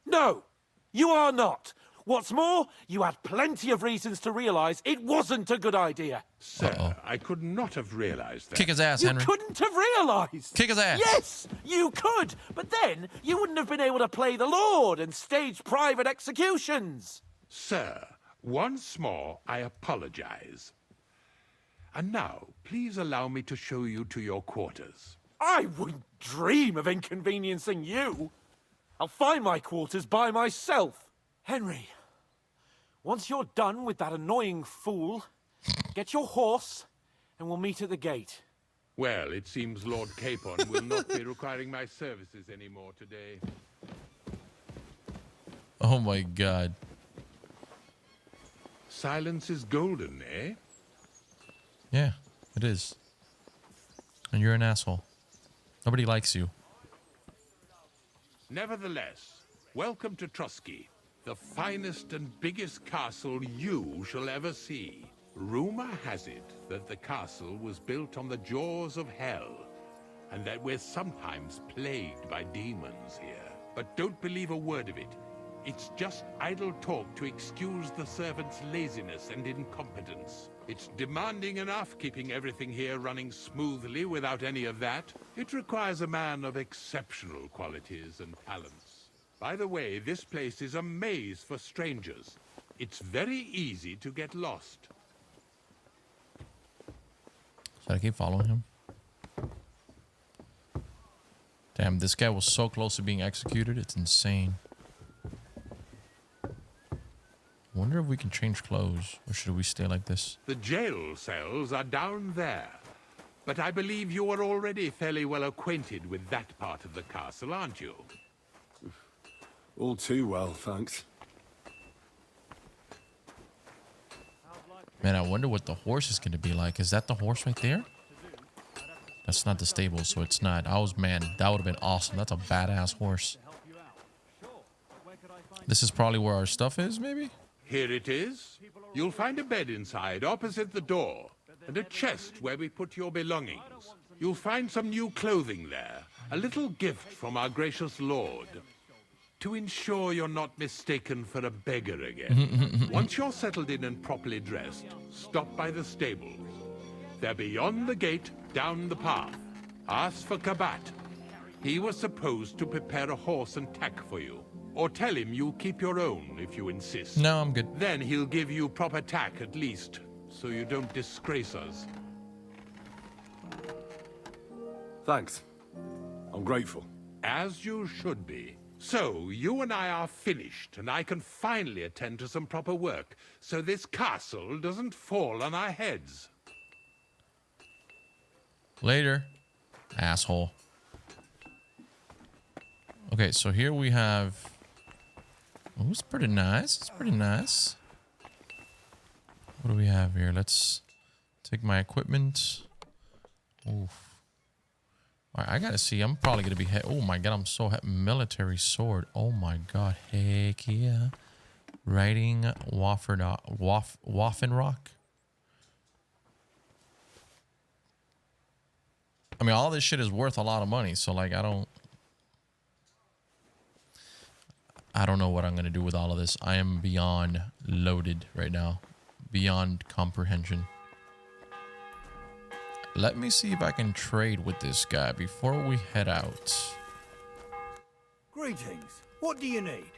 No, you are not. What's more, you had plenty of reasons to realize it wasn't a good idea. Sir, I could not have realized that. Kick his ass, Henry. You couldn't have realized. Kick his ass. Yes, you could. But then you wouldn't have been able to play the Lord and stage private executions. Sir, once more, I apologize. And now, please allow me to show you to your quarters. I wouldn't dream of inconveniencing you. I'll find my quarters by myself. Henry, once you're done with that annoying fool, get your horse and we'll meet at the gate. Well, it seems Lord Capon will not be requiring my services anymore today. Oh my God. Silence is golden, eh? Yeah, it is. And you're an asshole. Nobody likes you. Nevertheless, welcome to Trusky, the finest and biggest castle you shall ever see. Rumor has it that the castle was built on the jaws of hell, and that we're sometimes plagued by demons here. But don't believe a word of it. It's just idle talk to excuse the servants' laziness and incompetence. It's demanding enough keeping everything here running smoothly without any of that. It requires a man of exceptional qualities and talents. By the way, this place is a maze for strangers. It's very easy to get lost. Should I keep following him? Damn, this guy was so close to being executed. It's insane. I wonder if we can change clothes, or should we stay like this? The jail cells are down there. But I believe you are already fairly well acquainted with that part of the castle, aren't you? All too well, thanks. Man, I wonder what the horse is going to be like. Is that the horse right there? That's not the stable, so it's not. Man, that would have been awesome. That's a badass horse. This is probably where our stuff is, maybe? Here it is. You'll find a bed inside, opposite the door, and a chest where we put your belongings. You'll find some new clothing there, a little gift from our gracious lord, to ensure you're not mistaken for a beggar again. Once you're settled in and properly dressed, stop by the stables. They're beyond the gate, down the path. Ask for Kabat. He was supposed to prepare a horse and tack for you. Or tell him you'll keep your own if you insist. No, I'm good. Then he'll give you proper tack at least, so you don't disgrace us. Thanks. I'm grateful. As you should be. So, you and I are finished, and I can finally attend to some proper work, so this castle doesn't fall on our heads. Later, asshole. Okay, so here we have... Oh, it's pretty nice. It's pretty nice. What do we have here? Let's take my equipment. Oof. All right, I gotta see. I'm probably gonna be. Oh my god, I'm so military sword. Oh my god, heck yeah. Riding Waffenrock. I mean, all this shit is worth a lot of money. So like, I don't know what I'm gonna do with all of this. I am beyond loaded right now. Beyond comprehension. Let me see if I can trade with this guy before we head out. Greetings. What do you need?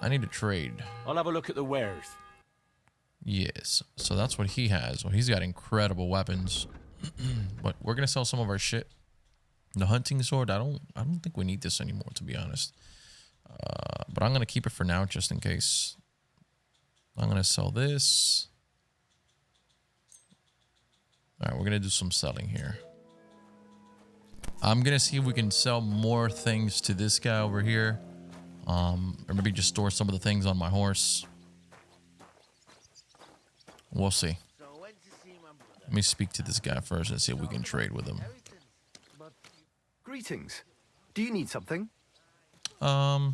I need to trade. I'll have a look at the wares. Yes. So that's what he has. Well, he's got incredible weapons. But we're gonna sell some of our shit. The hunting sword, I don't think we need this anymore, to be honest. But I'm gonna keep it for now just in case. I'm gonna sell this. All right, we're gonna do some selling here. I'm gonna see if we can sell more things to this guy over here, or maybe just store some of the things on my horse. We'll see. Let me speak to this guy first and see if we can trade with him. Greetings. Do you need something? I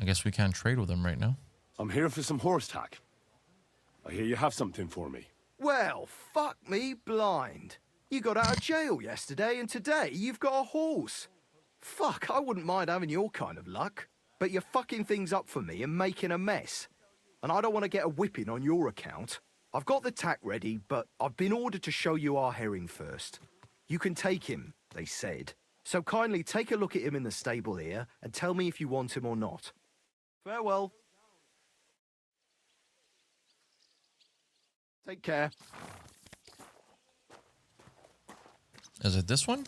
guess we can't trade with him right now. I'm here for some horse tack. I hear you have something for me. Well, fuck me blind. You got out of jail yesterday, and today you've got a horse. Fuck, I wouldn't mind having your kind of luck. But you're fucking things up for me and making a mess. And I don't want to get a whipping on your account. I've got the tack ready, but I've been ordered to show you our herring first. You can take him, they said. So kindly take a look at him in the stable here and tell me if you want him or not. Farewell. Take care. Is it this one?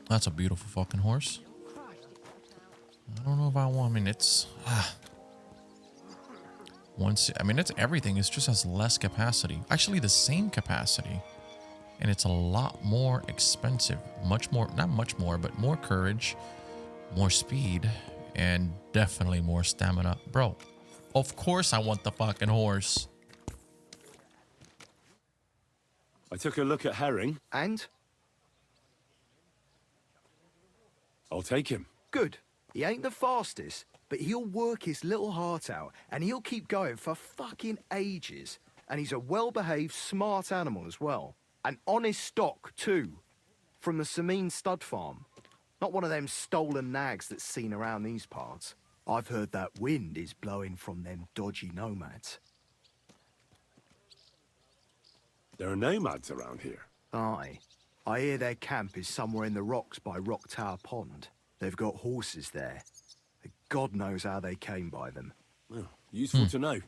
That's a beautiful fucking horse. I don't know if I want. I mean, it's it's everything. It just has less capacity. Actually, the same capacity, and it's a lot more expensive. Much more, not much more, but more courage, more speed, and definitely more stamina, bro. Of course, I want the fucking horse. I took a look at herring. And? I'll take him. Good. He ain't the fastest, but he'll work his little heart out, and he'll keep going for fucking ages. And he's a well-behaved, smart animal as well. An honest stock, too. From the Semine stud farm. Not one of them stolen nags that's seen around these parts. I've heard that wind is blowing from them dodgy nomads. There are nomads around here. Aye. I hear their camp is somewhere in the rocks by Rock Tower Pond. They've got horses there. God knows how they came by them. Well, useful to know.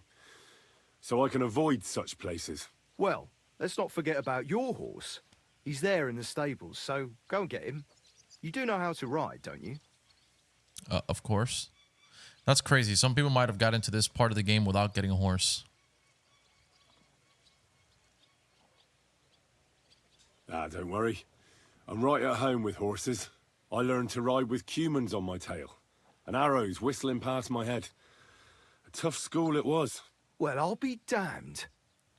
So I can avoid such places. Well, let's not forget about your horse. He's there in the stables, so go and get him. You do know how to ride, don't you? Of course. That's crazy. Some people might have got into this part of the game without getting a horse. Don't worry. I'm right at home with horses. I learned to ride with cumans on my tail, and arrows whistling past my head. A tough school it was. Well, I'll be damned.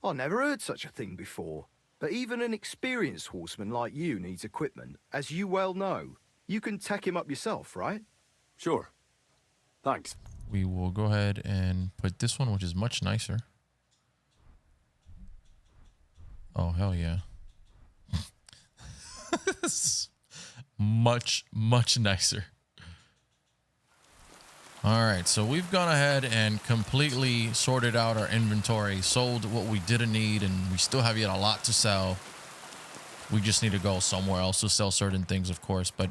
I never heard such a thing before. But even an experienced horseman like you needs equipment, as you well know. You can tack him up yourself, right? Sure. Thanks. We will go ahead and put this one, which is much nicer. Oh, hell yeah. much nicer. All right, so we've gone ahead and completely sorted out our inventory, sold what we didn't need, and we still have yet a lot to sell. We just need to go somewhere else to sell certain things, of course, but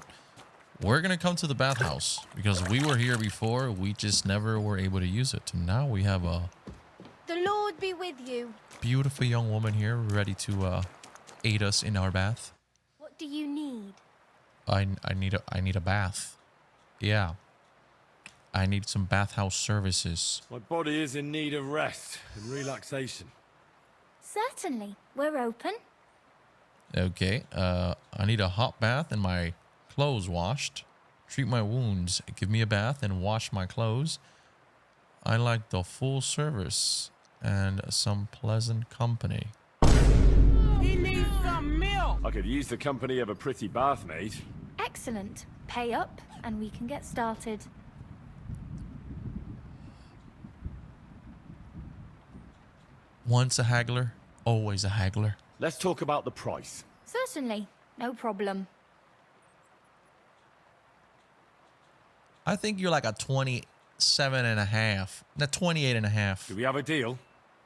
we're going to come to the bathhouse because we were here before. We just never were able to use it. And now we have a The Lord be with you. beautiful young woman here ready to aid us in our bath. What do you need? I need a bath. Yeah. I need some bathhouse services. My body is in need of rest and relaxation. Certainly. We're open. Okay, I need a hot bath and my clothes washed. Treat my wounds. Give me a bath and wash my clothes. I like the full service and some pleasant company. He needs some milk! I could use the company of a pretty bath maid. Excellent. Pay up and we can get started. Once a haggler, always a haggler. Let's talk about the price. Certainly. No problem. I think you're like a 27.5. Not 28.5. Do we have a deal?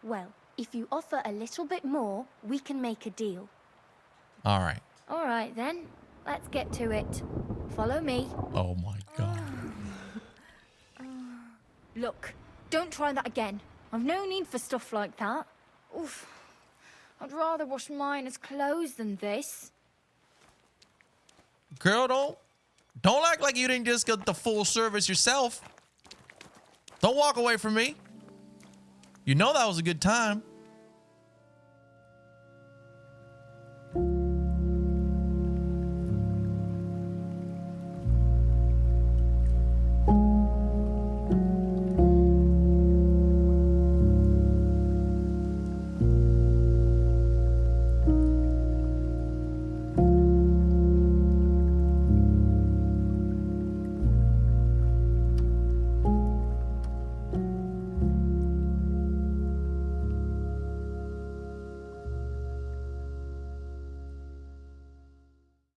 Well, if you offer a little bit more, we can make a deal. All right. All right, then. Let's get to it. Follow me. Oh, my God. Look, don't try that again. I've no need for stuff like that. Oof. I'd rather wash Miner's clothes than this. Girl, don't act like you didn't just get the full service yourself. Don't walk away from me. You know that was a good time.